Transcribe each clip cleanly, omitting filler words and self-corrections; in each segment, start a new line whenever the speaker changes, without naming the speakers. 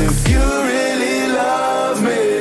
if you really love me.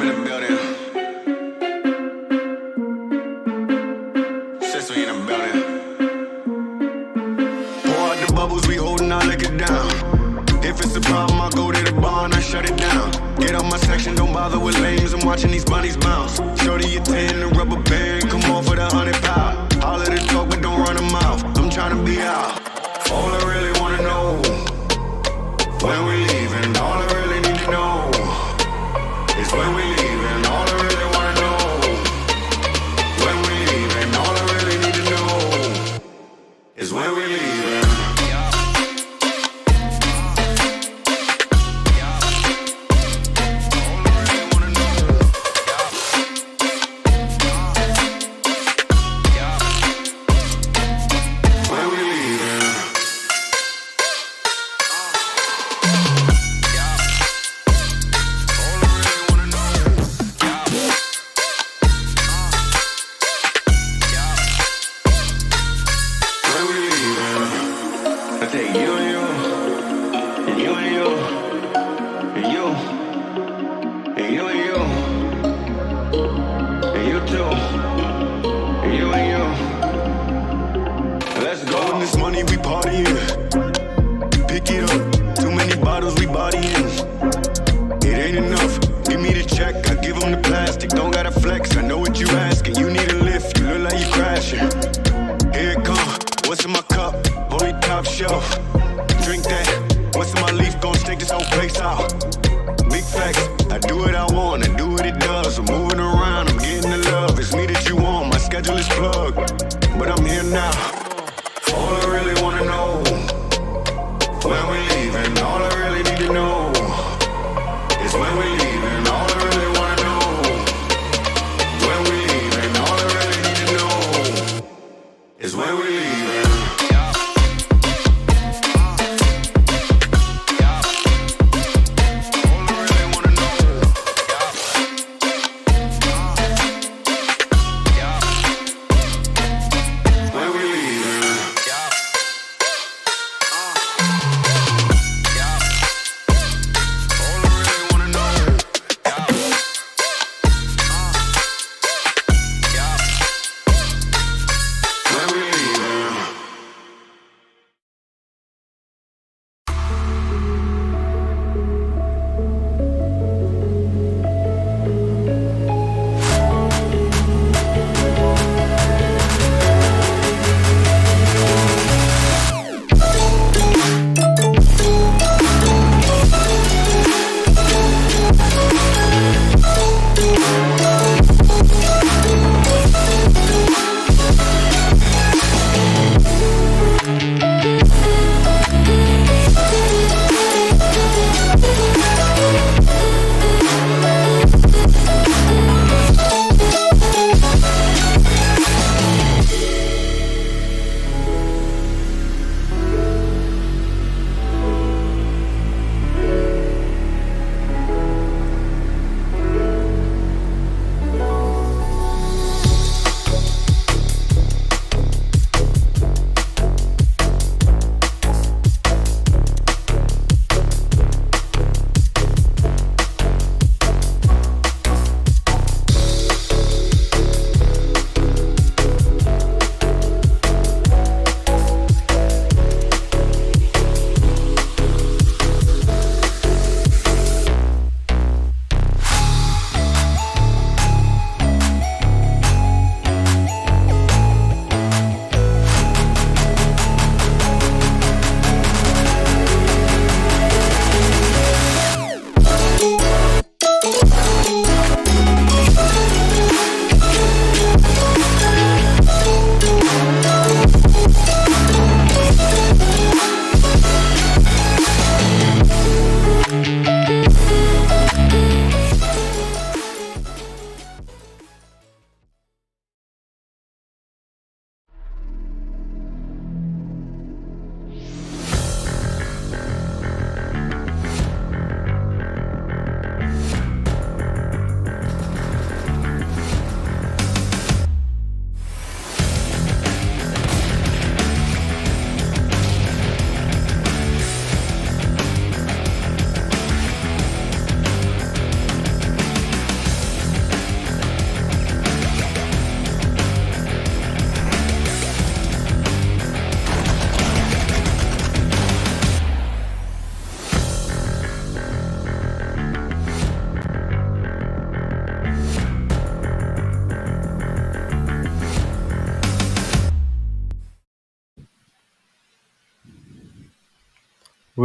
in the building. Since we in the building. Pour out the bubbles, we holding our liquor down. If it's a problem, I'll go to the bar and I shut it down. Get on my section, don't bother with lames. I'm watching these bunnies bounce. Shorty, you 10, the rubber band. Come on for the 100 pound. All of the talk, but don't run them out. I'm trying to be out. All I really wanna know, when we leaving. All I really need to know is when we leaving. All I really wanna know, when we leaving. All I really need to know is when we leaving.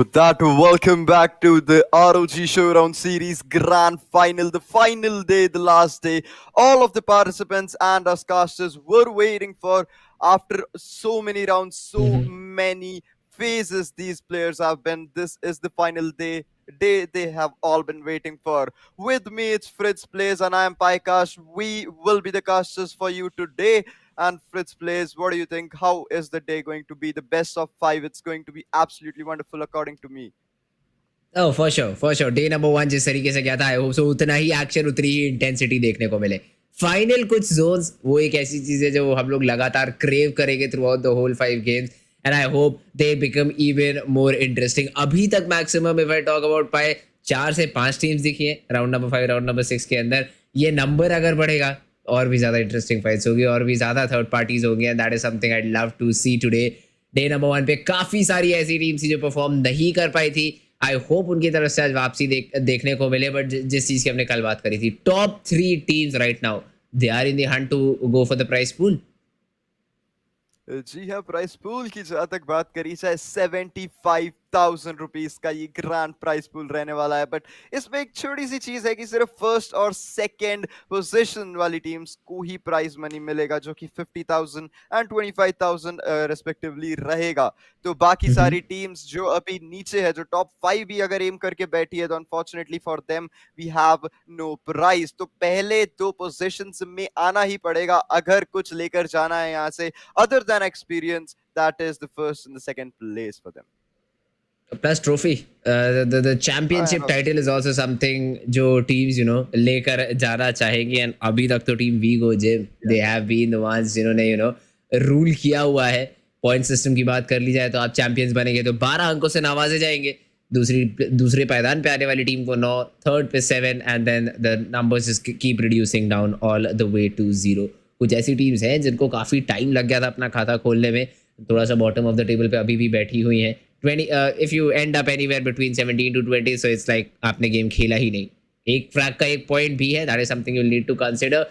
With that, welcome back to the ROG Showdown Series Grand Final, the final day, the last day. All of the participants and us casters were waiting for after so many rounds, so
Mhm.
many phases these players have been. This is the final day they have all been waiting for. With me, it's Fritz Plays, and I am Paikash. We will be the casters for you today. And Fritz Plays, what do you think? How is the day going to be? The best of five. It's going to be absolutely wonderful, according to me.
Oh for sure day number 1 जिस तरीके से गया था आई hope सो उतना ही action उतनी ही intensity देखने को मिले. फाइनल कुछ जोन्स वो एक ऐसी चीज है जो हम लोग लगातार क्रेव करेंगे throughout the whole 5 games and I hope they become even more interesting. अभी तक maximum if I talk about पाए 4 से 5 टीम्स दिखी है राउंड नंबर 5 राउंड नंबर 6 के अंदर. ये नंबर अगर बढ़ेगा और भी ज्यादा इंटरेस्टिंग फाइट्स होगी और भी ज्यादा थर्ड पार्टीज होंगी and that is something I love to see today. Day number 1 पे काफी सारी ऐसी टीम्स थी जो परफॉर्म नहीं कर पाई थी. आई होप उनकी तरफ से आज वापसी देखने को मिले. बट जिस चीज की हमने कल बात करी थी, top 3 teams right now they are in the hunt to go for the prize pool.
जी हाँ, प्राइस पूल की जहाँ तक बात करी जाए 75,000 रुपीज का ये ग्रैंड प्राइस पूल रहने वाला है. बट इसमें एक छोटी सी चीज है कि सिर्फ फर्स्ट और सेकंड पोजीशन वाली टीम्स को ही प्राइज मनी मिलेगा, जो कि 50,000 एंड 25,000 रेस्पेक्टिवली रहेगा. तो बाकी सारी टीम्स जो अभी नीचे है, जो टॉप 5 भी अगर एम करके बैठी है, तो unfortunately for them we have no prize. तो पहले 2 पोजीशंस में आना ही पड़ेगा अगर कुछ लेकर जाना है यहाँ से, other than experience. That is the first and the second place for them.
Plus trophy the championship title is also something जो टीम्स लेकर जाना चाहेंगी. एंड अभी तक तो टीम वीगो जिम they have been the ones जिन्होंने रूल किया हुआ है. पॉइंट सिस्टम की बात कर ली जाए तो आप चैंपियंस बनेंगे तो 12 अंकों से नवाजे जाएंगे. दूसरे पायदान पे आने वाली टीम को 9, थर्ड पे 7 and then the numbers just keep reducing down all the way to 0. कुछ ऐसी टीम्स हैं जिनको काफ़ी टाइम लग गया था अपना खाता खोलने में, थोड़ा सा बॉटम ऑफ द टेबल पे अभी भी बैठी हुई हैं. 20 if you and up anywhere between 17 to 20 so it's like आपने गेम खेला ही नहीं. एक फ्रैग का एक पॉइंट भी है, that is something you need to consider.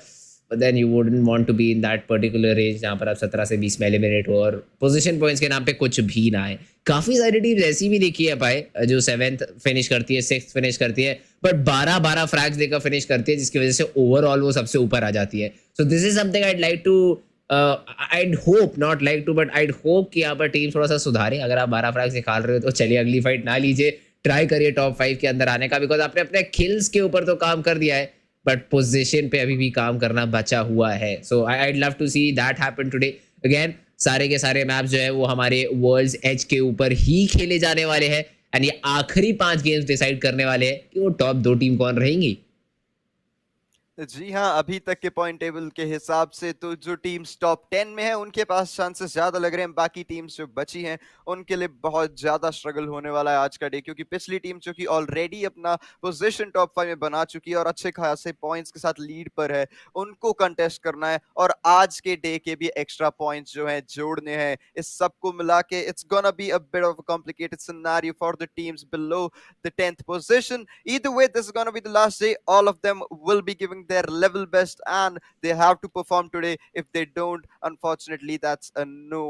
But then you wouldn't want to be in that particular range जहाँ पर आप 17 से 20 एलिमिनेट हो और पोजीशन पॉइंट्स के नाम पे कुछ भी ना है. काफ़ी सारी टीम्स ऐसी भी देखी है पाए जो 7th फिनिश करती है, 6th फिनिश करती है, बट 12 फ्रैग्स देकर फिनिश करती है, जिसकी वजह से ओवरऑल वो सबसे ऊपर आ जाती है. So this is something I'd like to I'd hope, not like to, but I'd hope कि यहाँ पर टीम थोड़ा सा सुधारे. अगर आप 12 फ्रैग्स निकाल रहे हो तो चलिए अगली फाइट ना लीजिए, ट्राई करिए टॉप 5 के अंदर आने का, बिकॉज आपने अपने किल्स के ऊपर तो काम कर दिया है बट पोजीशन पे अभी भी काम करना बचा हुआ है. सो I'd love to see that happen today. Again, सारे के सारे मैप्स जो है वो हमारे वर्ल्ड्स एज के ऊपर ही खेले जाने वाले हैं एंड ये आखिरी 5 गेम्स डिसाइड करने वाले हैं कि वो टॉप 2 टीम कौन रहेंगी.
जी हाँ, अभी तक के पॉइंट टेबल के हिसाब से तो जो टीम्स टॉप 10 में है उनके पास चांसेस ज्यादा लग रहे हैं. बाकी टीम्स जो बची हैं उनके लिए बहुत ज्यादा स्ट्रगल होने वाला है आज का डे, क्योंकि पिछली टीम जो कि ऑलरेडी अपना पोजीशन टॉप 5 में बना चुकी है और अच्छे खासे पॉइंट्स के साथ लीड पर है, उनको कंटेस्ट करना है और आज के डे के भी एक्स्ट्रा पॉइंट्स जो हैं जोड़ने हैं. इस सब को मिला के it's gonna be a bit of a complicated scenario for the teams below the 10th position. Either way, this is gonna be the last day. All of them will be giving their level best and they have to perform today. If they don't, unfortunately that's a no,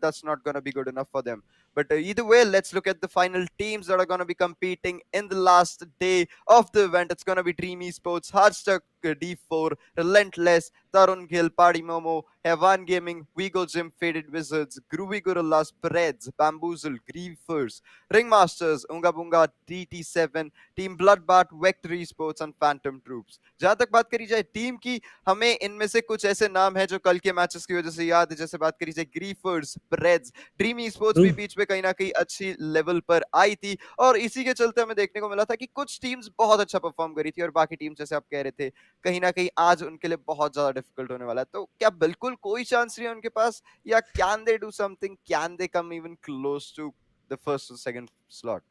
that's not going to be good enough for them. But either way, let's look at the final teams that are going to be competing in the last day of the event. It's going to be Dream Esports, Hardstuck D4, Relentless, Tarun Gill, Party Momo, Hevan Gaming, Vigo Gym, Faded Wizards, Groovy Gorillas, Preds, Bamboozle, Griefers, Ringmasters, Unga Bunga, DT7, Team Bloodbath, Vector Esports and Phantom Troops. जहां तक बात करी जाए team की, हमें इनमें से कुछ ऐसे नाम है जो कल के मैचेस की वजह से याद है. जैसे बात करी जाए ग्रीफर्स, प्रेड्स, ड्रीम ई-स्पोर्ट्स भी बीच में कहीं ना कहीं अच्छी लेवल पर आई थी और इसी के चलते हमें देखने को मिला था कि कुछ टीम्स बहुत अच्छा परफॉर्म करी थी और बाकी टीम जैसे आप कह रहे थे कहीं ना कहीं आज उनके लिए बहुत ज्यादा डिफिकल्ट होने वाला है. तो क्या बिल्कुल कोई चांस नहीं है उनके पास, या can they do something, can they come even close to the first और सेकंड स्लॉट?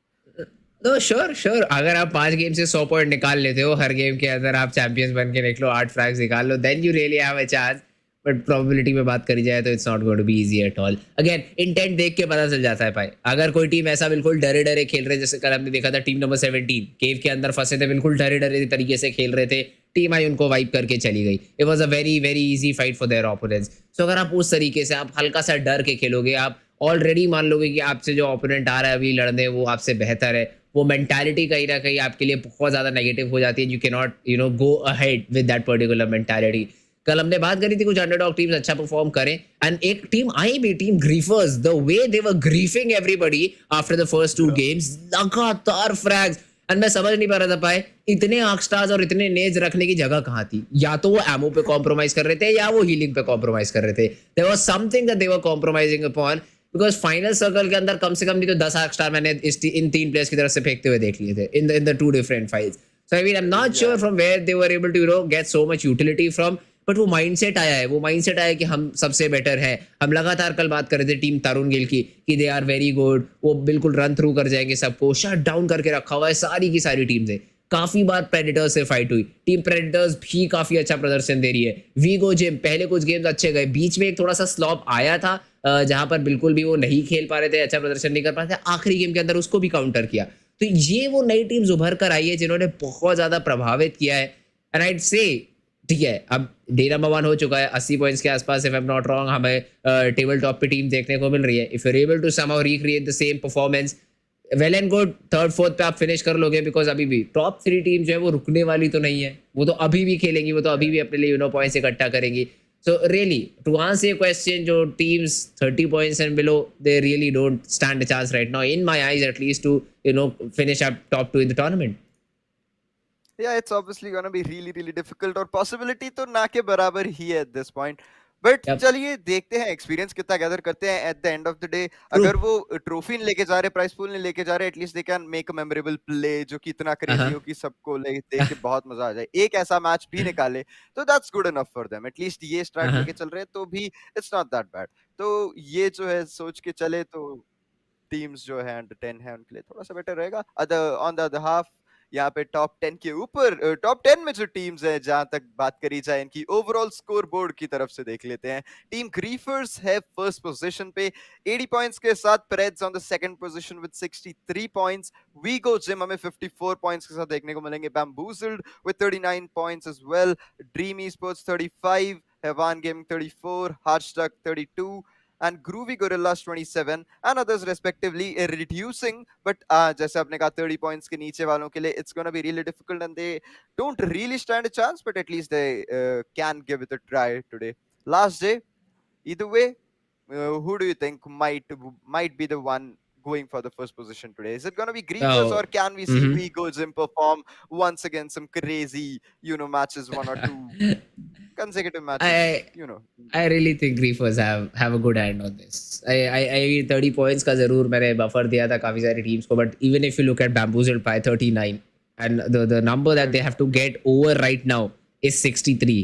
नो श्योर अगर आप 5 गेम से 100 पॉइंट निकाल लेते हो, हर गेम के अंदर आप चैंपियंस बन के निकलो, 8 फ्रैग्स निकाल लो, then you really have a chance. But probability में बात करी जाए तो it's not going to be easy at all. Again intent देख के पता चल जाता है भाई. अगर कोई टीम ऐसा बिल्कुल डरे डरे खेल रहे, जैसे कल हमने देखा था टीम नंबर 17 केव के अंदर फंसे थे, बिल्कुल डरे डरे तरीके से खेल रहे थे, टीम आई उनको वाइप करके चली गई. It was a very very easy fight for their opponents. So अगर आप उस तरीके से आप हल्का सा डर के खेलोगे, आप ऑलरेडी मान लोगे कि आपसे जो ओपोनेंट आ रहा है अभी लड़ने वो आपसे बेहतर है, वो मेंटालिटी कहीं ना कहीं आपके लिए बहुत ज्यादा नेगेटिव हो जाती है. You can not go ahead with that particular mentality. कल हमने बात करी थी कुछ अंडरडॉग टीम्स अच्छा परफॉर्म करें एंड एक टीम आई भी, team Griefers, the way they were griefing everybody after the first 2 games, लगातार फ्रैग्स. एंड मैं समझ नहीं पा रहा था पाए इतने आर्क स्टार्स और इतने नेज रखने की जगह कहाँ थी. या तो वो एमओ पे कॉम्प्रोमाइज कर रहे थे या वो हीलिंग पे कॉम्प्रोमाइज कर रहे थे. There was something that they were compromising upon, because final circle के अंदर कम से कम नहीं तो 10 आर्क स्टार मैंने इन 3 प्लेयर्स की तरफ से फेंकते हुए देख लिए थे in the 2 different fights. So I mean, I'm not sure from where they were able to get so much utility from. But वो माइंडसेट आया है, वो माइंडसेट आया है कि हम सबसे बेटर है. हम लगातार कल बात कर रहे थे टीम तरुण गिल की कि दे आर वेरी गुड, वो बिल्कुल रन थ्रू कर जाएंगे, सबको शट डाउन करके रखा हुआ है सारी की सारी टीम से. काफी बार प्रेडेटर्स से फाइट हुई, टीम प्रेडेटर्स भी काफी अच्छा प्रदर्शन दे रही है. वीगो जिम पहले कुछ गेम्स अच्छे गए, बीच में एक थोड़ा सा स्लॉप आया था जहां पर बिल्कुल भी वो नहीं खेल पा रहे थे, अच्छा प्रदर्शन नहीं कर पा रहे थे. आखिरी गेम के अंदर उसको भी काउंटर किया. तो ये वो नई टीम्स उभर कर आई है जिन्होंने बहुत ज्यादा प्रभावित किया है. एंड आईड से ठीक है, अब डे नंबर 1 हो चुका है, 80 पॉइंट्स के आसपास, if I am not wrong, हमें टेबल टॉप पे टीम देखने को मिल रही है. If you are able to somehow recreate the same performance, well and good, 3rd 4th पे आप फिनिश कर लोगे. बिकॉज अभी भी टॉप 3 टीम जो है वो रुकने वाली तो नहीं है, वो तो अभी भी खेलेंगी, वो तो अभी भी अपने लिए पॉइंट्स इकट्ठा करेंगी. So really, to answer your question, जो teams 30 points and below, they really don't stand a chance right now, in my eyes at least, to finish up top 2 in the tournament.
Yeah, it's obviously gonna be really really difficult और possibility तो ना के बराबर ही है at this point. But
Yep.
चलिए देखते हैं experience कितना गैदर करते हैं at the end of the day. अगर वो ट्रॉफी नहीं लेके जा रहे, प्राइस पूल नहीं लेके जा रहे, at least they can make a memorable play जो कि इतना क्रेजी हो कि सबको देख के बहुत मजा आ जाए. एक ऐसा मैच भी निकाले तो that's good enough for them. At least ये स्टार्ट लेके चल रहे हैं तो भी इट्स नॉट दैट बैड. तो ये जो है सोच के चले तो टीम्स जो है अंडर 10 है उनके लिए थोड़ा सा बेटर रहेगा. ऑन द अदर हाफ यहाँ पे टॉप 10 के ऊपर, टॉप 10 में जो टीम्स है जहां तक बात करी जाए इनकी ओवरऑल स्कोर बोर्ड की तरफ से देख लेते हैं. टीम ग्रीफर्स है फर्स्ट पोजीशन पे 80 पॉइंट्स के साथ. Preds on the second position with 63 points. वीगो जिम हमें 54 पॉइंट्स के साथ देखने को मिलेंगे. Bamboozled with 39 points as well. Dream e sports 35, Heaven gaming 34, Heartstuck 32 and Groovy Gorillas 27 and others respectively, reducing. But जैसे आपने कहा 30 points के नीचे वालों के लिए it's gonna be really difficult and they don't really stand a chance, but at least they can give it a try today. Last day, either way, who do you think might be the one going for the first position today? Is it gonna be Griefers or can we see We Go Jim perform once again some crazy, matches, 1 or 2 consecutive matches,
I really think Griefers have a good hand on this. I 30 points का जरूर मैंने buffer दिया था काफी सारी teams को, but even if you look at Bamboozled by 39 and the number that they have to get over right now is 63.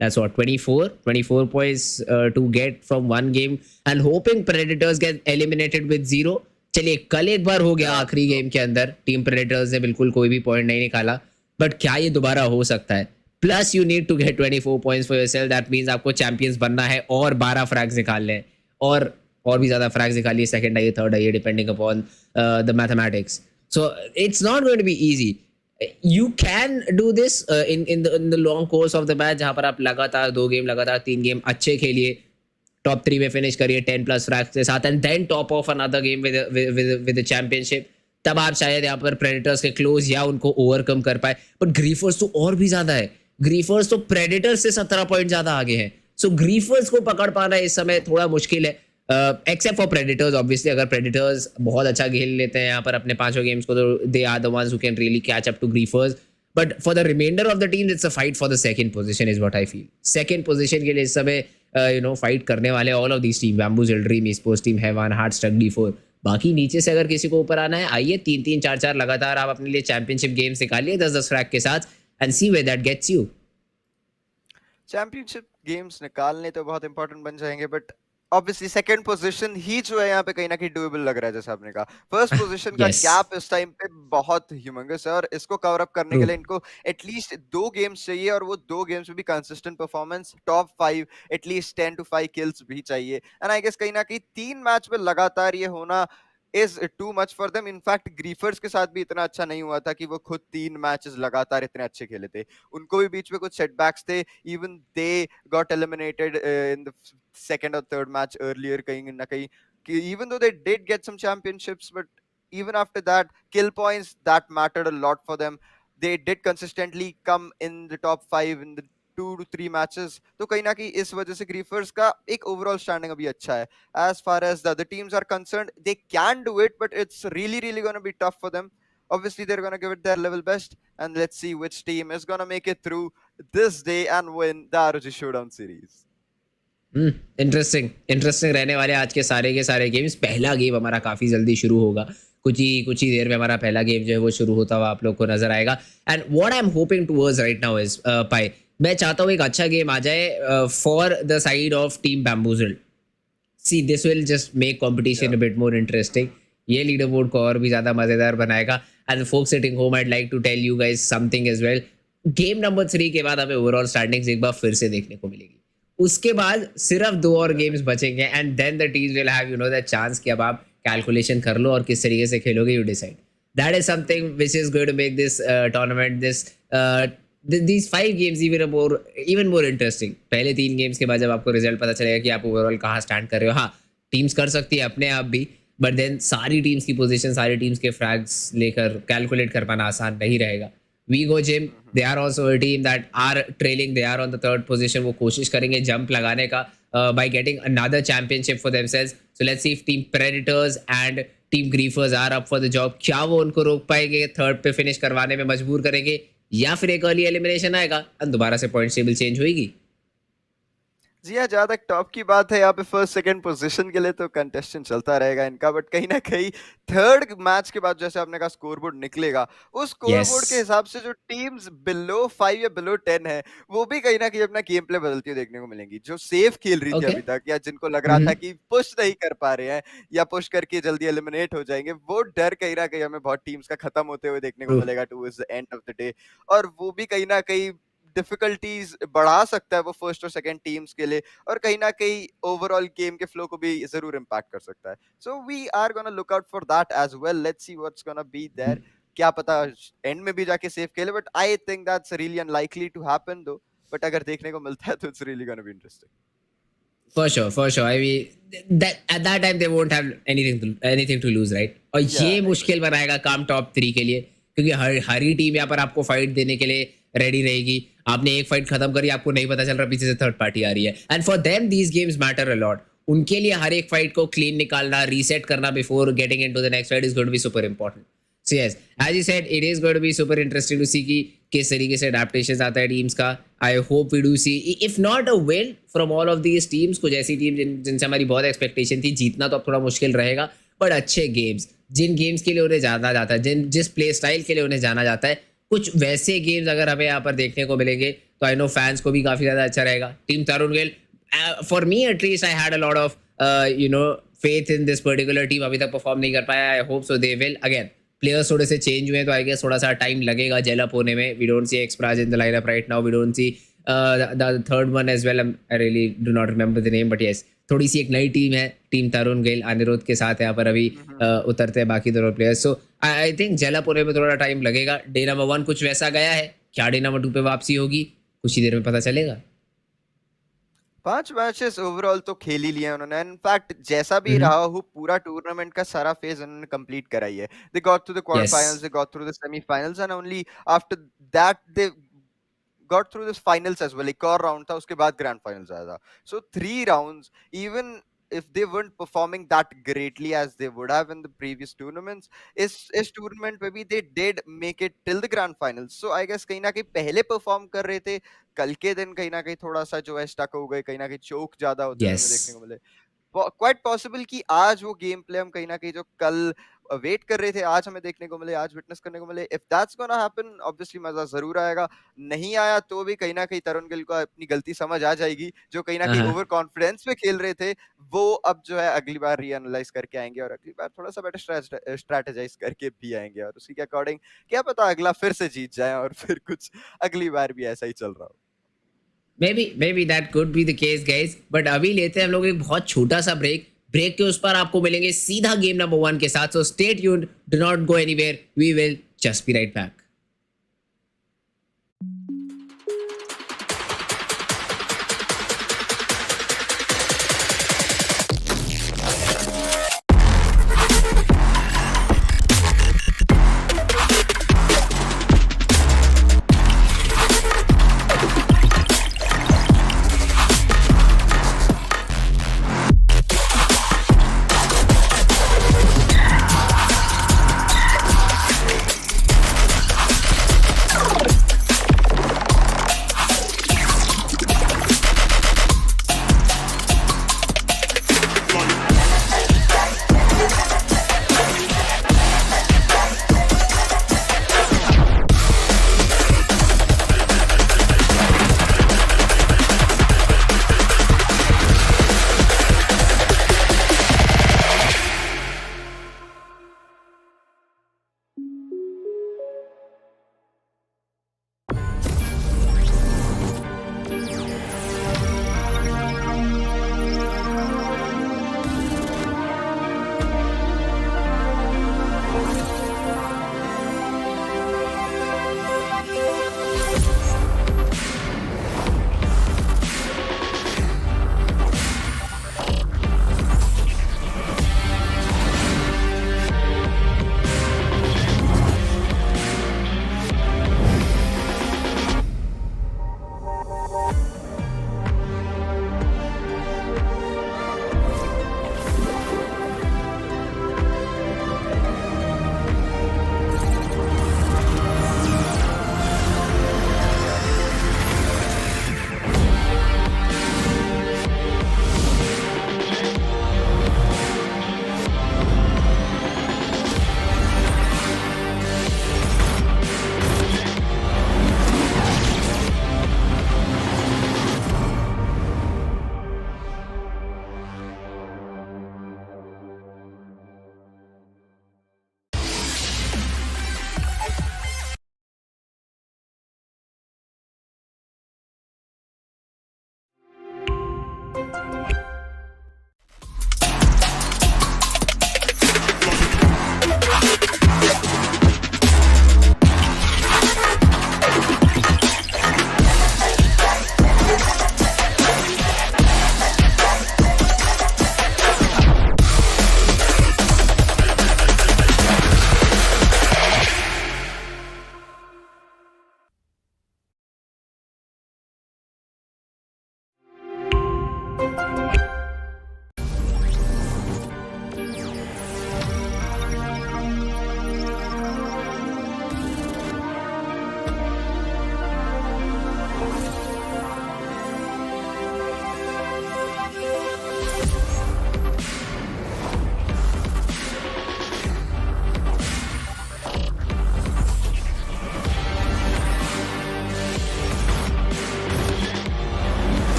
That's what, 24 points to get from one game and hoping Predators get eliminated with 0. चलिए कल एक बार हो गया आखिरी game के अंदर, team predators ने बिल्कुल कोई भी पॉइंट नहीं निकाला, बट क्या ये दोबारा हो सकता है? Plus you need to get 24 points for yourself. That means आपको चैंपियंस बनना है और 12 फ्रैग्स निकालने हैं और भी ज्यादा फ्रैग्स निकालिए, सेकंड आइए, थर्ड आइए, depending upon the mathematics. So it's not going to be easy. You can do this in the long course of the match, जहाँ पर आप लगातार 2 गेम, लगातार 3 गेम अच्छे खेलिए, टॉप 3 में फिनिश करिए 10+ फ्रैग्स के साथ, and then top of another game with the championship. तब आप शायद यहाँ पर प्रेडेटर्स के क्लोज या उनको ओवरकम कर पाए. बट ग्रीफर्स तो और भी ज्यादा है, ग्रीफर्स तो प्रेडेटर्स से 17 पॉइंट ज्यादा आगे हैं. सो ग्रीफर्स को पकड़ पाना इस समय थोड़ा मुश्किल है, एक्सेप्ट फॉर प्रेडेटर्स ऑब्वियसली. अगर प्रेडेटर्स बहुत अच्छा खेल लेते हैं यहाँ पर अपने 5 गेम्स को, तो they are the ones who can really catch up to Griefers. But for the reminder of the team it's a fight for the second position is what I feel. Second position के लिए इस समय fight करने वाले all of these team, Bamboozle, Dream, sports team, Heaven, Heartstuck, D4. बाकी नीचे से अगर किसी को ऊपर आना है, आइए 3-3, 4-4 लगातार आप अपने लिए चैंपियनशिप गेम्स निकालिए 10-10 फ्रैग के साथ, and see where that gets you.
Championship games निकालने तो बहुत इंपॉर्टेंट बन जाएंगे, बट ऑब्वियसली सेकंड पोजीशन ही जो है यहाँ पे कहीं ना कहीं डूएबल लग रहा है. जैसे आपने कहा फर्स्ट पोजीशन का
Yes.
गैप इस टाइम पे बहुत ह्यूमंगस है और इसको कवर अप करने के लिए इनको एटलीस्ट 2 गेम्स चाहिए और वो 2 गेम्स में भी consistent performance, top 5, at least 10 to 5 kills भी चाहिए. एंड आई गेस कहीं ना कहीं 3 मैच में लगातार ये होना is too much for them. In fact Griefers के साथ भी इतना अच्छा नहीं हुआ था कि वो खुद 3 मैचेस लगातार इतने अच्छे खेले थे. उनको भी बीच में कुछ सेटबैक्स थे. Even they got eliminated in the second और थर्ड मैच अर्लियर कहीं ना कहीं. even though they did get some championships, but even after that, kill points that mattered a lot for them. They did consistently come in the top 5 in the 2 to 3 matches, तो कहीं ना कहीं इस वजह से ग्रीफर्स का एक ओवरऑल स्टैंडिंग अभी अच्छा है. As far as the other teams are concerned, they can do it, but it's really going to be tough for them. Obviously they're going to give it their level best, and let's see which team is going to make it through this day and win the ROG Showdown series.
Interesting रहने वाले आज के सारे games. पहला game हमारा काफी जल्दी शुरू होगा. कुछ ही देर में हमारा पहला गेम जो है वो शुरू होता हुआ आप लोग को नजर आएगा. And what I am hoping towards right now is पाई, मैं चाहता हूँ एक अच्छा गेम आ जाए for the side of team Bamboozle. See this will just make competition a bit more interesting. ये लीडर बोर्ड को और भी ज्यादा मजेदार बनाएगा. And folk sitting home, I'd like to tell you guys something as well. Game number 3 के बाद हमें ओवरऑल स्टैंडिंग्स एक बार फिर से देखने को मिलेगी. उसके बाद सिर्फ 2 और गेम्स बचेंगे, and then the teams will have the chance कि अब आप कैलकुलेशन कर लो और किस तरीके से खेलोगे, you decide. That is something which is going to make this tournament, these 5 games even more interesting. पहले 3 गेम्स के बाद जब आपको रिजल्ट पता चलेगा कि आप ओवरऑल कहाँ स्टैंड कर रहे हो. हाँ, टीम्स कर सकती है अपने आप भी, बट देन सारी टीम्स की पोजीशन, सारी टीम्स के फ्रैग्स लेकर कैलकुलेट कर पाना आसान नहीं रहेगा. वीगो जिम, they are also a team that are trailing, they are on the 3rd position. वो कोशिश करेंगे जंप लगाने का by getting another championship for themselves. So let's see if team Predators and team Griefers are up for the job. क्या वो उनको रोक पाएंगे, 3rd पे फिनिश करवाने में मजबूर करेंगे, या फिर एक अर्ली एलिमिनेशन आएगा और दोबारा से पॉइंट टेबल चेंज होगी.
जी हाँ, जहाँ तक टॉप की बात है यहाँ पे फर्स्ट सेकंड पोजीशन के लिए तो कंटेस्टेंट चलता रहेगा इनका, बट कहीं ना कहीं 3rd मैच के बाद जैसे आपने कहा स्कोर बोर्ड निकलेगा, उस स्कोर बोर्ड के हिसाब से जो टीम्स बिलो 5 या बिलो 10 है वो भी कहीं ना कहीं अपना गेम प्ले बदलती हुई देखने को मिलेंगी. जो सेफ खेल रही थी अभी तक, या जिनको लग रहा था कि पुश नहीं कर पा रहे हैं या पुश करके जल्दी एलिमिनेट हो जाएंगे, वो डर कहीं ना कहीं हमें बहुत टीम्स का खत्म होते हुए देखने को मिलेगा towards the end of the day. और वो भी कहीं ना कहीं डिफिकल्टीज बढ़ा सकता है वो फर्स्ट और सेकंड टीम्स के लिए, और कहीं ना कहीं ओवरऑल गेम के फ्लो को भी जरूर इम्पैक्ट कर सकता है. So we are gonna look out for that as well. Let's see what's gonna be there. क्या पता एंड में भी जाके सेफ खेले, but I think that's really unlikely to happen though. बट अगर देखने को मिलता है तो it's really gonna be interesting.
For sure. I mean, that at that time they won't have anything to lose, right? और ये मुश्किल बनाएगा काम टॉप 3 के लिए, क्योंकि हर ही टीम यहाँ पर आपको फाइट देने के लिए रेडी रहेगी. आपने एक फाइट खत्म करी, आपको नहीं पता चल रहा पीछे से 3rd पार्टी आ रही है. And for them these games matter a lot. उनके लिए हर एक फाइट को क्लीन निकालना, रीसेट करना before getting into the next fight is going to be super important. So yes, as you said, it is going to be super interesting to see कि किस तरीके से adaptations आता है टीम्स का. I hope we do see, if not a win from all of these teams, कुछ ऐसी team जिनसे हमारी बहुत एक्सपेक्टेशन थी, जीतना तो अब थोड़ा मुश्किल रहेगा, बट अच्छे गेम्स, जिन गेम्स के लिए उन्हें जाना जाता है, जिस प्ले स्टाइल के लिए उन्हें जाना जाता है, कुछ वैसे गेम्स अगर हमें यहाँ पर देखने को मिलेंगे तो आई नो फैंस को भी काफ़ी ज़्यादा अच्छा रहेगा. टीम तरुण गेल, for me at least I had a lot of faith in this particular team. अभी तक परफॉर्म नहीं कर पाया. I hope so they will. Again players थोड़े से चेंज हुए हैं तो आई गेस थोड़ा सा टाइम लगेगा जेलअप होने में. वी डोंट सी एक्सप्राज in the lineup right now. We don't see the third one as well. I really do not remember the name, but yes थोड़ी सी एक नई टीम है. टीम तरुण गेल अनिरुद्ध के साथ यहाँ पर अभी उतरते हैं बाकी दोनों players. So I think gel up होने में थोड़ा टाइम लगेगा. डे नंबर 1 कुछ वैसा गया है, क्या डे नंबर 2 पे वापसी होगी कुछ ही देर में पता चलेगा.
5 मैचेस ओवरऑल तो खेल ही लिए उन्होंने. इनफैक्ट जैसा भी रहा हो, पूरा टूर्नामेंट का सारा फेज उन्होंने कंप्लीट करा ही है. They got through the quarter finals, they got through the semifinals, and only after that they got through this finals as well. एक और राउंड था, उसके बाद ग्रैंड फाइनल्स आया था. So 3 rounds, even if they weren't performing that greatly as they would have in the previous tournaments, इस tournament में भी they did make it till the grand finals. So I guess कहीं ना कहीं पहले perform कर रहे थे, कल के दिन कहीं ना कहीं थोड़ा सा जो है स्टक हो गए, कहीं ना कहीं चोक ज्यादा होते हुए हमें देखने को मिले. क्वाइट पॉसिबल कि आज वो गेम प्ले हम कहीं ना कहीं जो कल वेट कर रहे थे आज हमें देखने को मिले, आज विटनेस करने को मिले. If that's gonna happen, obviously मजा जरूर आएगा. नहीं आया तो भी कहीं ना कहीं तरुण गिल को अपनी गलती समझ आ जाएगी. जो कहीं ना कहीं ओवर कॉन्फिडेंस में खेल रहे थे, वो अब जो है अगली बार रीएनालाइज करके आएंगे और अगली बार थोड़ा सा बेटर स्ट्रेटेजाइज करके भी आएंगे, और उसी के अकॉर्डिंग क्या पता अगला फिर से जीत जाए और फिर कुछ अगली बार भी ऐसा ही चल रहा हो.
Maybe that could be the case, guys. But अभी लेते हैं हम लोग एक बहुत छोटा सा ब्रेक के उस पर आपको मिलेंगे सीधा गेम नंबर 1 के साथ. So stay tuned, do not go anywhere. We will just be right back.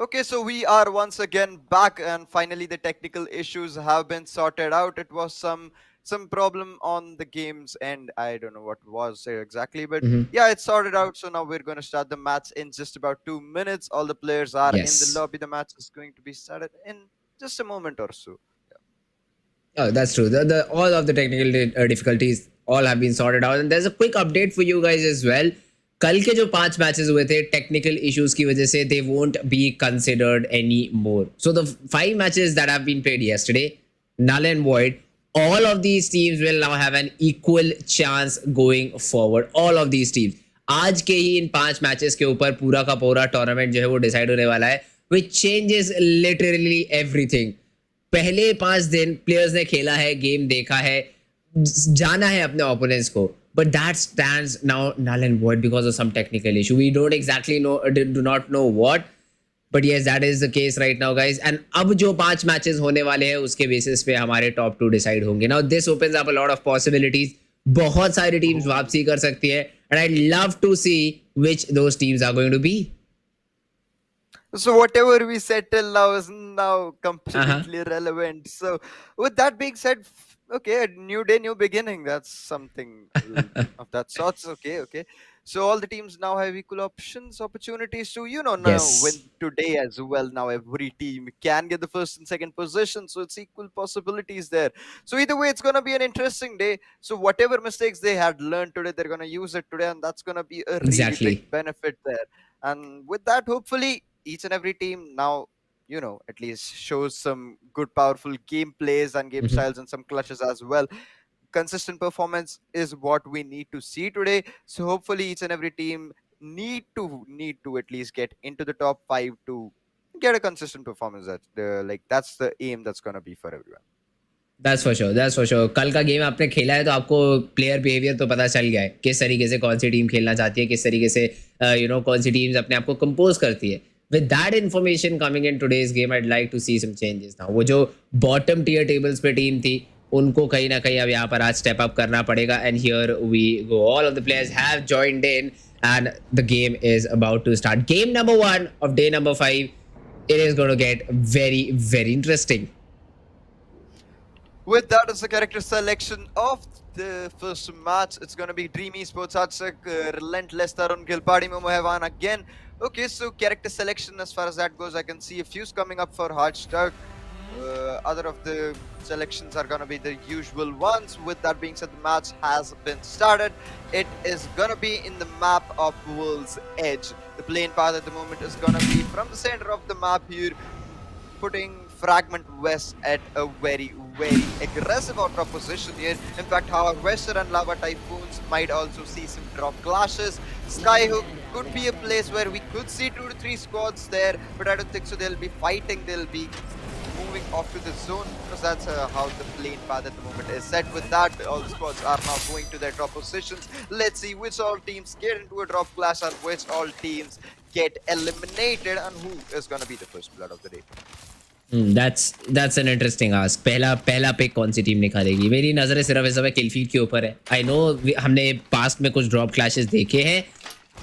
Okay, so we are once again back, and finally the technical issues have been sorted out. It was some problem on the game's end. I don't know what was it exactly, but
Mm-hmm.
yeah, it's sorted out. So now we're going to start the match in just about 2 minutes. All the players are in the
Yes.
lobby. The match is going to be started in just a moment or so.
Oh, that's true. The all of the technical difficulties all have been sorted out, and there's a quick update for you guys as well. कल के जो 5 matches हुए थे technical issues की वजह से they won't be considered any more so the 5 matches that have been played yesterday null and void. All of these teams will now have an equal chance going forward. All of these teams. आज के ही इन 5 matches के ऊपर पूरा का पूरा tournament जो है वो डिसाइड होने वाला है, which changes literally everything. पहले 5 दिन प्लेयर्स ने खेला है, गेम देखा है, जाना है अपने ओपोनेंट्स को, but that stands now null and void because of some technical issue. We don't exactly know, do not know what, but yes, that is the case right now, guys. And अब जो 5 matches होने वाले हैं उसके basis पे हमारे top 2 decide होंगे. Now this opens up a lot of possibilities. बहुत सारी टीम्स वापसी कर सकती है, and I'd love to see which those teams are going to be.
So whatever we said till now is now completely relevant. So with that being said, okay, a new day, new beginning. That's something of that sorts. Okay. So all the teams now have equal opportunities to, now
Yes.
win today as well. Now every team can get the first and second position, so it's equal possibilities there. So either way, it's gonna be an interesting day. So whatever mistakes they had learned today, they're gonna use it today, and that's gonna be a really
Exactly.
big benefit there. And with that, hopefully, each and every team now, at least shows some good, powerful game plays and game styles and some clutches as well. Consistent performance is what we need to see today. So hopefully, each and every team need to at least get into the top 5 to get a consistent performance. That's the aim that's gonna be for everyone.
That's for sure. That's for sure. कल का game आपने खेला है तो आपको player behaviour तो पता चल गया है, किस तरीके से कौन सी टीम खेलना चाहती है, किस तरीके से कौन सी टीम्स अपने आप को कंपोज करती है. With that information coming in today's game, I'd like to see some changes now. वो जो bottom tier tables पे टीम थी, उनको कहीं ना कहीं अब यहाँ पर आज step up करना पड़ेगा. And here we go. All of the players have joined in, and the game is about to start. Game number 1 of day number 5. It is going to get very, very interesting.
With that as the character selection of the first match, it's going to be Dreamy Sports Artsek, Relentless Tarun Gilpadi Momohevan again. Okay, so character selection as far as that goes, I can see a few coming up for Hardstuck. Other of the selections are going to be the usual ones. With that being said, the match has been started. It is going to be in the map of World's Edge. The playing path at the moment is going to be from the center of the map here. putting Fragment West at a very, very aggressive out-of position here. In fact, Harvester and Lava Typhoons might also see some drop clashes. Skyhook could be a place where we could see 2 to 3 squads there, but I don't think so. They'll be fighting, they'll be moving off to the zone, because that's how the plane path at the moment is set. With that, all the squads are now going to their drop positions. Let's see which all teams get into a drop clash and which all teams get eliminated, and who is going to be the first blood of the day.
That's an interesting ask. पहला pick कौन सी team निकालेगी? मेरी नजरें सिर्फ इस समय किलफील्ड के ऊपर है. आई नो हमने पास्ट में कुछ ड्रॉप क्लैशेस देखे हैं,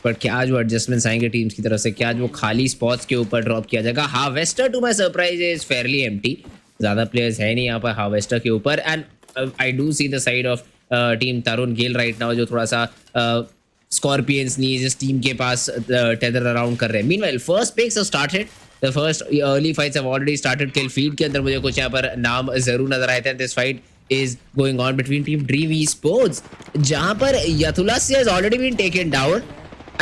पर क्या जो एडजस्टमेंट्स आएंगे टीम्स की तरफ से, क्या जो खाली स्पॉट्स के ऊपर ड्रॉप किया जाएगा. Harvester to my surprise is fairly empty. ज़्यादा प्लेयर्स है नहीं यहाँ पर हार्वेस्टर के ऊपर. And I do see the side of team तरुण गेल राइट नाउ, जो थोड़ा सा स्कॉर्पियंस नी जिस टीम के पास टेदर अराउंड कर रहे हैं. Meanwhile first picks have started. The first early fights have already started. Kill feed के अंदर मुझे कुछ यहाँ पर नाम जरूर नजर आए थे. This fight is going on between team Dream Esports, जहाँ पर Yathulasya has already been taken down,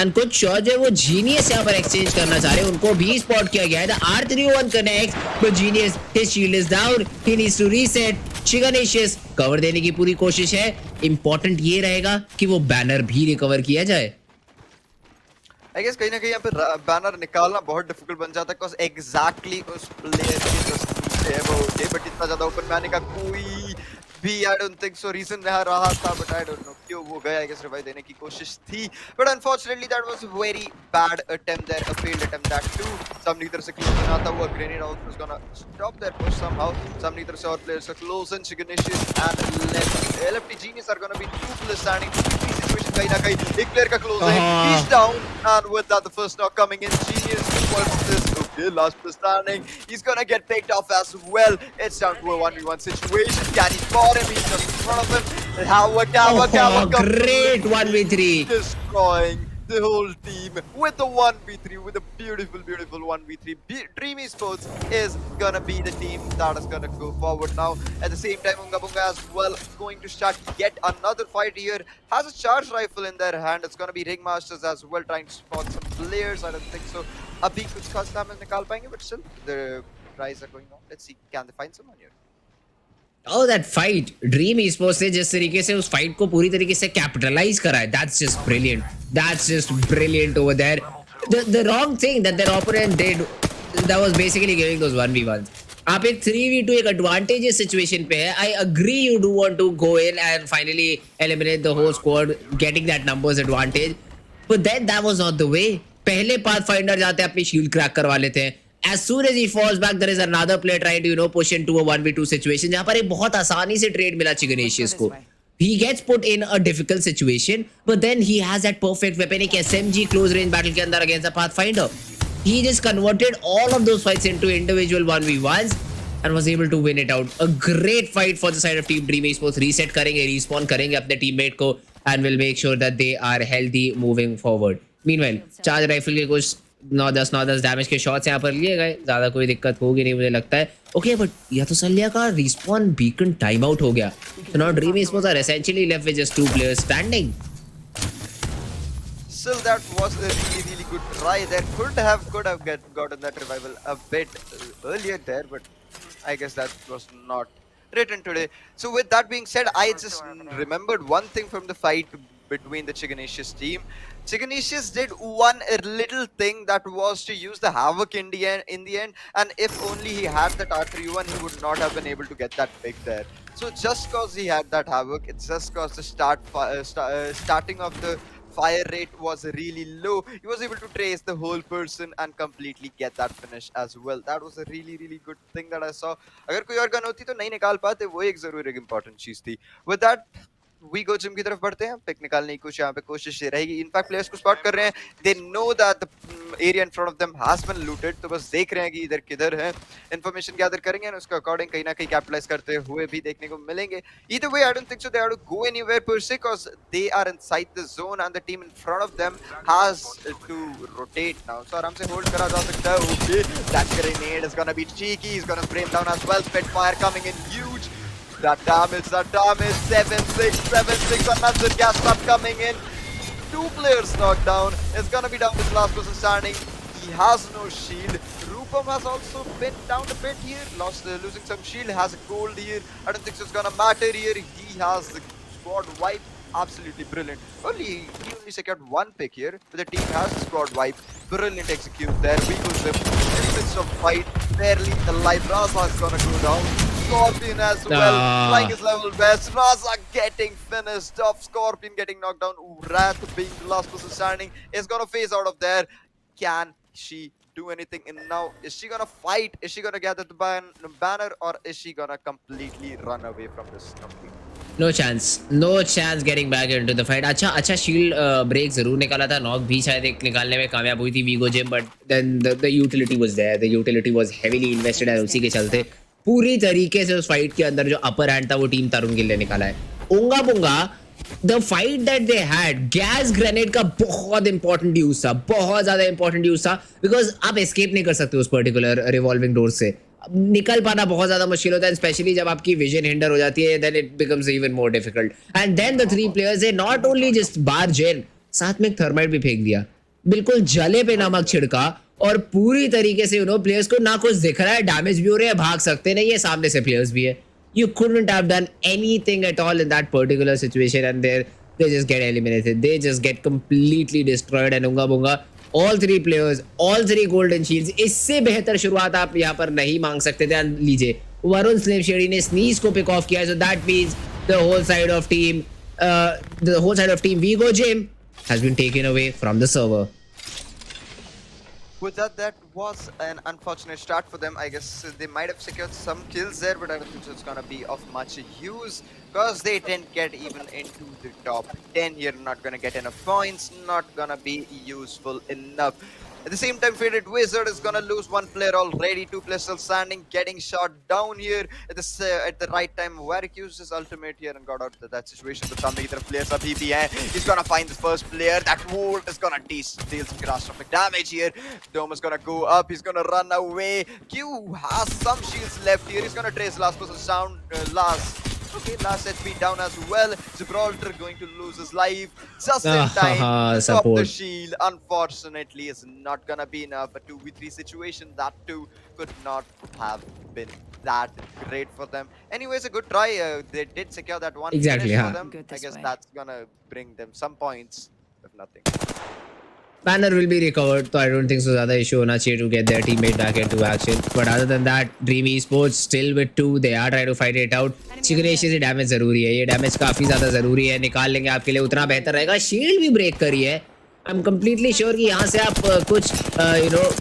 and कुछ शॉट जो है वो जीनियस यहाँ पर एक्सचेंज करना चाह रहे हैं, उनको भी स्पॉट किया गया है. The R31 connects, but Genius, his shield is down. He needs to reset. Chiganicious cover देने की पूरी कोशिश है. Important ये रहेगा कि वो बैनर भी रिकवर किया जाए.
I guess कहीं ना कहीं यहाँ पे बैनर निकालना बहुत डिफिकल्ट बन जाता है, because exactly उस प्लेयर के जो नीचे है वो होते, बट इतना ज्यादा ओपन में आने का कोई भी I don't think so reason रहा था, but I don't know क्यों वो गया. I guess रिवाइव देने की कोशिश थी, but unfortunately that was a very bad attempt there, a failed attempt that too. सामने की तरफ से क्लोज इन आता हुआ grenade also is gonna stop their push somehow. सामने की तरफ से और players का close in, Chiganicious and LFT Genius are gonna be 2+ standing. Situation कहीं ना कहीं एक player का close in, he's down, and with that the first knock coming in. Genius what's this? Okay, last plus standing, he's gonna get picked off as well. It's down to a 1v1 situation. Can he spot him? He's just in front of him. Howard
Great 1v3,
destroying the whole team with the 1v3, with a beautiful 1v3. Dream Esports is gonna be the team that is gonna go forward now. At the same time, Unga Bunga as well going to start yet another fight here. Has a charge rifle in their hand. It's gonna be Ringmasters as well, trying to spot some players. I don't think so. Abhi kuch खास damage निकाल पाएंगे, but still the tries are going on. Let's see, can they find someone here?
Oh, that fight. Dream Esports ने जिस तरीके से उस fight को पूरी तरीके से कैपिटलाइज करा है, that's just brilliant. That's just brilliant over there. The wrong thing that their opponent did, that was basically giving those 1v1s. आप एक 3v2 एक advantageous situation पे है. I agree you do want to go in and finally eliminate the whole squad, getting that numbers advantage. But then that was not the way. पहले Pathfinder जाते अपनी shield crack करवा लेते हैं. As soon as he falls back, there is another player trying to push into a 1v2 situation. जहाँ पर एक बहुत आसानी से trade मिला Chiganicious को. He gets put in a difficult situation, but then he has that perfect weapon, एक SMG close range battle के अंदर against a Pathfinder. He just converted all of those fights into individual 1v1s and was able to win it out. A great fight for the side of Team Dream Esports. Reset करेंगे, respawn करेंगे अपने teammate को, and will make sure that they are healthy moving forward. Meanwhile, charge rifle के कुछ 9-10 damage के shots यहाँ पर लिए गए. ज्यादा कोई दिक्कत होगी नहीं मुझे लगता है. ओके, बट याथुसल्या का रिस्पॉन बीकन टाइम आउट हो गया. So now Dream Esports are essentially left with just 2 players standing.
Still, that was a really good try. There could have gotten that revival a bit earlier there, but I guess that was not written today. So with that being said, I just remembered one thing from the fight between the Chiganicious team. Chiganicious did one little thing, that was to use the Havoc in the end, and if only he had that R31, he would not have been able to get that pick there. So just cause he had that Havoc, it's just cause the starting of the fire rate was really low, he was able to trace the whole person and completely get that finish as well. That was a really good thing that I saw. अगर कोई और gun होती तो नहीं निकाल पाते, वो एक जरूर एक important चीज थी. With that, we go gym की तरफ बढ़ते हैं. पिक निकालने की कुछ यहाँ पे कोशिश रहेगी. इनफैक्ट प्लेयर्स को स्पॉट कर रहे हैं. They know that the area in front of them has been looted, तो बस देख रहे हैं कि इधर किधर है. इन्फॉर्मेशन गैदर करेंगे और उसके अकॉर्डिंग कहीं ना कहीं कैपिटलाइज करते हुए भी देखने को मिलेंगे. Either way, I don't think so they have to go anywhere per se, because they are inside the zone and the team in front of them has to rotate now. So आराम से hold करा जा सकता है. Okay, that grenade is gonna be cheeky. He's gonna frame down as well. Spitfire coming in huge. That damage, 7-6, another gas trap coming in. 2 players knocked down. It's gonna be down to the last person standing. He has no shield. Rupam has also been down a bit here, losing some shield, has a gold here. I don't think so it's gonna matter here. He has the squad wipe. Absolutely brilliant. He only secured one pick here, but the team has the squad wipe. Brilliant execute there. Weagles him in the midst of fight, barely alive. Raza is gonna go down. Scorpion as well, trying his level best. Raza getting finished off. Scorpion getting knocked down. Wrath being the last person standing is gonna phase out of there. Can she do anything in now? Is she gonna fight? Is she gonna gather the banner, or is she gonna completely run away from this completely?
No chance getting back into the fight. अच्छा shield break जरूर निकाला था. Knock भी शायद एक निकालने में कामयाब हुई थी वीगो जिम, but then the utility was there. The utility was heavily invested and उसी के चलते पूरी तरीके से उस फाइट के अंदर जो अपर हैंड था वो टीम तरुण गिल ने निकाला है. ओंगा Bunga, the fight that they had, gas grenade का बहुत इंपॉर्टेंट यूज था, बहुत ज्यादा इंपॉर्टेंट यूज था, बिकॉज आप एस्केप नहीं कर सकते उस पर्टिकुलर रिवॉल्विंग डोर से. निकल पाना बहुत ज्यादा मुश्किल होता है, स्पेशली जब आपकी विजन हिंडर हो जाती है, then it becomes even more difficult. And then the three players they not only just बार जेन, साथ में एक थर्माइट भी फेंक दिया, बिल्कुल जले पे नमक छिड़का, और पूरी तरीके से प्लेयर्स को ना कुछ दिख रहा है, डैमेज भी हो रहे हैं, भाग सकते नहीं है, सामने से प्लेयर्स भी है. You couldn't have done anything at all in that particular situation, and they just get eliminated. They just get completely destroyed. And Unga Bunga, all three players, all three golden shields. इससे बेहतर शुरुआत आप यहाँ पर नहीं मांग सकते थे. लीजिए, वरुण स्लिम शेडी ने स्नीज को पिक ऑफ किया, so that means the whole side of team Vigo Gym has been taken away from the server.
With that was an unfortunate start for them. I guess they might have secured some kills there, but I don't think so it's gonna be of much use, because they didn't get even into the top 10 here. Not gonna get enough points, not gonna be useful enough. At the same time, Faded Wizard is gonna lose one player already. Two players still standing, getting shot down here at the right time. Warwick used his ultimate here and got out of that situation. But some other players abhi bhi hai. He's gonna find the first player. That Volt is gonna deal some catastrophic damage here. Dome is gonna go up. He's gonna run away. Q has some shields left here. He's gonna trace last person down. Last HP down as well. Gibraltar going to lose his life just in time. Stop the shield. Unfortunately, is not gonna be enough. A 2v3 situation, that too could not have been that great for them. Anyways, a good try. They did secure that one finish for them. I guess that's gonna bring them some points, if nothing.
Banner will be recovered, so I don't think so ज़्यादा issue होना चाहिए to get their teammate back into action. But other than that, Dream Esports still with 2. They are trying to fight it out. चिकनेशिया से damage जरूरी है, ये damage काफी ज्यादा जरूरी है, निकाल लेंगे आपके लिए उतना बेहतर रहेगा. शील्ड भी ब्रेक करी है. आई एम कंप्लीटली श्योर कि यहाँ से आप कुछ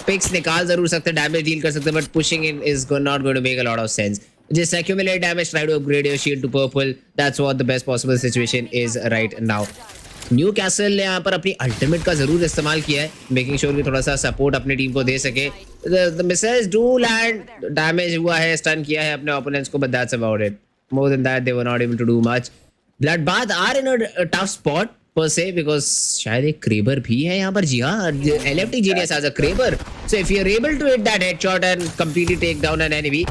पिक्स निकाल जरूर सकते हैं, डैमेज डील कर सकते हैं, but pushing in is not going to make a lot of sense. Just accumulate damage, try to upgrade your shield to purple. That's what the best possible situation is right now. New castle ने यहाँ पर अपनी ultimate का जरूर इस्तेमाल किया है, making sure कि थोड़ा सा सपोर्ट अपनी टीम को दे सके. The missiles do land, damage हुआ है, स्टन किया है अपने ओपोनेंट्स को, but that's about it. More than that, they were not able to do much. Bloodbath are in a tough spot per se, because शायद एक क्रेबर भी है यहाँ पर. जी हाँ, LFT Genius has a Kraber. So if you're able to hit that headshot and completely take down an enemy,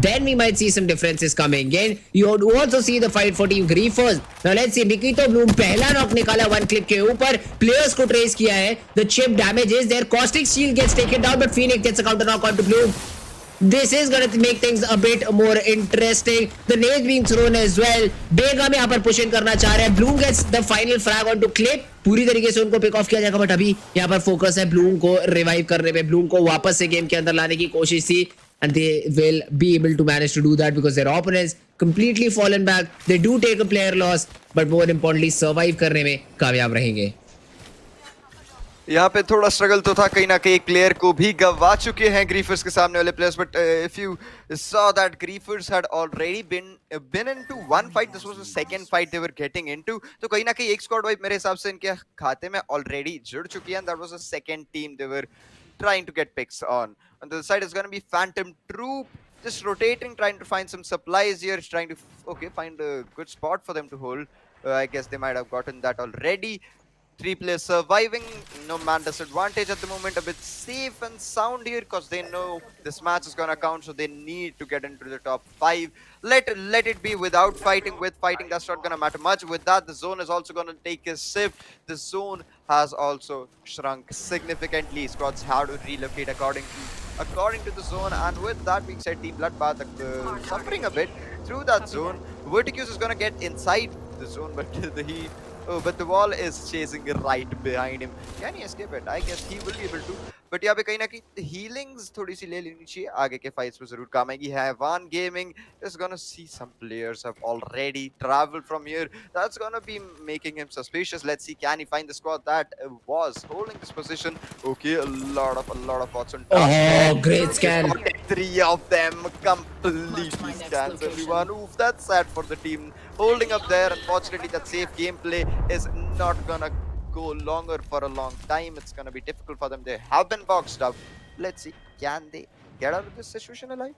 then we might see some differences coming in. You also see the fight for Team Griefers. Now let's see, Nikito Bloom पहला knock निकाला one clip के ऊपर, players को trace किया है. The chip damage is there. Caustic Shield gets taken down, but Phoenix gets a counter knock onto Bloom. This is going to make things a bit more interesting. The nades being thrown as well. Begum यहाँ पर push in करना चाह रहे हैं. Bloom gets the final frag onto Clip. पूरी तरीके से उनको पिक ऑफ किया जाएगा, बट अभी यहाँ पर फोकस है ब्लूम को रिवाइव करने पे. ब्लूम को वापस से गेम के अंदर लाने की कोशिश थी, and they will be able to manage to do that because their opponents completely fallen back. They do take a player loss, but more importantly survive करने में कामयाब रहेंगे.
यहाँ पे थोड़ा स्ट्रगल तो था, कहीं ना कहीं एक प्लेयर को भी गवा चुके हैं ग्रीफर्स के सामने वाले players. But if you saw that ग्रीफर्स had already been into one fight, this was the second fight they were getting into. तो कहीं ना कहीं एक स्क्वाड वाइप मेरे हिसाब से इनके खाते में ऑलरेडी जुड़ चुकी है, and that was the second team they were trying to get picks on. On the other side is going to be Phantom Troop, just rotating, trying to find some supplies here, trying to find a good spot for them to hold. I guess they might have gotten that already. Three players surviving, no man disadvantage at the moment, a bit safe and sound here because they know this match is gonna count, so they need to get into the top 5. Let it be without fighting. With fighting, that's not gonna matter much. With that, the zone is also gonna take a shift. The zone has also shrunk significantly. Squads have to relocate according to the zone, and with that being said, Team Bloodbath suffering a bit through that zone. Verticus is gonna get inside the zone, but but the wall is chasing right behind him. Can he escape it? I guess he will be able to. But यहाँ पे कहीं ना कहीं healings थोड़ी सी ले लेनी चाहिए. आगे के fights में जरूर काम आएगी. Havan Gaming is gonna see some players have already traveled from here. That's gonna be making him suspicious. Let's see, can he find the squad that was holding this position? Okay, a lot of thoughts on top.
Oh, great scan.
3 of them completely scans everyone. Oof, that's sad for the team holding up there. Unfortunately, that safe gameplay is not gonna go longer for a long time. It's gonna be difficult for them. They have been boxed up. Let's see, can they get out of this situation alive?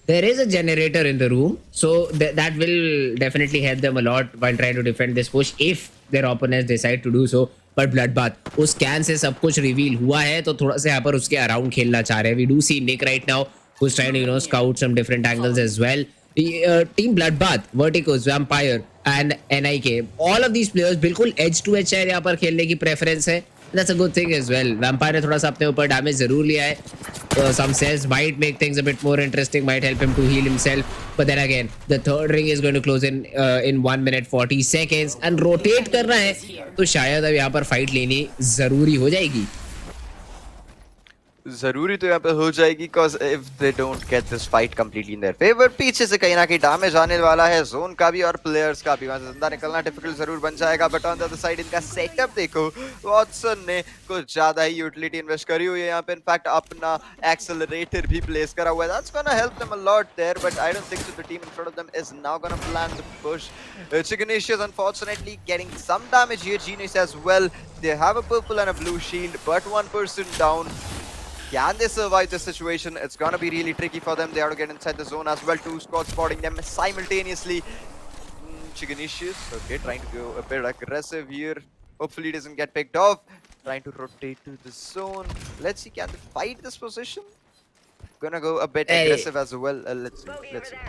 There is a generator in the room, so that will definitely help them a lot while trying to defend this push if their opponents decide to do so. But Bloodbath उस scan से सब कुछ reveal हुआ है, तो थोड़ा सा यहाँ पर उसके around खेलना चाह रहे हैं. We do see Nick right now who's trying to scout some different angles as well. Team Bloodbath, Verticus, Vampire and NIK, all of these players बिल्कुल edge to edge है यहाँ पर खेलने की preference है. That's a good thing as well. Vampire ने थोड़ा सा अपने ऊपर damage जरूर लिया है. Some says might make things a bit more interesting, might help him to heal himself. But then again, the third ring is going to close in 1 minute 40 seconds and rotate करना है, तो शायद अब यहाँ पर fight लेनी जरूरी हो जाएगी.
जरूरी तो यहाँ पे हो जाएगी cause if they don't get this fight completely in their favor, पीछे से कहीं ना कहीं डैमेज आने वाला है जोन का भी और प्लेयर्स का भी. वहां से जिंदा निकलना डिफिकल्ट जरूर बन जाएगा. But on the other side इनका सेटअप देखो, वॉटसन ने कुछ ज्यादा ही यूटिलिटी इन्वेस्ट करी हुई है यहाँ पे. इनफैक्ट अपना एक्सेलरेटर भी प्लेस करा हुआ है. That's gonna help them a lot there, but I don't think so. The team in front of them is now gonna plan the push. Chiganicious unfortunately getting some damage here. Genius as well. They have a purple and a blue shield, but one person down. Can they survive this situation? It's gonna be really tricky for them. They have to get inside the zone as well. 2 squads spotting them simultaneously. Chiganicious, okay, trying to go a bit aggressive here. Hopefully he doesn't get picked off. Trying to rotate to the zone. Let's see, can they fight this position? Gonna go a bit aggressive as well. Let's see.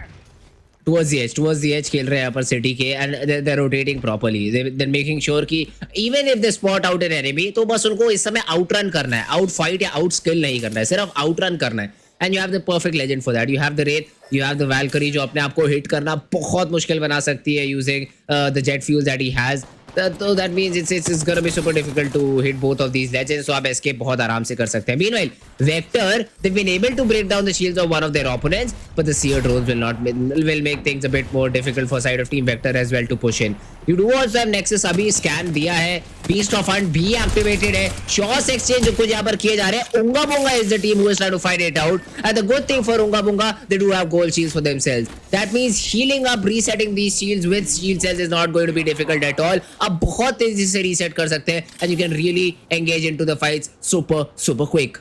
Towards the edge खेल रहे हैं यहाँ पर city के, and they're rotating properly. They're making sure कि even if they spot out an enemy, तो बस उनको इस समय outrun करना है, outfight या outskill नहीं करना है, सिर्फ outrun करना है. And you have the perfect legend for that. You have the Wraith, you have the Valkyrie जो अपने आप को hit करना बहुत मुश्किल बना सकती है using the jet fuels that he has. So that means it's gonna be super difficult to hit both of these legends. So आप escape बहुत आराम से कर सकते हैं. Meanwhile, Vector, they've been able to break down the shields of one of their opponents, but the seer drones will make things a bit more difficult for side of Team Vector as well to push in. You do also have Nexus अभी scan दिया है, Beast of Hunt भी activated है, shots exchange कुछ यहाँ पर किए जा रहे हैं. Unga Bunga is the team who is trying to fight it out, and the good thing for Unga Bunga, they do have gold shields for themselves. That means healing up, resetting these shields with shield cells is not going to be difficult at all. आप बहुत तेजी से reset कर सकते हैं, and you can really engage into the fights super quick.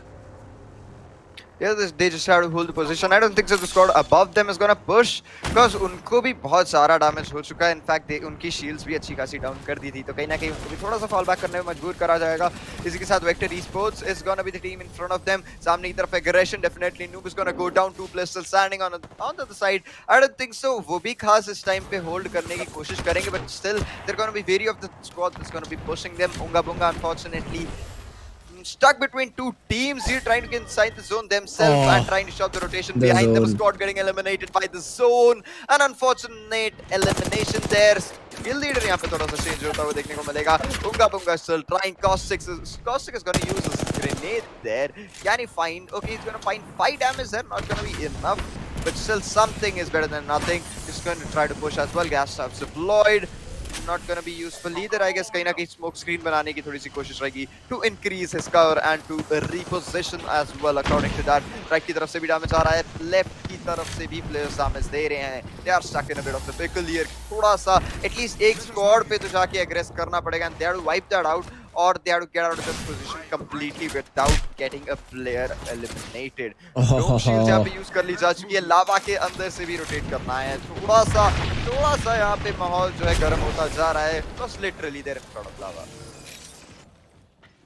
Yeah, they just have to hold the position. I don't think so the squad above them is gonna push because उनको भी बहुत सारा damage हो चुका है. In fact, उनकी shields भी अच्छी खासी down कर दी थी, तो कहीं ना कहीं उनको भी थोड़ा सा fall back करने में मजबूर करा जाएगा. इसी के साथ Vector Esports is gonna be the team in front of them. सामने की तरफ aggression definitely. Noob is gonna go down. 2 players still standing on the other side. I don't think so. वो भी खास इस time पे hold करने की कोशिश करेंगे, but still they're gonna be wary of the squad that's gonna be pushing them. Unga Bunga unfortunately stuck between 2 teams here, trying to get inside the zone themselves and trying to shove the rotation behind them. Squad getting eliminated by the zone. An unfortunate elimination there. Kill leader यहाँ पे थोड़ा सा change होता हुआ देखने को मिलेगा. Unga Bunga still trying. Caustic is going to use his grenade there. Can he find? Okay, he's going to find 5 damage there. Not going to be enough, but still something is better than nothing. He's going to try to push as well. Gas traps deployed. Not gonna be useful either. I guess कहीं ना कहीं smoke screen बनाने की थोड़ी सी कोशिश रहेगी to increase his cover and to reposition as well. According to that, right की तरफ से भी damage आ रहा है, left की तरफ से भी players damage दे रहे हैं. They are stuck in a bit of the pickle here. थोड़ा सा at least एक squad पे तो जाके aggress करना पड़ेगा, and they have to wipe that out, or they have to get out of this position completely without getting a player eliminated. Dome shields यहाँ पे use कर ली जा चुकी है. लावा के अंदर से भी rotate करना है. थोड़ा सा यहाँ पे माहौल जो है गर्म होता जा रहा है. Just literally there in front of lava.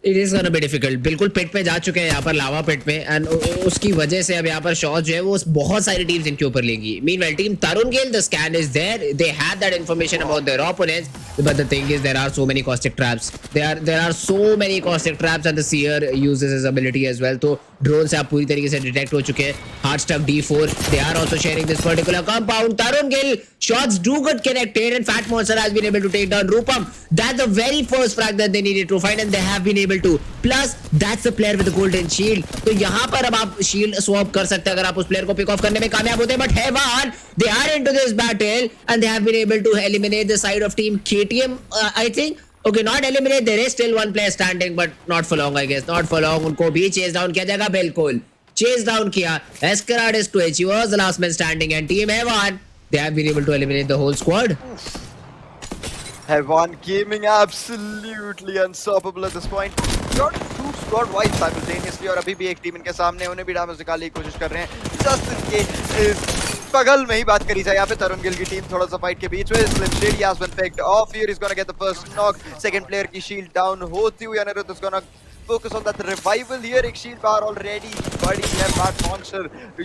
It is gonna be difficult. बिल्कुल पिट पे जा चुके हैं यहाँ पर, लावा पिट में, एंड उसकी वजह से अब यहाँ पर शॉट जो है वो बहुत सारी टीम्स इनके ऊपर लेंगी। मीनवाइल टीम तरुण गेल, the scan is there, they have that information about their opponents, but the thing is there are so many caustic traps, there are so many caustic traps and the seer uses his ability as well. तो drone से आप पूरी तरीके से detect हो चुके हैं। Hard stuck D4, they are also sharing this particular compound. तरुण गेल shots do get connected and Fat Monster has been able to take down Rupam. That's the very first frag that they needed to find and they have been able to. Plus that's the player with the golden shield. तो यहाँ पर अब आप shield swap कर सकते हैं अगर आप उस player को pick off करने में कामयाब होते हैं। But Hevan, they are into this battle and they have been able to eliminate the side of team KTM. I think okay, not eliminate, there is still one player standing but not for long I guess, not for long. उनको भी chase down किया जाएगा, बिल्कुल chase down किया। Escarad is Twitch, he was the last man standing and team Hevan, they have been able to eliminate the whole squad.
Hevan Gaming absolutely unstoppable at this point. Got two squad wipes simultaneously और अभी भी एक team इनके सामने, उन्हें भी damage निकालने की कोशिश कर रहे हैं। जस्ट इनके बगल में ही बात करी जाए यहाँ पे तरुण गिल की टीम थोड़ा सा फाइट के बीच में। Slim shady has been picked off here, he's gonna get the first knock। Second player की शील्ड डाउन होती हुई Anirudh is gonna focus on that revival here। एक shield bar already buddy left Fat Monster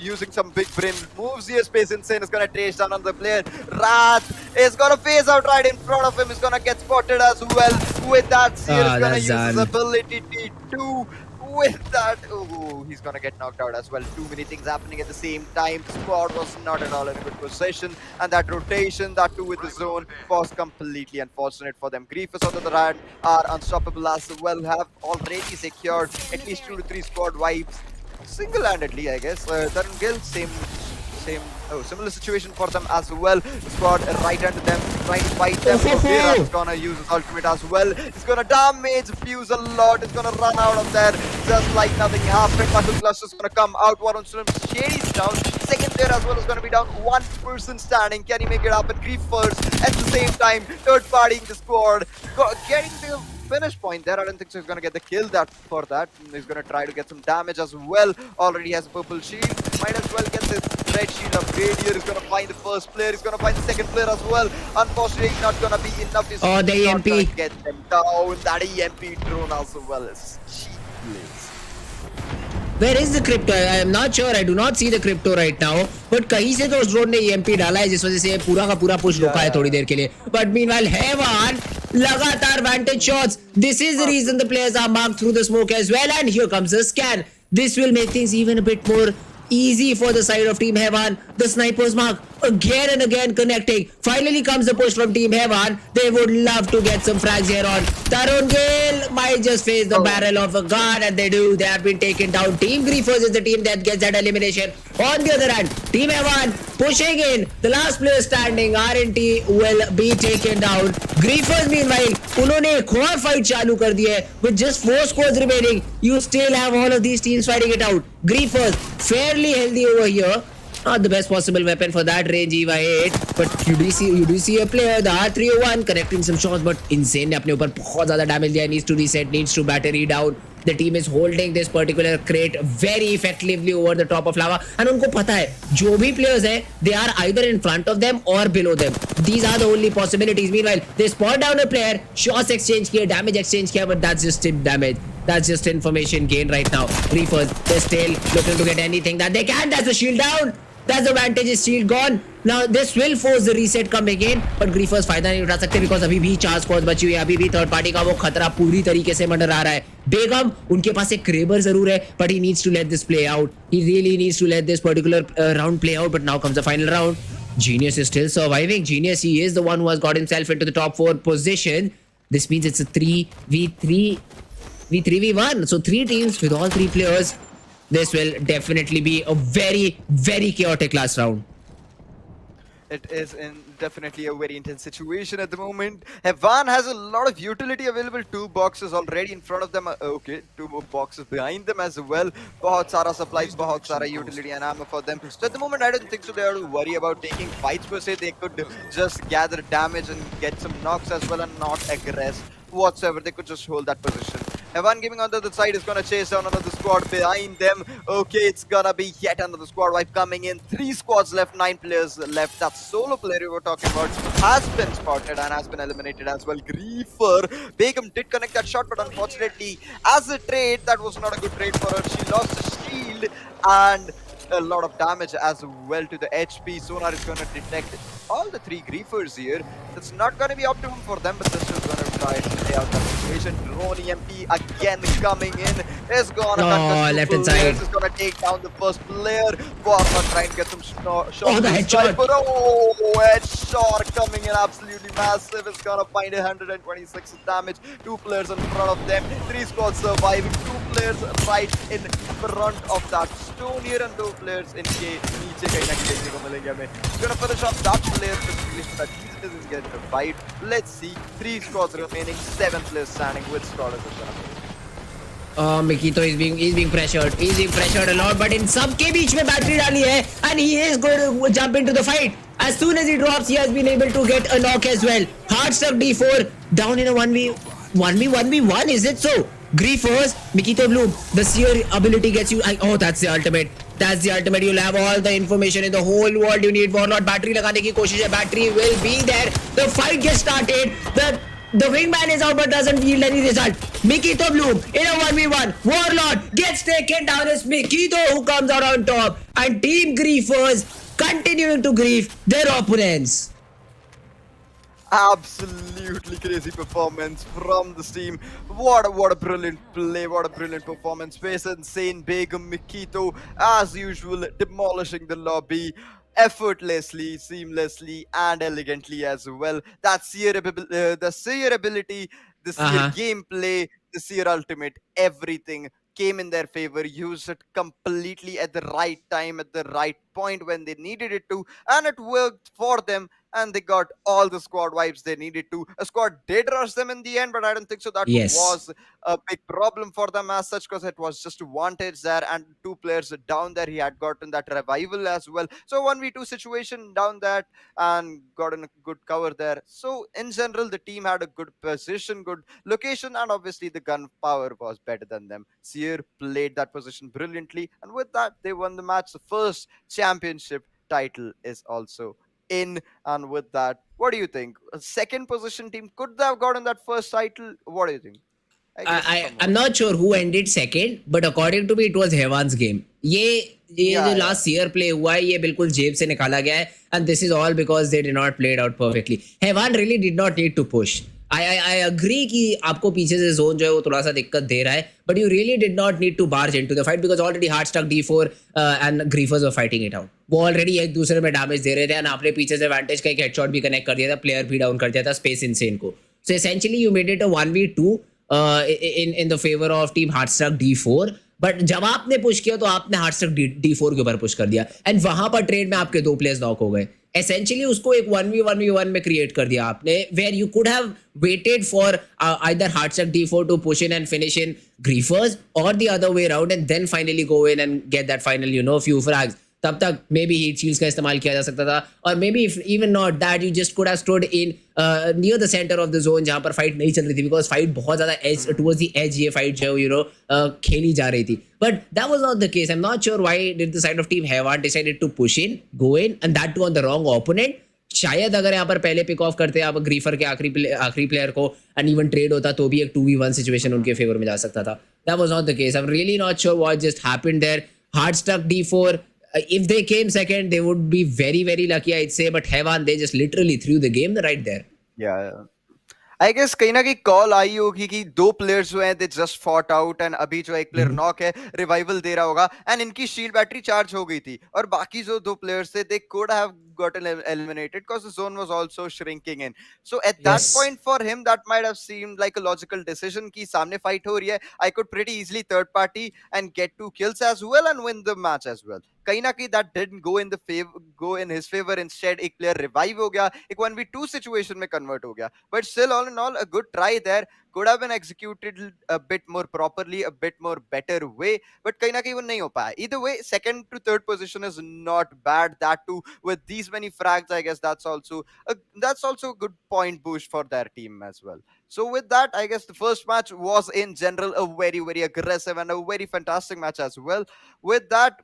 using some big brain moves here। Space Insane is gonna trace down on the player। Wrath is gonna phase out right in front of him, is gonna get spotted as well with that Seer is gonna use his ability to with that, oh, he's gonna get knocked out as well. Too many things happening at the same time. The squad was not at all in a good position, and that rotation, that too with the zone, was completely unfortunate for them. Griefers on the other hand are unstoppable as well, have already secured at least 2 to 3 squad wipes single-handedly, I guess. Tarun Gill, similar situation for them as well. The squad right under them, trying to fight them. Vera is gonna use his ultimate as well. It's gonna damage Fuse a lot. It's gonna run out of there just like nothing happened. Knuckle Cluster is gonna come out. One on Slim. Shady's down. Second player as well is gonna be down. One person standing. Can he make it happen? Grief first. At the same time, third party in the squad. Getting the finish point there. I don't think so he's gonna get the kill for that. He's gonna try to get some damage as well. Already has a purple shield. Might as well get this red shield upgrade here. He's gonna find the first player. He's gonna find the second player as well. Unfortunately, not gonna be enough. He's
the EMP.
Not gonna get them down. That EMP drone as well is cheap plays.
Where is the crypto? I am not sure. I do not see the crypto right now. But कहीं से तो उस drone ने EMP डाला है जिस वजह से पूरा का पूरा पुश रुका है थोड़ी देर के लिए. But meanwhile, Hevan लगातार vantage shots. This is the reason the players are marked through the smoke as well. And here comes the scan. This will make things even a bit more easy for the side of Team Hevan. The snipers mark again and again connecting. Finally comes the push from Team Hevan. They would love to get some frags here on. Tarun Gill might just face the barrel of a gun, and they do. They have been taken down. Team Griefers is the team that gets that elimination. On the other hand, Team Hevan pushing in. The last player standing, RNT, will be taken down. Griefers meanwhile, उन्होंने एक और fight चालू कर दी है. With just 4 squads remaining, you still have all of these teams fighting it out. Griefers fairly healthy over here. Not the best possible weapon for that range EVA 8, but you do see a player, the R301, connecting some shots, but Insane ने अपने ऊपर बहुत ज़्यादा damage दिया. Needs to reset, needs to battery down. The team is holding this particular crate very effectively over the top of lava, and उनको पता है जो भी players हैं, they are either in front of them or below them. These are the only possibilities. Meanwhile, they spot down a player, shots exchange किया, damage exchange किया, but that's just tip damage. That's just information gain right now. Reefers, they're still looking to get anything that they can. That's the shield down. That's the advantage, is shield gone. Now this will force the reset coming in, but Griefers फायदा नहीं उठा सकते because अभी भी 4 squads बची हुई है. अभी भी थर्ड पार्टी का वो खतरा पूरी तरीके से मंडर आ रहा है. बेगम, उनके पास एक क्रेबर जरूर है, but he needs to let this play out. He really needs to let this particular round play out. But now comes the final round. Genius is still surviving. Genius, he is the one who has got himself into the top 4 position. This means it's a 3v1. So 3 teams with all 3 players. This will definitely be a very, very chaotic last round.
It is definitely a very intense situation at the moment. Hevan has a lot of utility available. 2 boxes already in front of them. Okay, 2 more boxes behind them as well. बहुत सारा supplies, बहुत सारा utility and ammo for them. So at the moment, I don't think so they have to worry about taking fights per se. They could just gather damage and get some knocks as well and not aggress whatsoever. They could just hold that position. Heaven giving on the other side is gonna chase down another squad behind them. Okay, it's gonna be yet another squad wipe coming in. 3 squads left, 9 players left. That solo player we were talking about has been spotted and has been eliminated as well. Griefer. Begum did connect that shot, but unfortunately, as a trade, that was not a good trade for her. She lost the shield and a lot of damage as well to the HP. Sonar is going to detect all the 3 griefers here. That's not going to be optimum for them, but this is going to try to play out that situation. Drone EMP again coming in. Is going to
left hand side.
Is going to take down the first player. Warlock trying to get some shots.
Oh, the headshot.
Headshot coming in absolutely massive. It's going to find 126 damage. 2 players in front of them. 3 squads surviving. 2 players right in front of that stone here, and 2 players इनके नीचे कहीं ना कहीं देखने को मिलेंगे हमें. He's gonna finish off that player specifically so that he doesn't get revived. Let's see. 3 squads remaining, 7 players standing with Scholars is gonna play.
Mikito is being pressured. He's being pressured a lot, but in सबके बीच में battery डाली है, and he is going to jump into the fight. As soon as he drops, he has been able to get a knock as well. Hard stuck D4 down in a 1v1. Is it so? Griefers, Mikito Bloom, the Seer ability gets you. Oh, that's the ultimate. That's the ultimate. You'll have all the information in the whole world you need. Warlord battery लगाने की कोशिश है. Battery will be there. The fight gets started. The wingman is out but doesn't yield any result. Mikito Bloom in a 1v1. Warlord gets taken down. It's Mikito who comes out on top. And Team Griefers continuing to grief their opponents.
Absolutely crazy performance from this team. What a brilliant play, what a brilliant performance. Space insane. Begum Mikito as usual demolishing the lobby effortlessly, seamlessly and elegantly as well. That Seer ability, the Seer gameplay, the Seer ultimate, everything came in their favor, used it completely at the right time, at the right point when they needed it to, and it worked for them, and they got all the squad wipes they needed to. A squad did rush them in the end, but I don't think so that was a big problem for them as such, because it was just advantage there, and 2 players down there. He had gotten that revival as well. So 1v2 situation down that and gotten a good cover there. So in general, the team had a good position, good location, and obviously the gun power was better than them. Seer played that position brilliantly, and with that, they won the match. The first championship title is also in, and with that, what do you think? A second position team could they have gotten that first title? What do you think?
I'm not sure who ended second, but according to me, it was Hevan's game. ये जो last Seer play हुआ है, ये बिल्कुल जेब से निकाला गया है, and this is all because they did not play it out perfectly. Hevan really did not need to push. I agree कि आपको पीछे से जोन जो है वो थोड़ा सा दिक्कत दे रहा है, but you really did not need to barge into the fight because already hard stuck D4 and Griefers were fighting it out. वो already एक दूसरे में डैमेज दे रहे थे, and आपने पीछे से Vantage का एक हेडशॉट भी कनेक्ट कर दिया था, प्लेयर भी डाउन कर दिया था स्पेस इनसेन को. So essentially you made it a 1v2 in the favor of team hard stuck D4. But जब आपने पुश किया तो आपने हार्ड स्ट्रक D4 के ऊपर पुश कर दिया, एंड वहां पर ट्रेड में आपके 2 प्लेयर्स नॉक हो गए. एसेंशियली उसको एक 1v1 में क्रिएट कर दिया आपने, where you could have waited for either hard struck D4 to push in and finish in Griefers, or the other way around, and then finally go in and get that final few frags. तब तक may be heat shields का इस्तेमाल किया जा सकता था, और may be even not that you just could have stood in near the centre of the zone जहां पर फाइट नहीं चल रही थी, बिकॉज फाइट बहुत ज्यादा एज टुवर्ड्स द एज ये फाइट जो खेली जा रही थी. But that was not the case. I am not sure why did the side of team heaven decided to push in, go in, and that too on the wrong opponent. शायद अगर यहाँ पर पहले पिक ऑफ करते आप ग्रीफर के आखिरी player को एंड इवन ट्रेड होता तो भी एक 2v1 सिचुएशन उनके फेवर में जा सकता था. That was not the case. I am really not sure what just happened there. Hard stuck D4, if they came second, they would be very, very lucky, I'd say. But Hevan, they just literally threw the game right there.
Yeah. I guess कहीं ना कहीं call आई होगी कि 2 players जो हैं they just fought out, and अभी जो एक प्लेयर नॉक है रिवाइवल दे रहा होगा, एंड इनकी शील्ड बैटरी चार्ज हो गई थी, और बाकी जो 2 प्लेयर्स थे they could have gotten eliminated because the zone was also shrinking in. So at that point for him that might have seemed like a logical decision कि सामने fight हो रही है, I could pretty easily third party and get 2 kills as well and win the match as well. कहीं ना कहीं that didn't go in his favor. Instead एक player revive हो गया, एक 1v2 situation में convert हो गया. But still all in all a good try there, could have been executed a bit more properly, a bit more better way, but कहीं ना कहीं वो नहीं हो पाया. Either way, second to third position is not bad, that too with these these many frags, I guess that's also a good point boost for their team as well. So with that, I guess the first match was in general a very very aggressive and a very fantastic match as well. With that,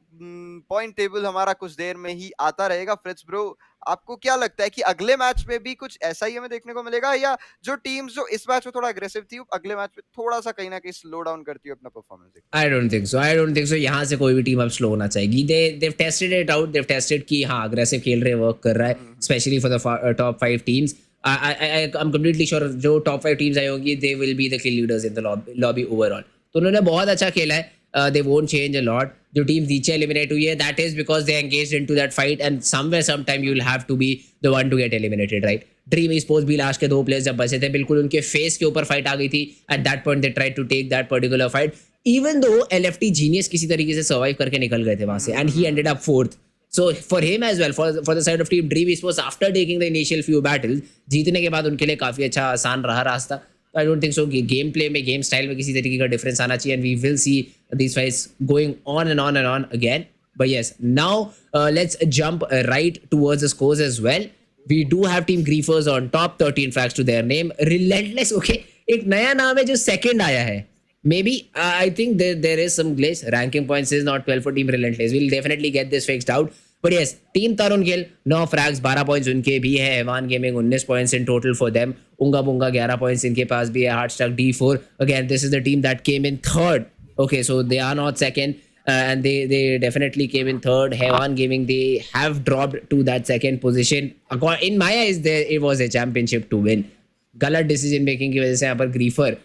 point table हमारा कुछ देर में ही आता रहेगा. Fritz bro, आपको क्या लगता है कि अगले मैच में भी कुछ ऐसा ही हमें देखने को मिलेगा, या जो टीम्स जो इस मैच में थोड़ा अग्रेसिव थी अगले मैच में थोड़ा सा कहीं ना कहीं स्लो डाउन करती है अपना performance?
I don't think so. I don't think so. यहाँ से कोई भी टीम अब स्लो होना चाहेगी. They've tested it out. They've tested कि हाँ aggressive खेल रहे, वर्क कर रहा है, especially for the top 5 teams. I'm completely sure जो top 5 teams आई होंगी, they will be the kill leaders in the lobby overall. तो उन्होंने बहुत अच्छा खेला है. They won't change a lot. जो टीम नीचे एलिमिनेट हुई है, that is because they engaged into that fight, and somewhere sometime you will have to be the one to get eliminated, right? Dream sports भी last के 2 players जब बचे थे, बिल्कुल उनके फेस के ऊपर फाइट आ गई थी. At that point they tried to take that particular fight, even though LFT genius किसी तरीके से सर्वाइव करके निकल गए थे वहां से, and he ended up 4th. So for him as well, for the side of team Dream Esports, after taking the initial few battles, जीतने के बाद उनके लिए काफी अच्छा आसान रहा रास्ता. I don't think so. Game play में, गेम स्टाइल में किसी तरीके का डिफरेंस आना चाहिए, and we will see these fights going on and on and on again. But yes, now let's jump right towards the scores as well. We do have Team Griefers on top, 13 frags to their name. Relentless, okay. एक नया नाम है जो second आया है. Maybe I think there is some glitch. Ranking points is not 12 for Team Relentless. We'll definitely get this fixed out. But yes, Team Tarun Gill 9 frags, 12 points उनके भी है. Evan Gaming 19 points in total for them. Unga Bunga 11 points इनके पास भी है. Heartstruck D4. Again, this is the team that came in third. Okay, so they are not second. And they definitely came in third. Hewan Gaming, they have dropped to that second position. In my eyes, it was a championship to win. गलत decision making की वजह से यहाँ पर Griefer,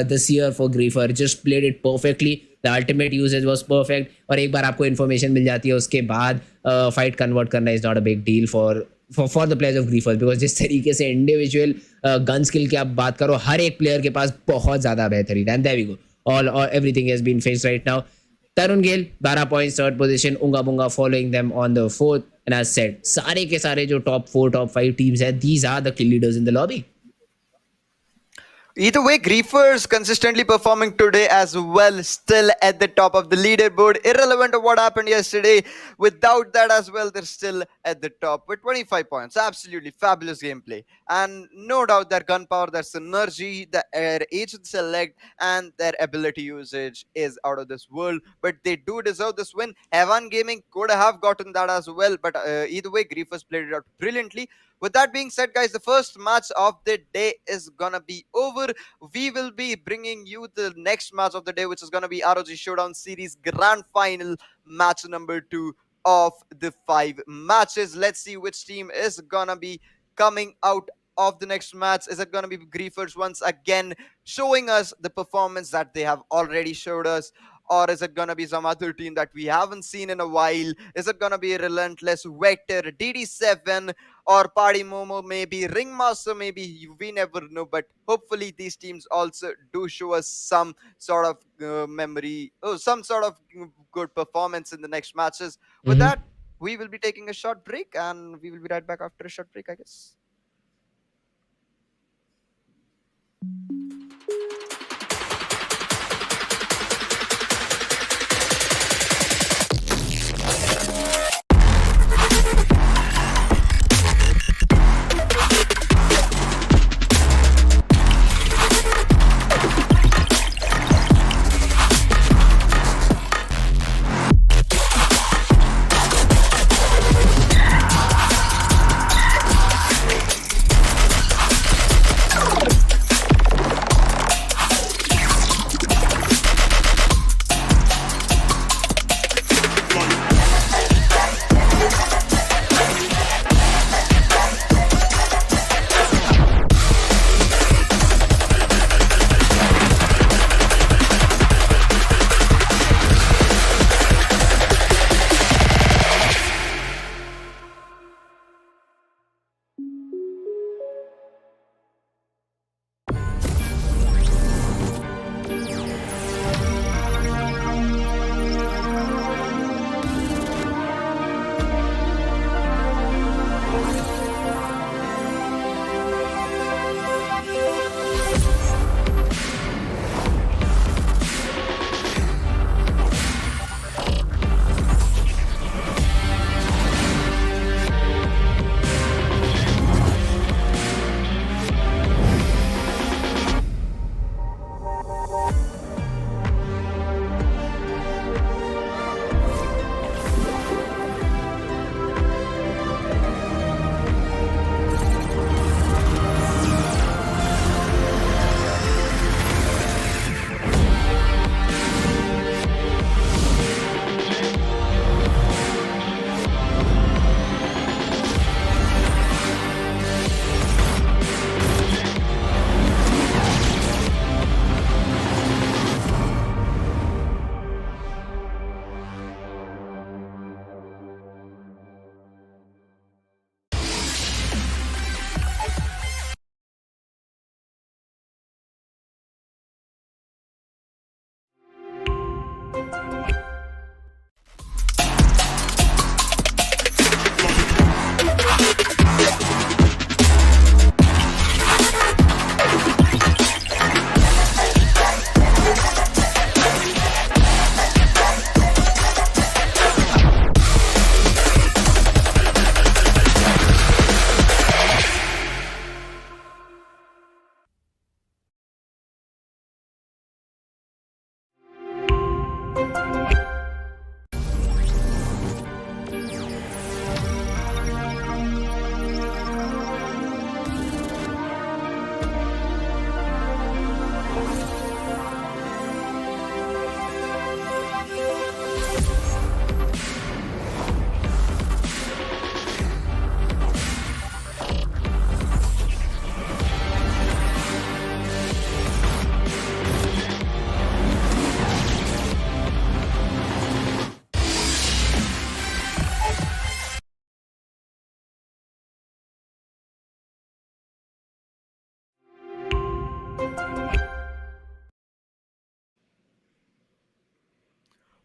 this year for Griefer just played it perfectly. The ultimate uses was perfect, और एक बार आपको information मिल जाती है उसके बाद फाइट कन्वर्ट करना is not a big deal for the players of Griefer, because जिस तरीके से इंडिविजुअल गन स्किल की आप बात करो, हर एक प्लेयर के पास बहुत ज़्यादा बेहतरीन. And there we go, all everything has been fixed right now. Tarun Gill 12 points, third position. Unga Bunga following them on the fourth. And as said, सारे के सारे जो टॉप 4 टॉप 5 टीम्स है, these are the kill leaders in the lobby.
Either way, Griefers consistently performing today as well, still at the top of the leaderboard, irrelevant of what happened yesterday. Without that as well, they're still at the top with 25 points. Absolutely fabulous gameplay, and no doubt their gunpowder, their synergy, their agent select, and their ability usage is out of this world. But they do deserve this win. Hewan Gaming could have gotten that as well, but either way, Griefers played it out brilliantly. With that being said, guys, the first match of the day is gonna be over. We will be bringing you the next match of the day, which is gonna be ROG Showdown Series Grand Final match number 2 of the 5 matches. Let's see which team is gonna be coming out of the next match. Is it gonna be Griefers once again showing us the performance that they have already showed us? Or is it gonna be some other team that we haven't seen in a while? Is it gonna be Relentless, Vector, DD7, or Party Momo, maybe Ringmaster, maybe? We never know. But hopefully these teams also do show us some sort of memory, some sort of good performance in the next matches. With that, we will be taking a short break, and we will be right back after a short break, I guess.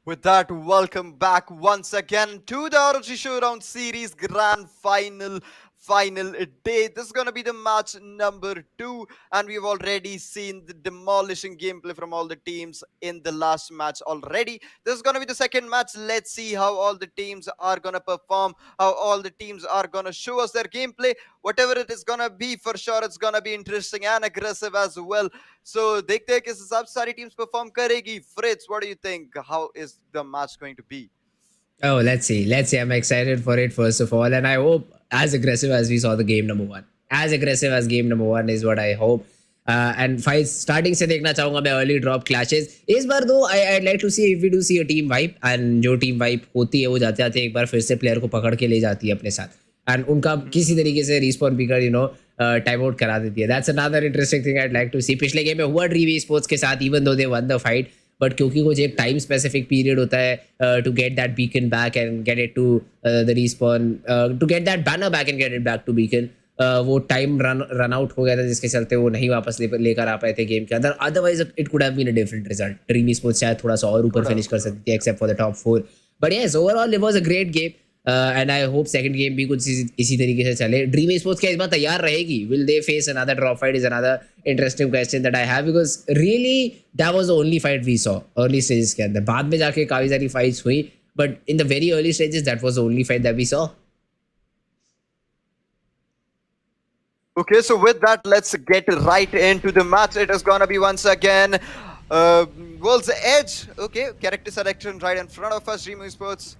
With that, welcome back once again to the ROG Showdown Series Grand Final day. This is gonna be the match number 2, and we've already seen the demolishing gameplay from all the teams in the last match already. This is gonna be the second match. Let's see how all the teams are gonna perform, how all the teams are gonna show us their gameplay. Whatever it is gonna be, for sure it's gonna be interesting and aggressive as well. So देखते हैं किस हिसाब से सारी teams perform करेगी. Fritz, what do you think? How is the match going to be?
Oh, let's see. Let's see. I'm excited for it, first of all. And I hope as aggressive as we saw the game number 1. As aggressive as game number 1 is what I hope. And fights starting से देखना चाहूंगा मैं early drop clashes. इस बार दो I'd like to see if we do see a team wipe, and जो team wipe होती है वो जाते जाते एक बार फिर से player को पकड़ के ले जाती है अपने साथ. And उनका किसी तरीके से respawn picker टाइम आउट करा देती है. That's another interesting thing I'd like to see. पिछले गेम में हुआ ड्रीवी स्पोर्ट्स के साथ, even though they won the fight, but क्योंकि कुछ एक टाइम स्पेसिफिक पीरियड होता है to get that beacon back and get it to the respawn, to get that banner back and get it back to beacon, वो time run out हो गया था जिसके चलते वो नहीं वापस लेकर आ पाए थे गेम के अंदर. Otherwise it could have been a different result. Dreamy sports शायद थोड़ा सा और ऊपर फिनिश कर सकती थी except for the top 4. But yes, overall it was a great game. And I hope second game भी कुछ इसी तरीके से चले. ड्रीम स्पोर्ट्स क्या इस बार तैयार रहेगी? Will they face another drop fight? Is another interesting question that I have, because really that was the only fight we saw early stages के अंदर. बाद में जाके काफी सारी फाइट्स हुई, but in the very early stages that was the only fight that we saw.
Okay, so with that, let's get right into the match. It is gonna be once again World's Edge. Okay, character selection right in front of us, Dream Sports.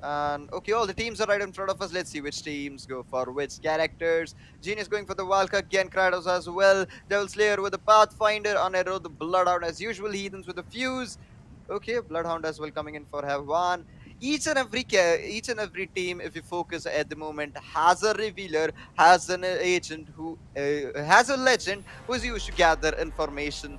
And okay, all the teams are right in front of us. Let's see which teams go for which characters. Genius going for the Valka, again Kratos as well. Devil Slayer with the Pathfinder, on Arrow the Bloodhound as usual, Heathens with the Fuse. Okay, Bloodhound as well coming in for Have1. Each and every team, if you focus at the moment, has a revealer, has an agent who has a legend who is used to gather information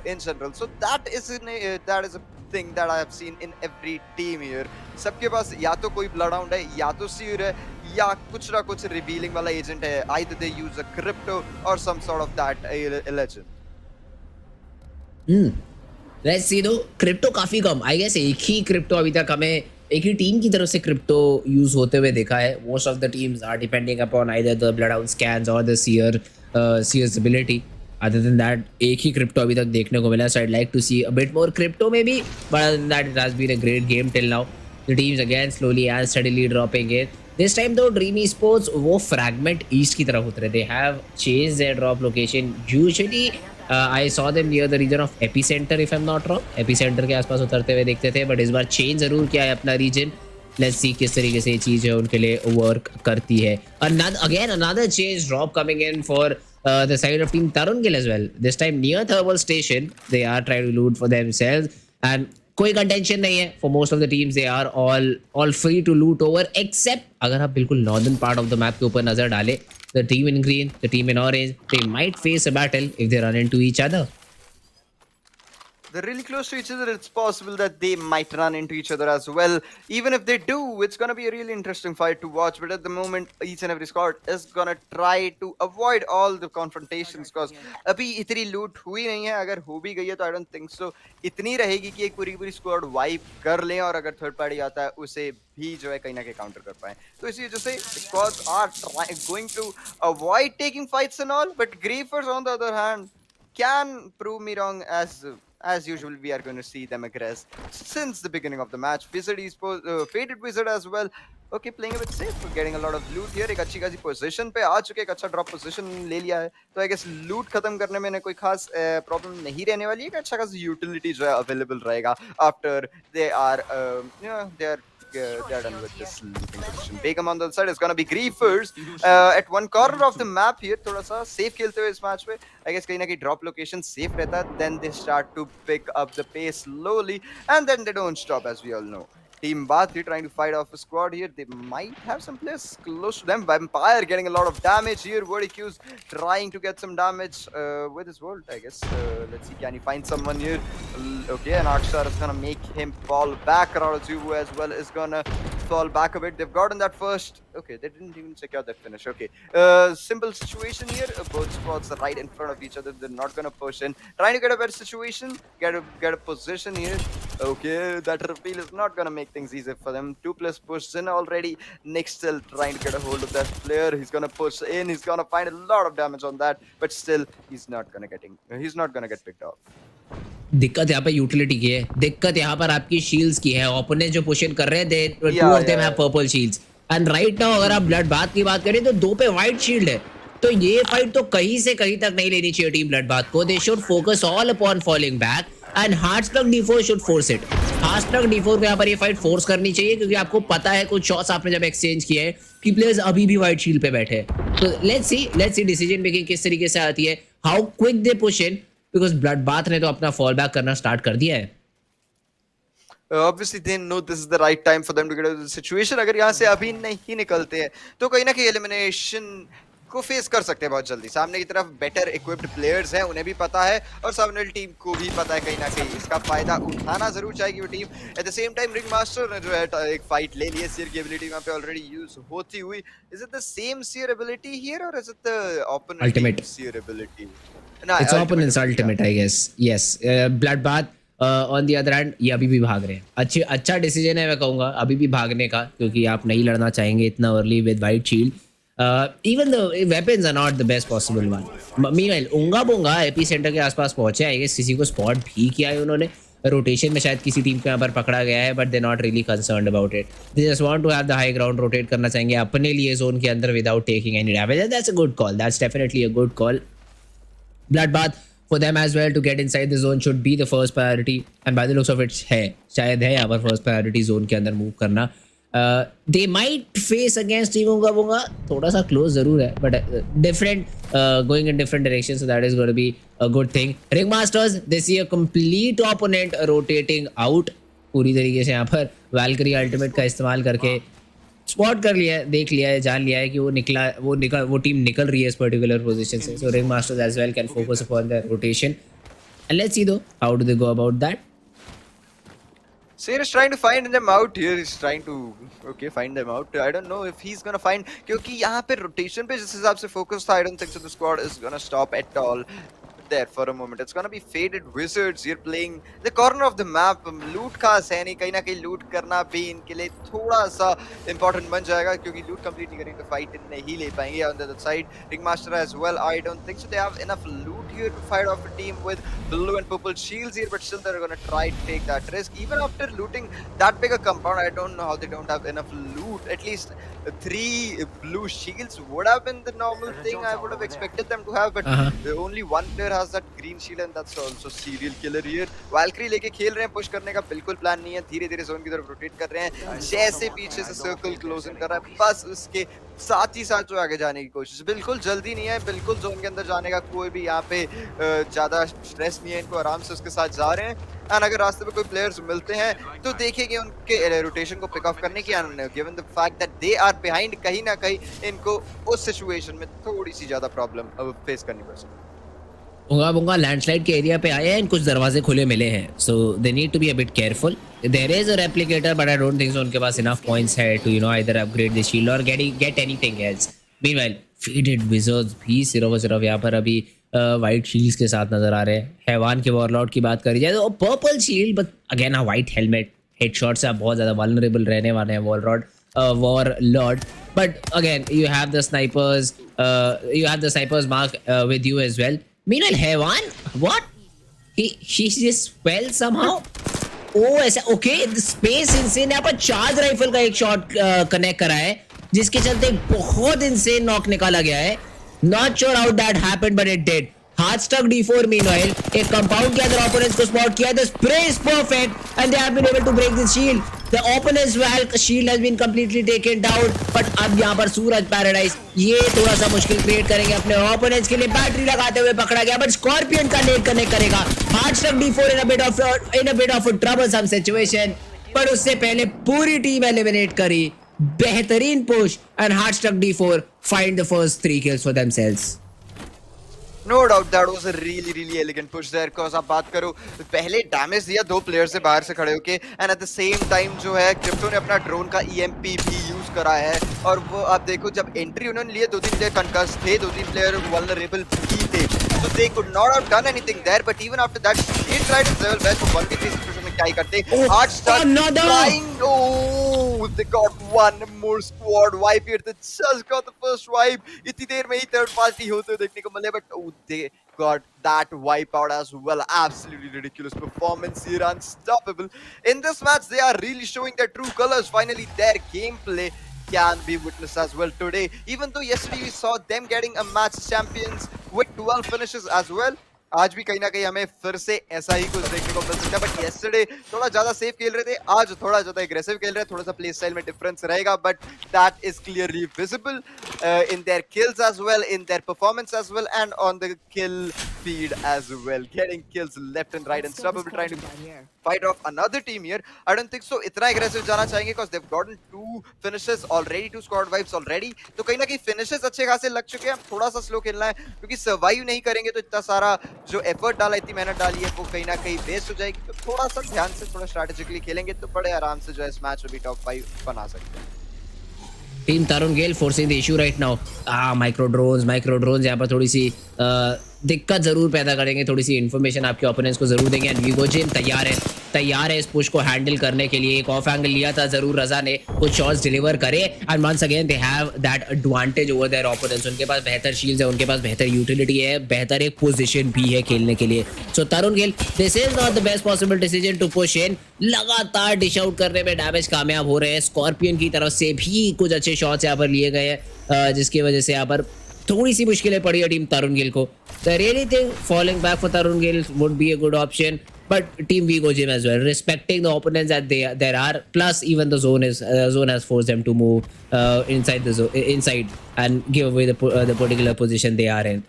in general. So that is a thing that I have seen in every team here. सबके पास या तो कोई Bloodhound है, या तो Seer है, या कुछ ना कुछ revealing वाला agent है. Either they use a crypto or some sort of that a legend.
Let's see. दो क्रिप्टो काफी कम, आई गेस एक ही क्रिप्टो अभी तक हमें एक ही टीम की तरफ से क्रिप्टो यूज होते हुए देखा है. Most of the teams are depending upon either the Bloodhound scans और the Seer's ability. Other than that एक ही क्रिप्टो अभी तक देखने को मिला. So I'd like to see a bit more Crypto maybe, but other than that it has been a great game till now. The teams again slowly and steadily dropping in. This time though Dreamy Sports वो Fragment East की तरफ उतरे. They have changed there drop location. Usually I saw them near the region of epicenter, if I'm not wrong. epicenter के आसपास उतरते हुए देखते थे, बट इस बार चेंज जरूर किया है अपना रीजन. लेट्स सी किस तरीके से ये चीज़ है उनके लिए वर्क करती है. Another change drop coming in for the side of team Tarun as well. This time near thermal station, they are trying to loot for themselves, and कोई कंटेंशन नहीं है. For most of the teams they are all free to loot over, except अगर आप बिल्कुल northern part of the map के ऊपर नजर डालें, the team in green, the team in orange, they might face a battle if they run into each other.
They're really close to each other. It's possible that they might run into each other as well. Even if they do, it's going to be a really interesting fight to watch. But at the moment, each and every squad is going to try to avoid all the confrontations, because अभी इतनी loot हुई नहीं है. अगर हो भी गई है तो I don't think so इतनी रहेगी कि एक पूरी स्क्वाड वाइप कर लें, और अगर थर्ड पार्टी आता है उसे भी जो है कहीं ना कहीं काउंटर कर पाए. तो इसी वजह से squads are going to avoid taking fights and all. But Griefers on the other hand can prove me wrong. As usual, we are going to see them aggress since the beginning of the match. Wizard is Faded Wizard as well. Okay, playing a bit safe, getting a lot of loot here. एक अच्छी खासी position पे आ चुके, एक अच्छा drop position ले लिया है. तो आई गेस लूट खत्म करने में कोई खास प्रॉब्लम नहीं रहने वाली है. अच्छा खासा यूटिलिटी जो है अवेलेबल रहेगा after they are they are done with this looting position. Begum on the other side is gonna be Griefers at one corner of the map here. थोड़ा सा safe खेलते हुए इस मैच में I guess कहीं ना कहीं drop location safe रहता है. Then they start to pick up the pace slowly, and then they don't stop, as we all know. Team Bathi trying to fight off a squad here. They might have some players close to them. Vampire getting a lot of damage here. Verticus trying to get some damage with his world, I guess. Let's see, can he find someone here? Okay, and Arkstar is gonna make him fall back. Raozu as well is gonna fall back a bit. They've gotten that first. Okay, they didn't even secure that finish. Okay, simple situation here. Both squads are right in front of each other. They're not gonna push in. Trying to get a better situation, get a position here. Okay, that reveal is not gonna make things easy for them. 2+ pushed in already. Nick still trying to get a hold of that player. He's gonna push in. He's gonna find a lot of damage on that, but still he's not gonna get picked off.
दिक्कत यहाँ पे utility की है, दिक्कत यहाँ पर आपकी shields की है. ओपोनेंट जो पुश इन कर रहे हैं, two of them have purple shields and right now अगर आप ब्लड बाथ की बात करें तो 2 पे वाइट शील्ड है. तो ये फाइट तो कहीं से कहीं तक नहीं लेनी चाहिए टीम ब्लड बाथ को. They should focus all upon falling back and Heartstruck D4 should force it. Heartstruck D4 को यहाँ पर ये फाइट फोर्स करनी चाहिए क्योंकि आपको पता है कुछ शॉट्स आपने जब एक्सचेंज किए हैं कि प्लेयर्स अभी भी वाइट शील्ड पे बैठे हैं. तो लेट्स सी डिसीजन मेकिंग किस तरीके से आती है, how quick they push in, because blood bath ने तो अपना फॉल बैक करना स्टार्ट कर दिया है.
Obviously they know this is the right time for them to get out of the situation. अगर यहाँ से अभी नहीं निकलते हैं तो कहीं ना कहीं एलिमिनेशन को फेस कर सकते हैं बहुत जल्दी. सामने की तरफ बेटर इक्विप्ड प्लेयर्स हैं, उन्हें भी पता है और सामने वाली टीम को भी पता है कहीं ना कहीं इसका फायदा उठाना जरूर चाहेगी वो team. Eight the same time ring master ने जो है एक फाइट ले ली है. सियर की एबिलिटी वहां पे ऑलरेडी यूज होती हुई. Is it the same Seer ability here और is it the opponent Seer ability?
It's opponent's ultimate, I guess. Yes. Bloodbath on the other hand, ये अभी भी भाग रहे हैं. अच्छा डिसीजन है मैं कहूँगा अभी भी भागने का, क्योंकि आप नहीं लड़ना चाहेंगे इतना early with white shield. Even the weapons are not the best possible one. Meanwhile, Unga Bunga AP centre के आसपास पहुंचे. आई गेस किसी को स्पॉट भी किया है उन्होंने. रोटेशन में शायद किसी टीम को यहाँ पर पकड़ा गया है, but they not really concerned about it. They just want to have the high ground. Rotate करना चाहेंगे अपने लिए जोन के अंदर without taking any damage. That's a good call. That's definitely a good call. Bloodbath for them as well to get inside the zone should be the first priority, and by the looks of it शायद है यहाँ पर first priority zone के अंदर move करना. They might face against Team Unga Bunga, थोड़ा सा close ज़रूर है, but different, going in different directions, so that is going to be a good thing. Ringmasters, they see a complete opponent rotating out पूरी तरीके से यहाँ पर Valkyrie ultimate का इस्तेमाल करके स्पॉट कर लिया है, देख लिया है, जान लिया है कि वो टीम निकल रही है इस पर्टिकुलर पोजीशन से. So Ring Masters as well can focus upon the rotation and let's see though how do they go about that.
Sayr is trying to find them out here. He's trying to find them out. I don't know if he's gonna find, क्योंकि यहाँ पे rotation पे जिस हिसाब से focus था, I don't think so the squad is gonna stop at all there for a moment. It's gonna be faded wizards. You're playing the corner of the map. लूट खास है नहीं, कहीं ना कहीं लूट करना भी इनके लिए थोड़ा सा important बन जाएगा क्योंकि लूट कंप्लीट नहीं करेंगे तो फाइट नहीं ले पाएंगे. On the other side, Ringmaster as well. I don't think so they have enough loot here to fight off a team with blue and purple shields here, but still they're gonna try to take that risk. Even after looting that big a compound, I don't know how they don't have enough loot. At least 3 blue shields would have been the normal thing I would have expected them to have, but only one player has that green shield and that's also serial killer here. Valkyrie लेके खेल रहे हैं, push करने का बिल्कुल plan नहीं है. धीरे-धीरे जोन की तरफ रोटेट कर रहे हैं, जैसे पीछे से सर्कल क्लोज इन कर रहा है, बस उसके साथ ही साथ जो आगे जाने की कोशिश. बिल्कुल जल्दी नहीं है, बिल्कुल जोन के अंदर जाने का कोई भी यहाँ पे ज्यादा स्ट्रेस नहीं है. इनको आराम से उसके साथ जा रहे हैं एंड अगर रास्ते में कोई प्लेयर्स मिलते हैं तो देखेंगे उनके रोटेशन को पिक ऑफ करने की. Given the fact that they are behind, कहीं ना कहीं इनको उस सिचुएशन में थोड़ी सी ज्यादा प्रॉब्लम फेस करनी पड़ सकती है.
उंगा बुंगा लैंडस्लाइड के एरिया पे आए हैं, कुछ दरवाजे खुले मिले हैं, so they need to be a bit careful. There is a replicator but I don't think so उनके पास इनफ पॉइंट्स है to either upgrade the shield और get anything else. Meanwhile Faded Wizards भी सिर्फ यहाँ पर अभी वाइट शील्ड्स के साथ नजर आ रहे हैं. हैवान के वॉरलॉर्ड की बात करी जाए तो purple shield but again a white helmet. Headshot से आप बहुत ज्यादा वल्नरेबल रहने वाले हैं warlord. But again you have the snipers mark with you as well. Meanwhile, Hewan, what? He just fell somehow. Oh, ऐसा okay. The space insane. यहाँ पर चार्ज राइफल का एक शॉट कनेक्ट करा है, जिसके चलते बहुत insane नॉक निकाला गया है. Not sure how that happened, but it did. Hard stuck D4 meanwhile. एक कंपाउंड के अंदर opponents को स्पॉट किया. The spray is perfect, and they have been able to break the shield. The opponent's shield has been completely taken down. But अब यहाँ पर सूरज paradise ये थोड़ा सा मुश्किल क्रिएट करेंगे अपने opponents के लिए. बैटरी लगाते हुए पकड़ा गया, but स्कॉर्पियन का नेट कनेक्ट करेगा. Hard stuck D4 in a bit of a troublesome situation. पर उससे पहले पूरी टीम एलिमिनेट करी. बेहतरीन push and Hard stuck D4 find the first 3 kills for themselves.
No doubt that was a really elegant push there because आप बात करो पहले डैमेज दिया दो प्लेयर से बाहर से खड़े होके and eight the same time जो है क्रिप्टो ने अपना ड्रोन का ईएमपी भी यूज करा है और वो आप देखो जब एंट्री उन्होंने लिए 2-3 प्लेयर कंकस थे 2-3 प्लेयर वल्नरेबल भी थे so they could not have done anything there but even after that he tried his level best for 1v3 situation में क्या ही करते hard start trying oh they got one more squad wipe here they just got the first wipe इतनी देर में ही third party होते हुए देखने को मिले but oh they got that wipe out as well absolutely ridiculous performance here unstoppable in this match they are really showing their true colors finally their gameplay can be witnessed as well today even though yesterday we saw them getting a match champions with 12 finishes as well आज भी कहीं ना कहीं हमें फिर से ऐसा ही कुछ देखने को मिल सकता है बट yesterday थोड़ा ज्यादा सेफ खेल रहे थे आज थोड़ा ज्यादा एग्रेसिव खेल रहे हैं थोड़ा सा प्ले स्टाइल में डिफरेंस रहेगा but that is clearly visible in their kills as well in their performance as well and on the kill feed as well getting kills left and right and Unstoppable trying to fight off another team here I don't think so इतना aggressive जाना चाहेंगे because they've gotten 2 finishes already 2 squad wipes already तो कहीं ना कहीं finishes अच्छे खासे लग चुके हैं थोड़ा सा स्लो खेलना है क्योंकि सर्वाइव नहीं करेंगे तो इतना सारा जो एफर्ट डाला इतनी मेहनत डाली है वो कहीं ना कहीं वेस्ट हो जाएगी तो थोड़ा सा ध्यान से थोड़ा स्ट्रेटेजिकली खेलेंगे तो बड़े आराम से जो है इस मैच में भी टॉप 5 बना सकते हैं
टीम तरुण गेल forcing the issue right now micro drones यहाँ पर थोड़ी सी दिक्कत जरूर पैदा करेंगे थोड़ी सी इन्फॉर्मेशन आपके ओपोनेंट्स को जरूर देंगे एंड वीगो जिम तैयार है इस पुश को हैंडल करने के लिए एक ऑफ एंगल लिया था जरूर रजा ने कुछ शॉट्स डिलीवर करे and once again they have that advantage over their opponents उनके पास बेहतर शील्ड्स है उनके पास बेहतर यूटिलिटी है बेहतर एक पोजीशन भी है खेलने के लिए so Tarun Gill this is not the best possible decision to push in लगातार डिश आउट करने में डैमेज कामयाब हो रहे हैं स्कॉर्पियन की तरफ से भी कुछ अच्छे शॉट्स यहाँ पर लिए गए हैं जिसकी वजह से यहाँ पर थोड़ी सी मुश्किलें पड़ी है टीम तरुण गिल को तो really think following back for Tarun Gill would be a good option but team Vigo Gym as well respecting the opponents that there are plus even the zone has forced them to move inside the zone inside and give away the particular position they are in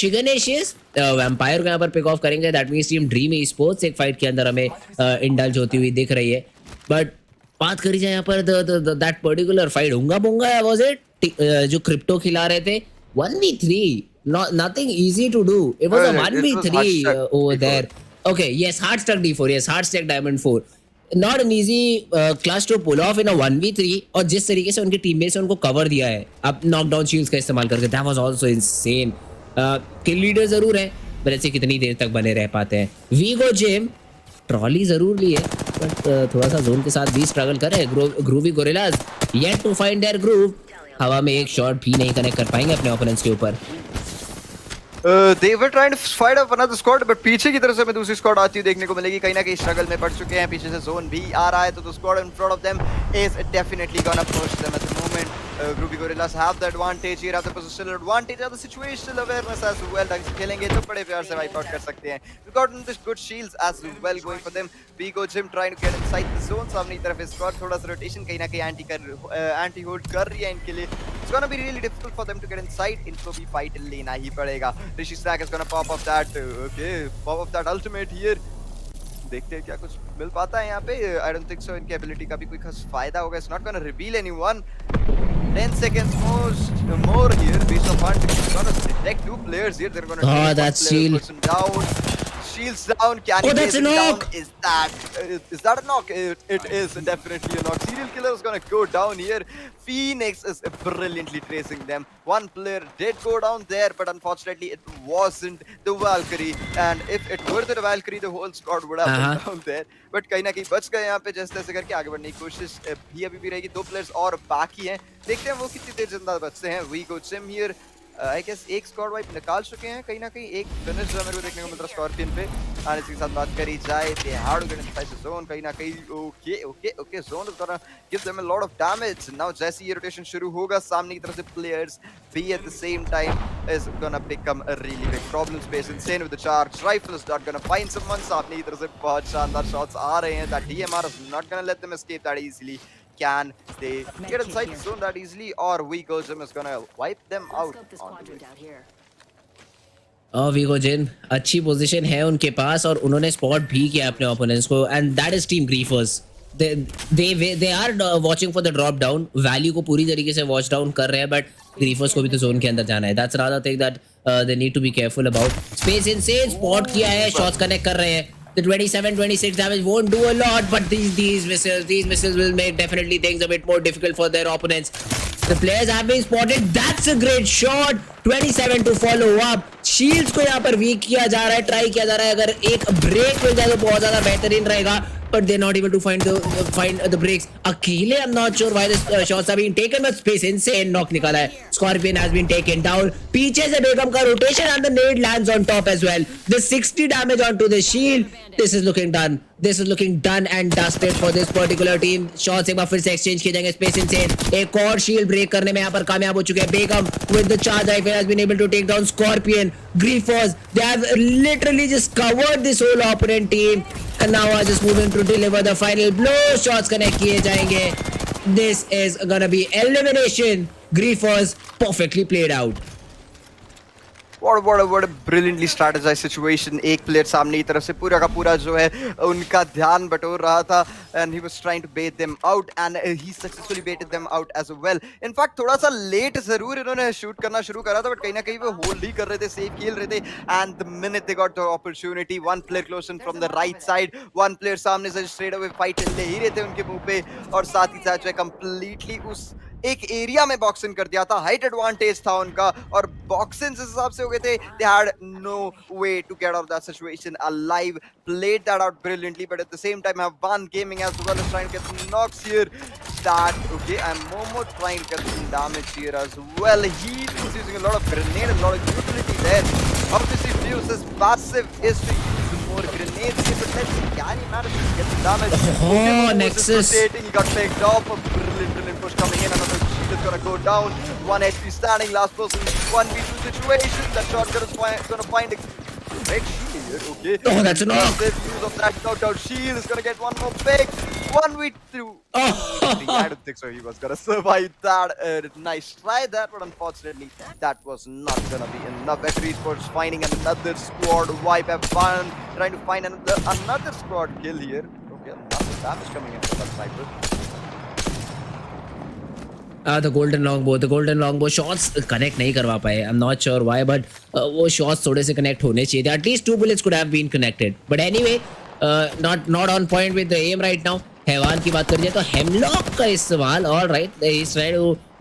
Chiganesius vampire को यहाँ पर pick off करेंगे that means team Dream Esports एक fight के अंदर हमें indulge होती हुई दिख रही है but बात करी जाए यहाँ पर that particular fight होगा बोंगा was it जो क्रिप्टो खिला रहे थे 1v3 nothing easy to do it was a 1v3 over there okay yes hard stuck d4 yes hard stuck diamond 4 not an easy clash to pull off in a 1v3 और जिस तरीके से उनके teammates ने उनको cover दिया है अब नॉकडाउन शील्ड्स का इस्तेमाल करके that was also insane kill leader जरूर है पर ऐसे कितनी देर तक बने रह पाते हैं वीगो जिम ट्रॉली जरूर ली है बट थोड़ा सा जोन के साथ भी स्ट्रगल कर रहे हैं groovy gorillas yet to find their groove हवा में एक शॉट भी नहीं कनेक्ट कर पाएंगे अपने ओपोनेंट्स के ऊपर
they were trying to fight up another squad but पीछे की तरफ से हमें दूसरी स्क्वाड आती हुई देखने को मिलेगी कहीं ना कहीं स्ट्रगल में पड़ चुके हैं पीछे से जोन भी आ रहा है तो the squad in front of them is definitely gonna push them at the moment Groovy Gorillas have the advantage here have the positional advantage have the situational awareness as well ढंग से खेलेंगे तो बड़े प्यार से वाइप आउट कर सकते हैं we've gotten this good shields as well going for them Vigo Gym trying to get inside the zone सामने की तरफ स्क्वाड थोड़ा सा रोटेशन कहीं ना कहीं एंटी होल्ड कर रही है इनके लिए it's gonna be really difficult for them to get inside इनको भी फाइट लेना ही पड़ेगा Rishi Stack is gonna pop up that ultimate here देखते हैं क्या कुछ मिल पाता है यहाँ पे I don't think so इनकी एबिलिटी का भी कोई खास फायदा होगा it's not gonna reveal anyone 10 seconds more here based on one it's gonna detect 2 players here they're gonna take
that's
shield down shields down can
that's a knock
down? Is that a knock it is definitely a knock serial killer is gonna go down here Phoenix is brilliantly tracing them one player did go down there but unfortunately it wasn't the Valkyrie and if it were the Valkyrie the whole squad would have been down there but कहीं ना कहीं बच गए यहाँ पे जैसे तैसे करके आगे बढ़ने की कोशिश भी अभी भी रहेगी 2 प्लेयर्स और बाकी हैं देखते हैं वो कितनी देर जिंदा बचते हैं Vigo Gym here I guess एक स्क्वाड वाइप निकाल चुके हैं कहीं ना कहीं एक फिनिश जो मेरे को देखने को मिल रहा है स्कॉर्पियन पे आने के साथ बात करी जाए they hard to get inside the zone कहीं ना कहीं okay zone is gonna give them a lot of damage now जैसे ये रोटेशन शुरू होगा सामने की तरफ से प्लेयर्स भी eight the same time is gonna become a really big problem space insane with the charge rifle is not gonna find someone सामने की तरफ से बहुत शानदार शॉट्स आ रहे हैं that DMR is not gonna let them escape that easily can they get inside the zone that easily or Vigo Gym is gonna wipe them out
Vigo Gym अच्छी position है उनके पास और उन्होंने स्पॉट भी किया अपने ओपोनेंट्स को and that is team Griefers they are watching for the drop down. Value को पूरी तरीके से watch down कर रहे हैं, but Griefers को भी तो zone के अंदर जाना है. That's another thing that they need to be careful about. Space Insane spot किया है, shots connect कर रहे हैं. The 27-26 damage won't do a lot, but these missiles will make definitely things a bit more difficult for their opponents. The players have been spotted. That's a great shot. 27 to follow up. Shields को यहाँ पर weak किया जा रहा है, try किया जा रहा है. अगर एक break मिल जाए तो बहुत ज़्यादा बेहतरीन रहेगा. But they're not able to find the breaks. Akile, I'm not sure why the shots are being taken, but Space Insane knock निकाला है. Scorpion has been taken down. पीछे से बेगम का rotation and the nade lands on top as well. The 60 damage onto the shield. This is looking done. This is looking done and dusted for this particular team. Shots एक बार फिर से exchange किए जाएंगे. Space Insane एक और shield break करने में यहाँ पर कामयाब हो चुके हैं. Begum with the charge rifle has been able to take down Scorpion. Griefers, they have literally just covered this whole opponent team. And now are just moving to deliver the final blow. Shots connect किए जाएंगे. This is gonna be elimination. Griefers perfectly played out.
What a brilliantly strategized situation. एक player सामने की तरफ से पूरा का पूरा जो है उनका ध्यान बटोर रहा था, and he was trying to bait them out, and he successfully baited them out as well. In fact थोड़ा सा late ज़रूर इन्होंने shoot करना शुरू करा था, but कहीं ना कहीं वो hold ही कर रहे थे, safe खेल रहे थे, and the minute they got the opportunity, one player close in from the right side, one player सामने से straight away fight ले ही रहे थे उनके मुंह पे, और साथ ही साथ जो है completely उस एक एरिया में बॉक्स इन कर दिया था. हाइट एडवांटेज था उनका, और बॉक्स इन इस हिसाब से हो गए थे. They had no way to get out of that situation alive. Played that out brilliantly, but at the same time have one gaming as well as trying to get some knocks here. That okay, and Momo trying to get some damage here as well. He is using a lot of grenade, a lot of utility there. Obviously Fuse' passive is to use more grenades here, but let's see, can he manage to get the damage?
Oh, Nexus.
He got picked off. A brilliant push coming in. Another shield is gonna go down. 1 HP standing. Last person. 1v2 situation. That shot gonna find a great shield here. Okay.
Oh, that's a knock.
Use of that knockout shield is gonna get one more pick. 1v2.
Oh.
I don't think so. He was gonna survive that. Nice try that, but unfortunately, that was not gonna be enough. Vetri Sports finding another squad wipe. Trying to find another squad kill here. Okay, another damage coming in from that sniper.
The golden longbow shots connect नहीं करवा पाए. I'm not sure why, but वो shots थोड़े से connect होने चाहिए थे. At least 2 bullets could have been connected. But anyway, not on point with the aim right now. हैवान की बात कर जाए तो हेमलॉक का इस्तेमाल. All right,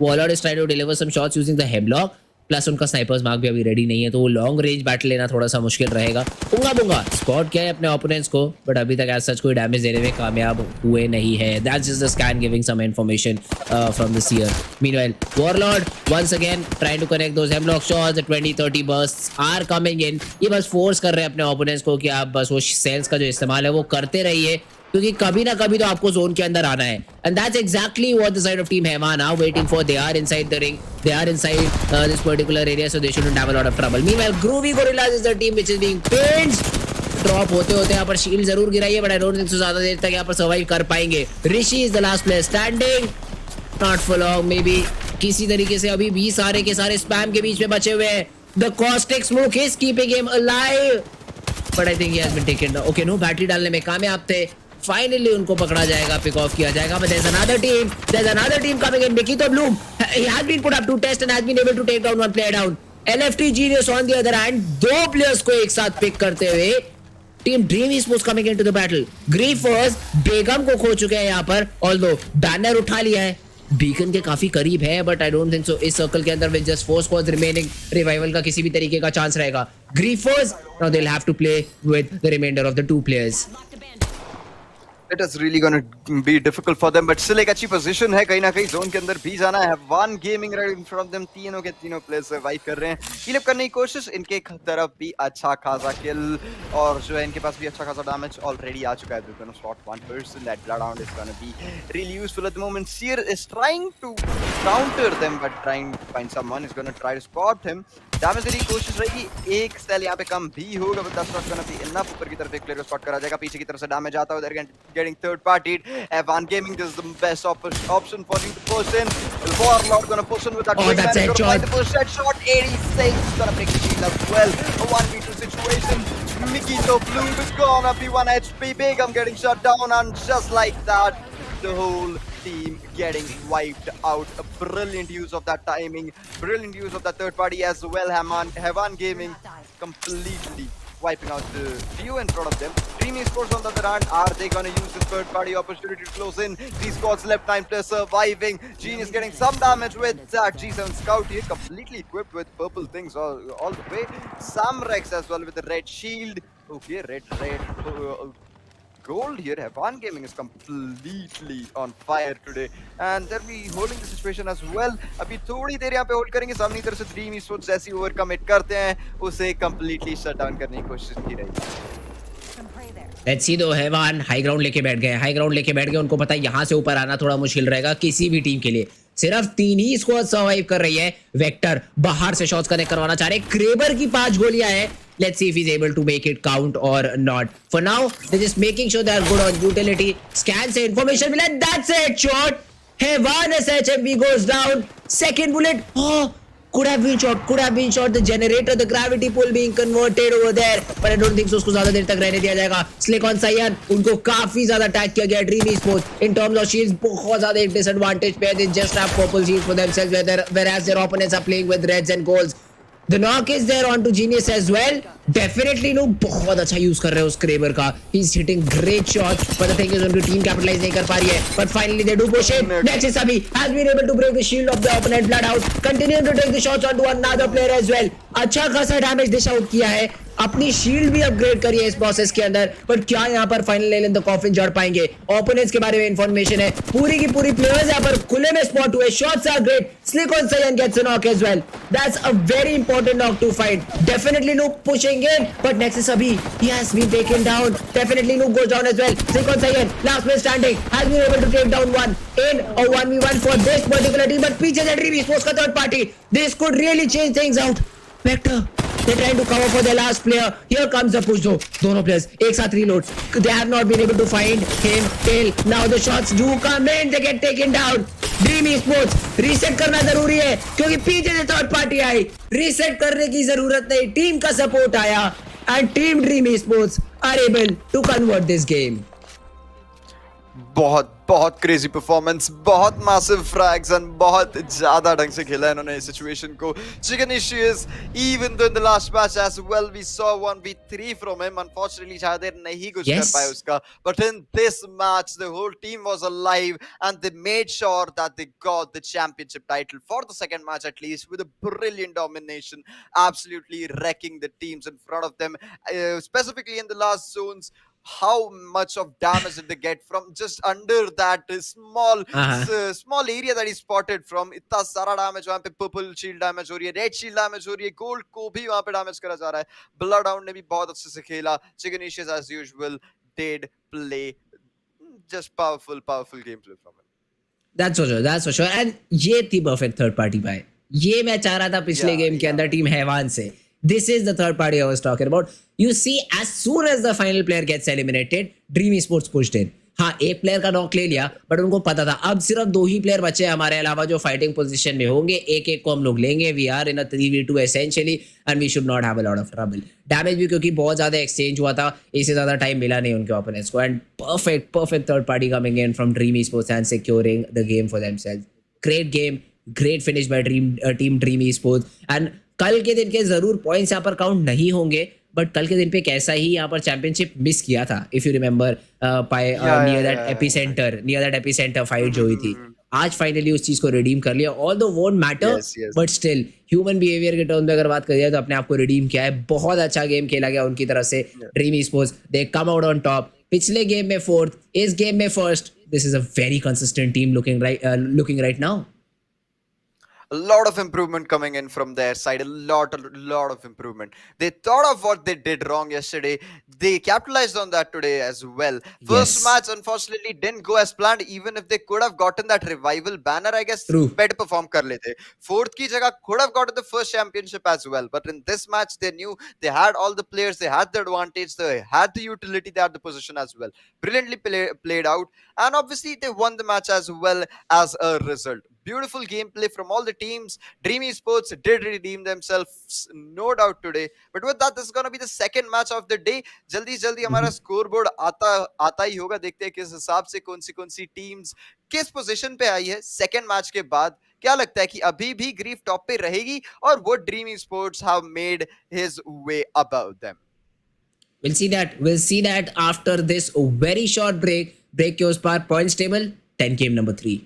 Warlord is trying to deliver some shots using the hemlock. Plus उनका snipers mark भी अभी रेडी नहीं है, तो वो लॉन्ग रेंज बैटल लेना थोड़ा सा मुश्किल रहेगा. बुंगा स्पॉट किया है अपने ओपोनेंट्स को, बट अभी तक एज सच कोई डैमेज देने में कामयाब हुए नहीं है. That's just the scan giving some information from the seer. Meanwhile warlord once again trying to connect those hemlock shots. The 20-30 bursts are coming in. ये बस फोर्स कर रहे हैं अपने ओपोनेंट्स को कि आप बस वो सेल्स का जो इस्तेमाल है वो करते रहिए, क्योंकि कभी ना कभी तो आपको जोन के अंदर आना है. And that's exactly what the side of team Heman are waiting for. They are inside the ring. They are inside this particular area, so they shouldn't have a lot of trouble. Meanwhile, Groovy Gorillas is the team which is being pinched. Drop होते यहाँ पर shield जरूर गिराई है, but I don't think so ज्यादा देर तक यहाँ पर सर्वाइव कर पाएंगे. Rishi is the last player standing. Not for long, maybe. किसी तरीके से अभी भी सारे के सारे स्पैम के बीच में बचे हुए हैं. The caustic smoke is keeping him alive, but I think he has been taken down. Okay, no, battery डालने में कामयाब थे. Finally उनको पकड़ा जाएगा, pick off किया जाएगा. But there's another team coming in. Mikito Bloom, he has been put up to test and has been able to take down one player down. LFT Genius on the other hand, 2 players को एक साथ pick करते हुए Team Dream Esports coming into the battle. Griefers बेगम को खो चुके हैं यहाँ पर, although बैनर उठा लिया है. बीकन के काफी करीब है, but I don't think so इस सर्कल के अंदर with just 4 squads remaining revival का किसी भी तरीके का चांस रहेगा. Griefers now they'll have to play with the remainder of the 2 players.
It is really going to be difficult for them, but still एक अच्छी पोजीशन है. कहीं ना कहीं जोन के अंदर भी जाना है. One gaming right in front of them. तीनों के तीनों प्लेयर्स सर्वाइव कर रहे हैं. हील अप करने की कोशिश. इनके तरफ भी अच्छा खासा किल, और जो है इनके पास भी अच्छा खासा डैमेज ऑलरेडी आ चुका है. They're going to slot one person. That bloodhound is going to be really useful at the moment. Seer is trying to counter them, but trying to find someone is going to try to spot him. Damage देने की कोशिश रहेगी, एक cell यहाँ पे कम भी होगा, but that's not gonna be enough। ऊपर की तरफ एक प्लेयर को स्पॉट करा जाएगा, पीछे की तरफ से डैमेज आता है, they're getting third party। Evan Gaming, this is the best option for you to push in। Warlord gonna push in with that quick
that's
man,
a
gonna find
headshot.
the push headshot, 86, gonna break the shield as well। A 1v2 situation, Mikito Blue is gonna be 1 HP, Begum getting shut down, and just like that, the whole team getting wiped out. A brilliant use of that timing, brilliant use of that third party as well. Hevan Gaming completely wiping out the view in front of them. Dream Esports on the other hand, are they gonna use this third party opportunity to close in? 3 squads left, 9 players surviving. Gene is getting some damage with that G7 Scout here, completely equipped with purple things all the way. Sam Rex as well with the red shield. Okay, red gold here. Hevan Gaming is completely on fire today, and they'll be holding the situation as well. अभी थोड़ी देर यहाँ पे hold करेंगे, सामने की तरफ से dream esports जैसी ओवर कमिट करते हैं, उसे completely शट डाउन करने की कोशिश की रहेगी।
लेट्स सी दो हेवान हाई ग्राउंड लेके बैठ गए, उनको पता है यहाँ से ऊपर आना थोड़ा मुश्किल रहेगा किसी भी टीम के लिए। सिर्फ 3 ही स्क्वाड सर्वाइव कर रही है। वेक्टर बाहर से शॉट्स कनेक्ट करवाना चाह रहे हैं, क्रेबर की 5 गोलियां है। Let's see if he's able to make it count or not. For now, they're just making sure they're good on utility. Scan से information मिला, that's it shot. Hevan SHMV goes down. Second bullet. Oh, could have been shot. The generator, the gravity pull being converted over there. But I don't think so. उसको ज़्यादा देर तक रहने दिया जाएगा. Slick on Cyan, उनको काफी ज़्यादा tag किया गया Dream Esports. In terms of shields, बहुत ज़्यादा एक disadvantage पे है. They just have purple shields for themselves, whereas their opponents are playing with reds and golds. The knock is there onto Genius as well. Definitely no, बहुत अच्छा use कर रहे हैं उस क्रेबर का. He's hitting great shots, but the thing is उनकी team capitalise नहीं कर पा रही है. But finally they do push it. Next is Abhi has been able to break the shield of the opponent. Bloodhound continuing to take the shots onto another player as well. अच्छा खासा damage dish out किया है, अपनी shield भी upgrade करी है इस process के अंदर, बट क्या यहाँ पर final nail in the coffin जड़ पाएंगे? ओपोनेंट्स के बारे में इंफॉर्मेशन है, पूरी की पूरी प्लेयर्स यहाँ पर खुले में स्पॉट हुए. Shots are great. Slick on Sayan gets a knock as well. That's a very important knock to find. Definitely Nuke pushing in, but next is Abhi. He has been taken down. Definitely Nuke goes down as well. Slick on Sayan, last man standing, has been able to take down one in a 1v1 for this particular team, but पीछे से Dream Esports का third party. This could really change things out. Vector, they're trying to cover for their last player. Here comes the push though. दोनों players एक साथ reload. They have not been able to find him till now. The shots do come in. They get taken down. Dream Esports reset करना जरूरी है, क्योंकि पीछे से third party आई. Reset करने की जरूरत नहीं. टीम का सपोर्ट आया and Team Dream Esports are able to convert this game.
बहुत क्रेजी परफॉर्मेंस, बहुत मैसिव फ्रैग्स एंड बहुत ज्यादा ढंग से खेला इन्होंने इस सिचुएशन को. Chiganicious, even though in the last match as well we saw 1v3 from him, unfortunately शायद नहीं कुछ कर पाए उसका, but in this match the whole team was alive and they made sure that they got the championship title for the second match at least, with a brilliant domination, absolutely wrecking the teams in front of them, specifically in the last zones. How much of damage did they get from just under that small area that he spotted from? इतना सारा damage वहाँ पे purple shield damage हो रही है, red shield damage हो रही है, gold को भी वहाँ पे damage करा जा रहा है. Bloodhound ने भी बहुत अच्छे से खेला. Chiganicious as usual did play just powerful gameplay from him.
That's for sure. And ये थी perfect third party भाई. ये मैं चाह रहा था पिछले गेम के अंदर टीम हैवान से. This is the third party I was talking about. You see, as soon as the final player gets eliminated, Dream Esports pushed in. हाँ, एक प्लेयर का नॉक ले लिया, बट उनको पता था अब सिर्फ 2 ही प्लेयर बचे हमारे अलावा जो फाइटिंग पोजीशन में होंगे. एक को हम लोग लेंगे. We are in a 3v2 essentially and we should not have a lot of trouble. Damage भी क्योंकि बहुत ज्यादा एक्सचेंज हुआ था, इससे ज्यादा टाइम मिला नहीं उनके ओपोनेंट्स को. And perfect third party coming in from Dream Esports and securing the game for themselves. Great game, great finish by team Dream Esports. And कल के दिन के जरूर पॉइंट्स यहाँ पर काउंट नहीं होंगे, बट कल के दिन पे कैसा ही यहाँ पर चैंपियनशिप मिस किया था. If you remember near that epicentre fight जो हुई थी, आज फाइनली उस चीज को रिडीम कर लिया. ऑल दो won't matter, but still human behaviour के टर्म पे अगर बात करिए तो अपने आप को रिडीम किया है. बहुत अच्छा गेम खेला गया उनकी तरफ से. Dream esports they come out on top. पिछले गेम में 4th, इस गेम में 1st. This is a very consistent team looking right now.
A lot of improvement coming in from their side. A lot of improvement. They thought of what they did wrong yesterday. They capitalized on that today as well. First
Yes.
match unfortunately didn't go as planned. Even if they could have gotten that revival banner, I guess
True.
better perform kar lete. Fourth ki jagah could have gotten the first championship as well. But in this match, they knew they had all the players, they had the advantage, they had the utility, they had the position as well. Brilliantly played out, and obviously they won the match as well as a result. Beautiful gameplay from all the teams. Dreamy Sports did redeem themselves, no doubt today. But with that, this is gonna be the second match of the day. जल्दी जल्दी हमारा
Mhm.
Scoreboard आता आता ही होगा. देखते हैं किस हिसाब से कौन सी टीम्स किस पोजीशन पे आई है सेकंड मैच के बाद. क्या लगता है कि अभी भी ग्रीफ टॉप पे रहेगी, और वो dreamy sports have made his way above them?
We'll see that. We'll see that after this very short break. Break your spark points table. 10 game number 3.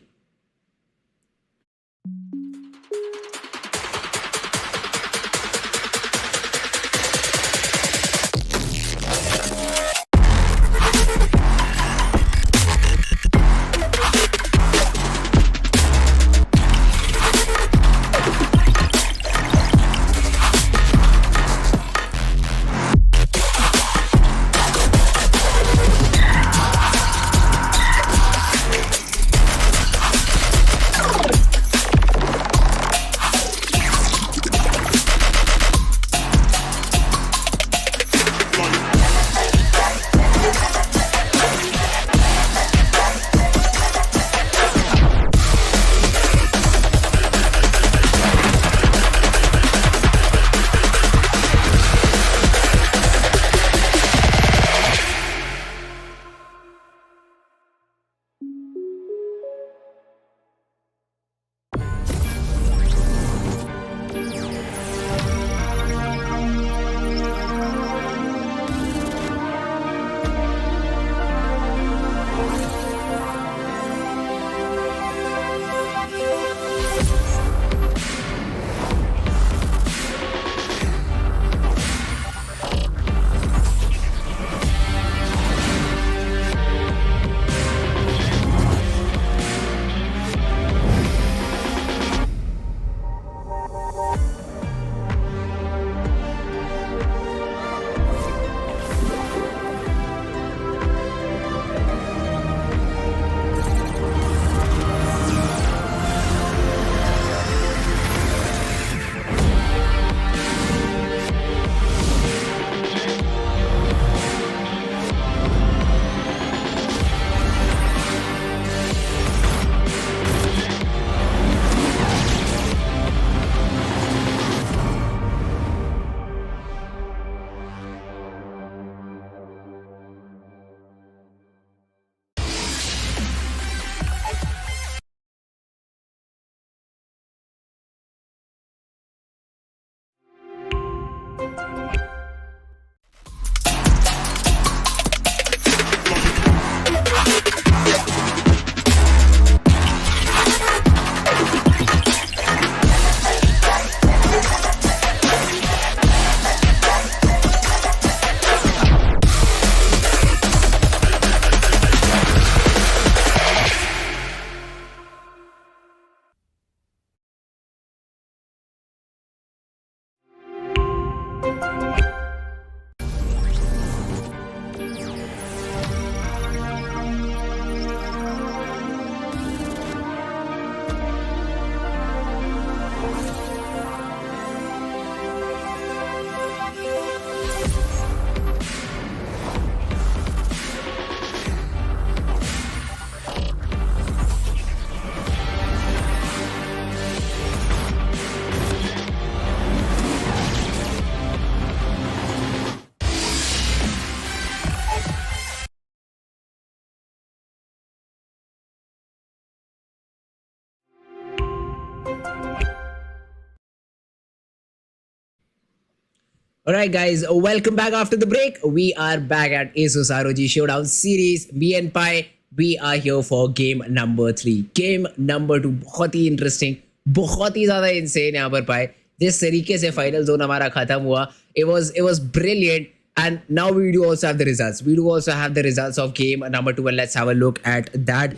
Alright guys, welcome back after the break. We are back at ASUS ROG Showdown Series. Me and Pi, we are here for game number 3. Game number 2 बहुत ही interesting, बहुत ही ज़्यादा insane यहाँ पर Pi. जिस तरीके से final zone हमारा खत्म हुआ, it was brilliant. And now we do also have the results. We do also have the results of game number 2, and let's have a look at that.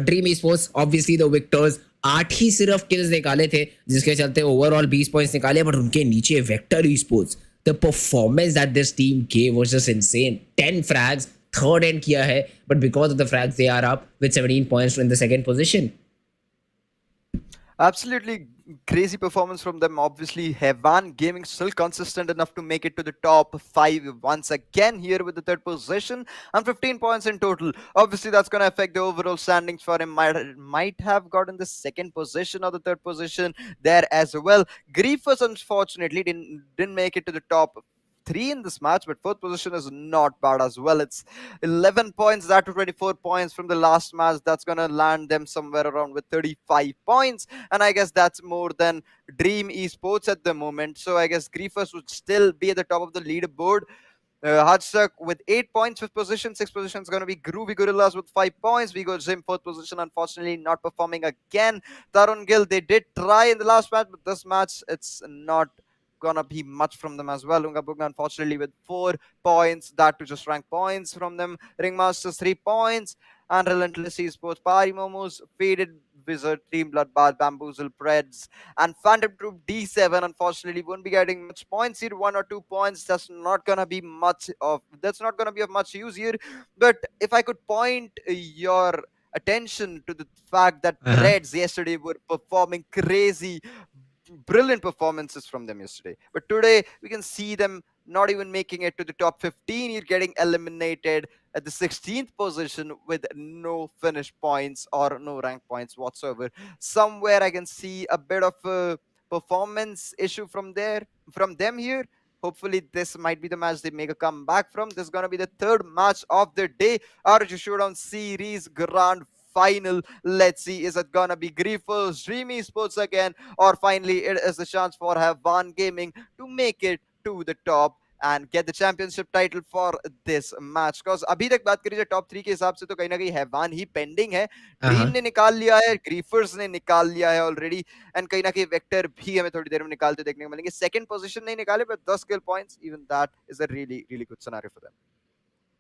Dreamy Sports, obviously the victors, 8 ही सिर्फ kills निकाले थे, जिसके चलते overall 20 points निकाले, but उनके नीचे vector esports, the performance that this team gave was just insane. 10 frags third end किया है, but because of the frags they are up with 17 points in the second position.
Absolutely crazy performance from them. Obviously, Hevan Gaming still consistent enough to make it to the top 5 once again here with the third position and 15 points in total. Obviously, that's going to affect the overall standings for him. Might have gotten the second position or the third position there as well. Griefers unfortunately didn't make it to the top 3 in this match, but fourth position is not bad as well. It's 11 points, that to 24 points from the last match. That's going to land them somewhere around with 35 points. And I guess that's more than Dream Esports at the moment. So I guess Griefers would still be at the top of the leaderboard. Hardstuck with 8 points, fifth position. Sixth position is going to be Groovy Gorillas with 5 points. We go Zim, fourth position, unfortunately not performing again. Tarun Gill, they did try in the last match, but this match, it's not gonna be much from them as well. Unga Bunga, unfortunately, with 4 points, that to just rank points from them. Ringmasters 3 points, and Relentless Esports, Pari Momos, Faded Wizard, Team Bloodbath, Bamboozle, Preds, and Phantom Troop D7. Unfortunately, won't be getting much points here. 1 or 2 points. That's not gonna be of much use here. But if I could point your attention to the fact that Preds yesterday were performing crazy, brilliant performances from them yesterday, but today we can see them not even making it to the top 15. You're getting eliminated at the 16th position with no finish points or no rank points whatsoever. Somewhere I can see a bit of a performance issue from them here. Hopefully this might be the match they make a comeback from. This is going to be the third match of the day, ROG Showdown Series Grand Final. Let's see, is it gonna be Griefers, Dream Esports again, or finally it is the chance for Hevan Gaming to make it to the top and get the championship title for this match. Because अभी तक बात करिए top 3 के हिसाब से तो कहीं ना कहीं हैवान ही पेंडिंग है. ड्रीम ने निकाल लिया है, ग्रीफर्स ने निकाल लिया है ऑलरेडी, एंड कहीं ना कहीं वेक्टर भी हमें थोड़ी देर में निकालते देखने को मिलेंगे. सेकंड पोजीशन नहीं निकाले, but 10 skill points, even that is a really good scenario for them.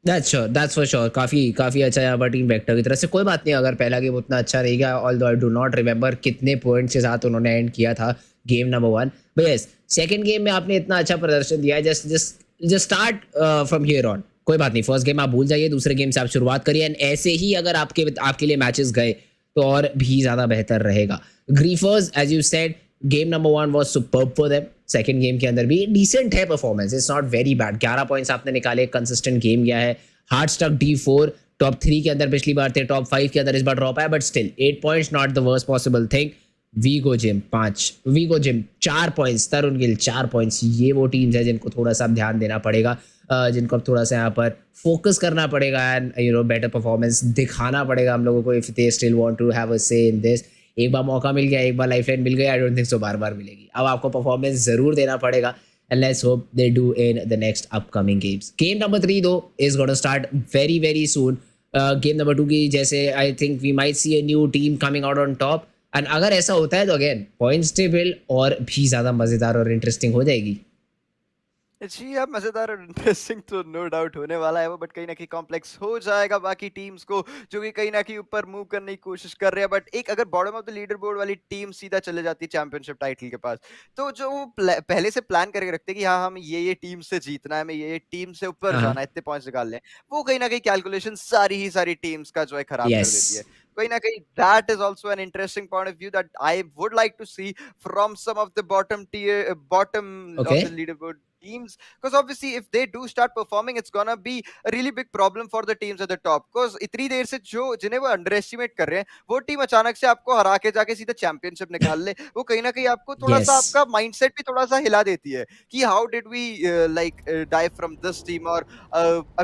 That's for sure. काफी अच्छा यहाँ पर टीम वेक्टर की तरफ से. कोई बात नहीं अगर पहला गेम उतना अच्छा नहीं गया, although I do not remember कितने पॉइंट्स के साथ उन्होंने एंड किया था game number 1. But yes, second game में आपने इतना अच्छा प्रदर्शन दिया है. Just start from here on. कोई बात नहीं, फर्स्ट गेम आप भूल जाइए, दूसरे गेम से आप शुरुआत करिए, एंड ऐसे ही अगर आपके लिए मैचेस गए तो और भी ज्यादा बेहतर रहेगा. Griefers, as you said, game number 1 was superb for them. Second game के अंदर भी डिसेंट है performance, it's not very bad. 11 points आपने निकाले, कंसिस्टेंट गेम गया है. हार्डस्टक D4 टॉप 3 के अंदर पिछली बार थे, टॉप 5 के अंदर इस बार ड्रॉप है, but still 8 points not the worst possible thing. Vigo Gym 4 points, Tarun Gill 4 points. ये वो टीम्स है जिनको थोड़ा सा ध्यान देना पड़ेगा, जिनको अब थोड़ा सा यहाँ पर फोकस करना पड़ेगा, एंड बेटर परफॉर्मेंस दिखाना पड़ेगा हम लोगों को if they still want to have a say in this. एक बार मौका मिल गया, एक बार लाइफलाइन मिल गई, आई डोंट थिंक सो बार मिलेगी. अब आपको परफॉर्मेंस जरूर देना पड़ेगा, and let's hope they do in the next upcoming games. Game number 3 though is going to start very soon. Game number 2 की जैसे I think we might see a new team coming out on top, and अगर ऐसा होता है तो again points table और भी ज़्यादा मज़ेदार और interesting हो जाएगी.
जी हाँ, मजेदार और इंटरेस्टिंग तो नो डाउट होने वाला है वो, बट कहीं ना कहीं कॉम्प्लेक्स हो जाएगा बाकी टीम्स को जो कि कहीं ना कहीं ऊपर मूव करने की कोशिश कर रहे हैं. बट एक अगर bottom of the leader board वाली टीम सीधा चले जाती है चैंपियनशिप टाइटल के पास, तो जो वो पहले से प्लान करके रखते हैं कि हाँ हम ये टीम से जीतना है, हमें ये टीम से ऊपर जाना है, इतने पॉइंट्स निकाल लें, वो कहीं ना कहीं कैलकुलेशन सारी टीम्स का जो है खराब कर देती है. कहीं ना कहीं that is also an interesting point of view that I would like to see from some of the bottom of the leaderboard teams, because obviously if they do start performing, it's gonna be a really big problem for the teams at the top, because इतनी देर से जो जिन्हें वो underestimate कर रहे हैं, वो team अचानक से आपको हरा के जाके सीधा चैंपियनशिप निकाल ले, वो कहीं ना कहीं आपको थोड़ा सा आपका माइंडसेट भी थोड़ा सा हिला देती है कि how did we like die from this team, और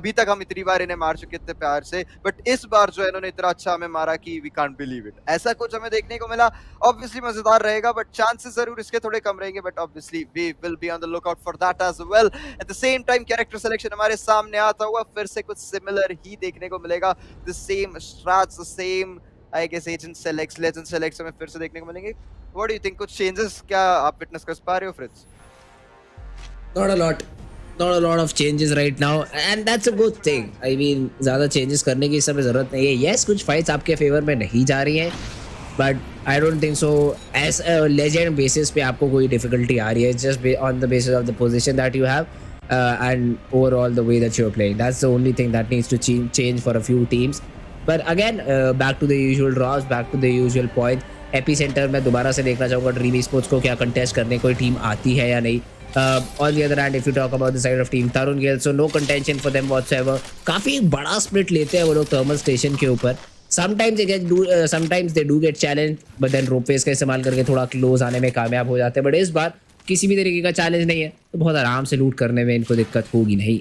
अभी तक हम इतनी बार इन्हें मार चुके इतने प्यार से, बट इस बार जो है इन्होंने इतना अच्छा हमें मारा कि वी कांट बिलीव इट. ऐसा कुछ हमें देखने को मिला. ऑब्वियसली मजेदार रहेगा, बट चांसेस जरूर इसके थोड़े कम रहेंगे, but obviously we will be on the look out for that as well. At the same time character selection हमारे सामने आता हुआ फिर से कुछ सिमिलर ही देखने को मिलेगा. The same strats, the same I guess agent selects, legend selects हमें फिर से देखने को मिलेंगे. व्हाट डू यू थिंक, कुछ चेंजेस क्या आप विटनेस कर पा रहे हो Fritz?
Not a lot of changes right now, and that's a good thing. I mean, ज़्यादा changes करने की इस समय ज़रूरत नहीं है. Yes, कुछ fights आपके फेवर में नहीं जा रही हैं, but I don't think so as a legend basis पे आपको कोई डिफिकल्टी आ रही है, just on the basis of the position that you have and overall the way that you're playing. That's the only thing that needs to change for a few teams. But again, back to the usual draws, back to the usual point. Epicenter मैं दोबारा से देखना चाहूँगा dream sports को क्या contest करने कोई team आती है या नहीं. On the other hand, if you talk about the side of team Tarun Gill, so no contention for them whatsoever. काफी बड़ा स्प्लिट लेते हैं वो लोग थर्मल स्टेशन के ऊपर. Sometimes they do get challenged, but then ropeways का इस्तेमाल करके थोड़ा क्लोज आने में कामयाब हो जाते हैं. बट इस बार किसी भी तरीके का चैलेंज नहीं है, तो बहुत आराम से लूट करने में इनको दिक्कत होगी नहीं.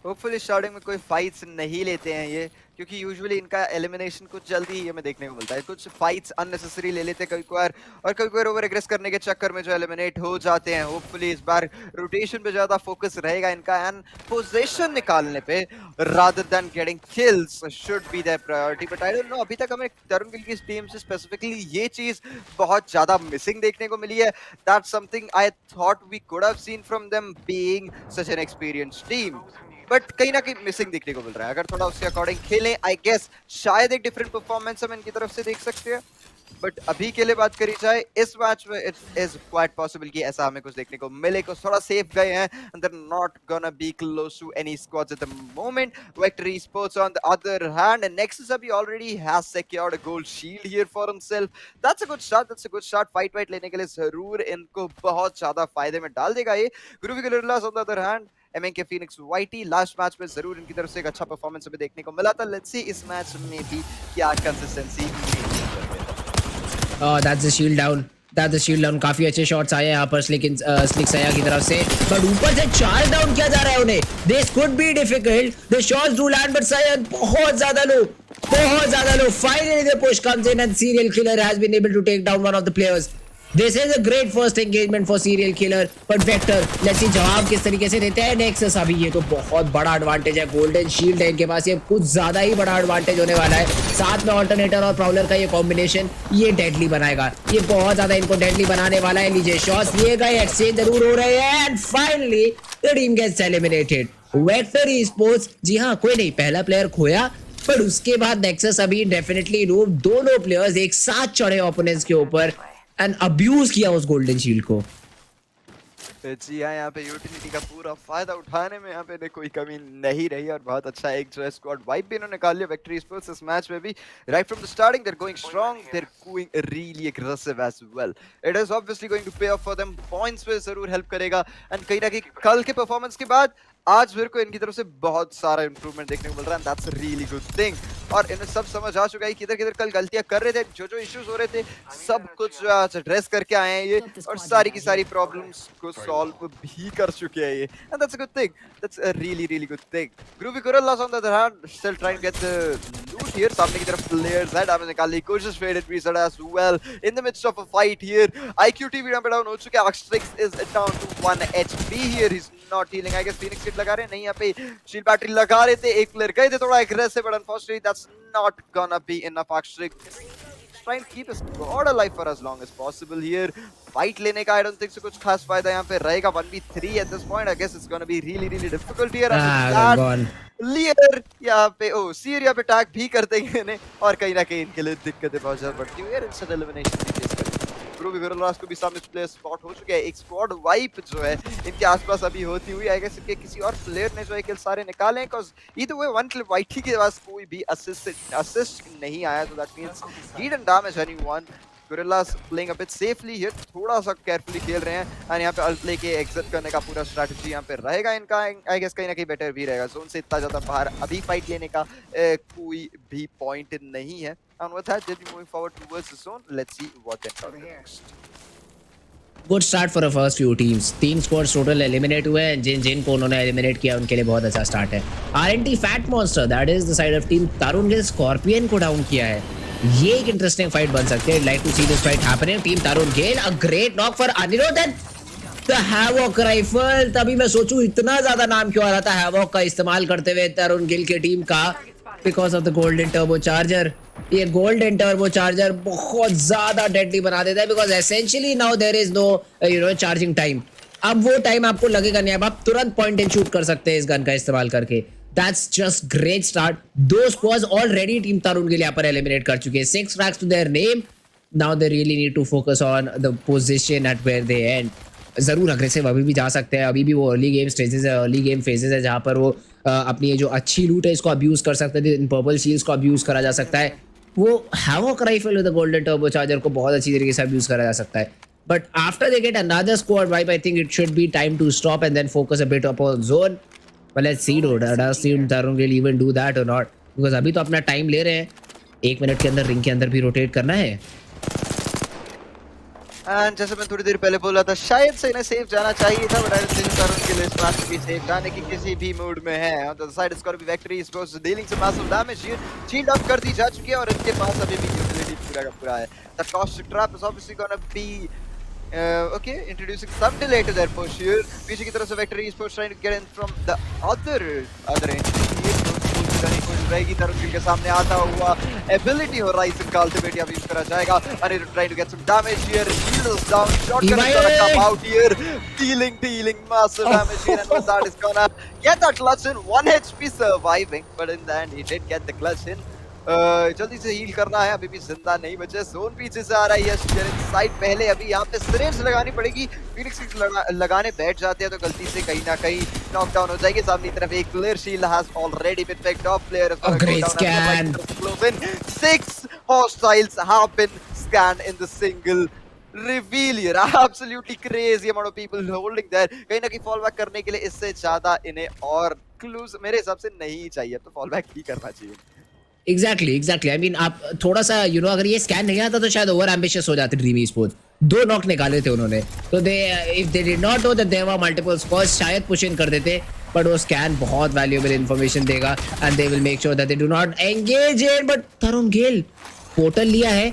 होपफुली स्टार्टिंग में कोई फाइट्स नहीं लेते हैं ये, क्योंकि यूजुअली इनका एलिमिनेशन कुछ जल्दी ही हमें देखने को मिलता है. कुछ फाइट्स अननेसेसरी ले लेते हैं कभी कभार, और कभी कभार ओवर एग्रेस करने के चक्कर में जो एलिमिनेट हो जाते हैं. होपफुली इस बार रोटेशन पे ज्यादा फोकस रहेगा इनका, एंड पोजीशन निकालने पे rather than getting kills should be there priority. But I don't know, अभी तक हमें तरुण गिल की टीम से स्पेसिफिकली ये चीज बहुत ज्यादा मिसिंग देखने को मिली है. That's something I thought we could have seen from them being such an experienced team, but कहीं ना कहीं मिसिंग देखने को मिल रहा है. अगर थोड़ा उसके अकॉर्डिंग खेलें, आई गेस शायद एक डिफरेंट परफॉर्मेंस हम इनकी तरफ से देख सकते हैं. बट अभी के लिए बात करी जाए इस मैच में, इट इज क्वाइट पॉसिबल कि ऐसा हमें कुछ देखने को मिले. कुछ थोड़ा सेफ गए हैं, and they are not gonna be close to any squads at the moment. Victory Sports on the other hand, and Nexus अभी already has secured a gold shield here for himself. That's a good start, that's a good start. Fight वाइट लेने के लिए जरूर इनको बहुत ज्यादा फायदे में डाल देगा ये. Groovy gorillas on the other hand, MNK Phoenix YT last match में जरूर इनकी तरफ से एक अच्छा परफॉर्मेंस हमें देखने को मिला था. लेट्स सी इस मैच में भी क्या consistency.
Oh, that's the shield down. That's the shield down. काफी अच्छे शॉट्स आए हैं यहाँ पर लेकिन स्लिक सया की तरफ से, बट ऊपर से चार्ज डाउन किया जा रहा है उन्हें. This could be difficult. The shots do land, but Sayan बहुत ज्यादा लो, बहुत ज्यादा लो. Finally the push comes in and Serial Killer has been able to take down one of the players. This is a great first engagement for Serial Killer, but Vector, let's see जवाब किस तरीके से देते हैं. Nexus अभी ये तो बहुत बड़ा एडवांटेज है, गोल्डन शील्ड है इनके पास, ये कुछ ज्यादा ही बड़ा एडवांटेज होने वाला है. साथ में ऑल्टरनेटर और प्राउलर का ये कॉम्बिनेशन ये डेडली बनाएगा, ये बहुत ज्यादा इनको डेडली बनाने वाला है. लीजिए शॉट्स लिए गए, एक्सचेंज जरूर हो रहे हैं, and finally the team gets eliminated. Vector Sports, जी हाँ, कोई नहीं, पहला प्लेयर खोया, पर उसके बाद नेक्सस अभी डेफिनेटली दोनों प्लेयर्स एक साथ चढ़े ओपोनेंट्स के ऊपर एंड अब्यूज किया उस गोल्डन शील्ड को.
जी हाँ, यहाँ पे यूटिलिटी का पूरा फायदा उठाने में यहाँ पे कोई कमी नहीं रही, और बहुत अच्छा एक जो है स्क्वाड वाइप भी इन्होंने निकाल लिया. विक्ट्री स्पोर्ट्स इस मैच में भी right from the starting they are going strong, they are going really aggressive as well. It is obviously going to pay off for them. Points पे जरूर हेल्प करेगा, एंड कहीं ना कहीं कल के परफॉर्मेंस के बाद आज मेरे को इनकी तरफ से बहुत सारा इंप्रूवमेंट देखने को मिल रहा है. That's a really good thing. और इन्हें सब समझ आ चुका है किधर किधर कल गलतियां कर रहे थे, जो जो इश्यूज हो रहे थे सब कुछ एड्रेस करके आए हैं ये, और सारी की सारी प्रॉब्लम्स को सॉल्व भी कर चुके हैं ये. And that's a good thing, that's a really really good thing. Groovy gorillas on the other hand still trying to get the loot here. सामने की तरफ प्लेयर्स है, डैमेज निकालने की कोशिश, faded reset as well in the midst of a fight here. IQT भी down हो चुका है. Astrix is down to 1 HP here. He is not healing. I guess phoenix kit लगा रहे हैं, नहीं यहाँ पे शील्ड बैटरी लगा रहे थे. एक प्लेयर गए थे थोड़ा aggressive, but unfortunately that's not gonna be enough. Astrix trying to keep his squad alive for as long as possible here. Fight लेने का I don't think so कुछ खास फायदा यहाँ पे रहेगा. 1v3 at this point. I guess it's gonna be really really difficult here. Leader यहाँ पे सीरिया पे टैग भी करते हैं इन्हें, और कहीं ना कहीं इनके लिए दिक्कतें बहुत ज्यादा बढ़ती हुई है. इंस्टेंट एलिमिनेशन भी फेस करते हैं. ग्रूवी गोरिल्लास को भी सामने प्लेयर स्पॉट हो चुके हैं. एक स्क्वाड वाइप जो है इनके आसपास अभी होती हुई, आई गेस इनके किसी और प्लेयर ने जो है किल सारे निकाले हैं, बिकॉज़ ईदर वे वन किल वाइटी के पास कोई भी असिस्ट नहीं आया. So that means he didn't damage anyone. Gorillas playing a bit safely here, थोड़ा सा केयरफुली खेल रहे हैं, एंड यहाँ पे अल्ट लेके एग्जिट करने का पूरा स्ट्रेटजी यहाँ पे रहेगा इनका. आई गेस कहीं ना कहीं बेटर भी रहेगा. जोन से इतना ज्यादा बाहर अभी फाइट लेने का कोई भी पॉइंट नहीं है. And with that, they'll be moving forward towards the zone. Let's see what they do next.
Good start for the first few teams. 3 squads total eliminate हुए हैं. जिन को उन्होंने एलिमिनेट किया उनके लिए बहुत अच्छा स्टार्ट है. RNT fat monster, that is the side of team Tarun Gill, scorpion को डाउन किया है. ये एक इंटरेस्टिंग फाइट बन सकती है. Like to see this fight happening. Team Tarun Gill, a great knock for Aniruddh and the havoc rifle. तभी मैं सोचूं इतना ज्यादा नाम क्यों आ रहा था हैवॉक का इस्तेमाल करते हुए तारुन गिल की टीम का, because of the golden turbo charger. ये गोल्डन टर्बो चार्जर बहुत ज्यादा डेडली बना देता है, because essentially now there is no charging time. अब वो टाइम आपको लगेगा नहीं, अब आप तुरंत पॉइंट एंड शूट कर सकते हैं इस गन का इस्तेमाल करके. That's just great start. Those squads already team Tarun के लिए यहाँ पर eliminate कर चुके हैं. 6 frags to their name. Now they really need to focus on the position at where they end. जरूर अग्रेसिव अभी भी जा सकते हैं. अभी भी वो अर्ली गेम स्टेजेस है, अर्ली गेम फेजेस है जहाँ पर वो अपनी ये जो अच्छी लूट है इसको अब्यूज कर सकते हैं. इन पर्पल शील्ड्स को अब्यूज करा जा सकता है. वो havoc rifle with the golden turbo charger को बहुत अच्छी तरीके से अब्यूज करा जा सकता है. But after they get another squad wipe, I think it should be time to stop and then focus a bit upon zone. But let's see, dude. Does Team Tarun will even do that or not? Because अभी तो अपना time ले रहे हैं. 1 minute के अंदर ring के अंदर भी रोटेट करना है.
एंड जैसे मैं थोड़ी देर पहले बोला था शायद से इन्हें सेफ जाना चाहिए था, बट आई थिंक Tarun के लिए इस मैच में भी सेफ जाने की किसी भी मूड में है. ऑन द साइड स्कोर भी victory is goes dealing some massive damage here. Shield up कर दी जा चुकी है और इनके पास अभी भी यूटिलिटी पूरा का पूरा है. The cost trap is obviously gonna be okay, introducing some delay to their push here. पीछे की तरफ से Victory Esports trying to get in from the other end. ये जाने को रहेगी Tarun के सामने आता हुआ ability Horizon का ultimate यहाँ यूज करा जाएगा. Anirudh trying to get some damage here. Shield is down. Shotgun is gonna come out here. Dealing massive damage here, and with that is gonna get that clutch in. 1 HP surviving, but in the end he did get the clutch in. जल्दी से heal करना है, अभी भी जिंदा नहीं बचे. Zone पीछे से आ रहा है. यस साइड पहले अभी यहाँ पे सिरेंज लगानी पड़ेगी. फिनिक्स लगाने बैठ जाते हैं तो गलती से कहीं ना कहीं नॉकडाउन हो जाएगी. सामने तरफ एक clear shield has already been picked up. Player is going down close in. 6 hostiles have been scanned in the single reveal here. Absolutely crazy amount of people holding there. कहीं ना कहीं फॉल बैक करने के लिए इससे ज्यादा इन्हें और क्लूज मेरे हिसाब से नहीं चाहिए, तो फॉल बैक ही करना चाहिए.
Exactly. I mean, आप थोड़ा सा अगर ये स्कैन नहीं आता तो शायद ओवर एम्बिशियस हो जाते ड्रीम स्पोर्ट्स. 2 नॉक निकाले थे उन्होंने, तो if they did not know that there were multiple squads शायद पुश इन कर देते. बट वो स्कैन बहुत वैल्यूएबल इंफॉर्मेशन देगा and they will make sure that they do not engage in. But Tarun Gill portal लिया है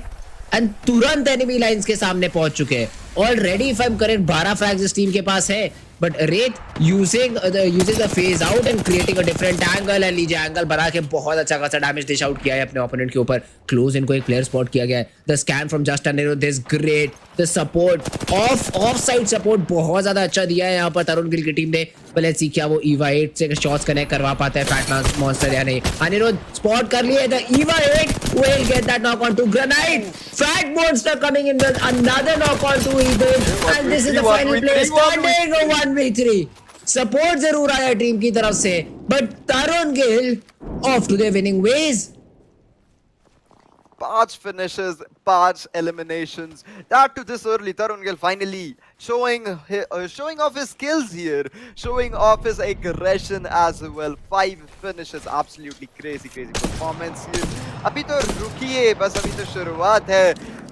एंड तुरंत एनिमी लाइंस के सामने पहुंच चुके हैं. Already if I M correct 12 फ्रैग्स इस टीम के पास है. But Wraith using the phase out and creating a different angle and लीजिए एंगल बना के बहुत अच्छा खासा डैमेज डिश आउट किया है अपने ओपोनेंट के ऊपर. क्लोज इनको एक प्लेयर स्पॉट किया गया है. The scan from just Anirudh is great. The support of side support बहुत ज्यादा अच्छा दिया है यहाँ पर तरुण गिल की टीम ने. लेट्स सी क्या वो EVA 8 से शॉट्स कनेक्ट करवा पाता है फैट मॉन्स्टर या नहीं. Anirudh स्पॉट कर लिए. The EVA 8 will get that knock on to Granite. Fat monster coming in with another knock on to Ethan, and this is the final play standing 1v3. Support जरूर आया team की तरफ से, but Tarun Gill off to the winning ways.
5 finishes, 5 eliminations. That to this early, Tarun Gill finally showing off his skills here, showing off his aggression as well. 5 finishes, absolutely crazy performance here. अभी तो रुकिए, बस अभी तो शुरुआत है.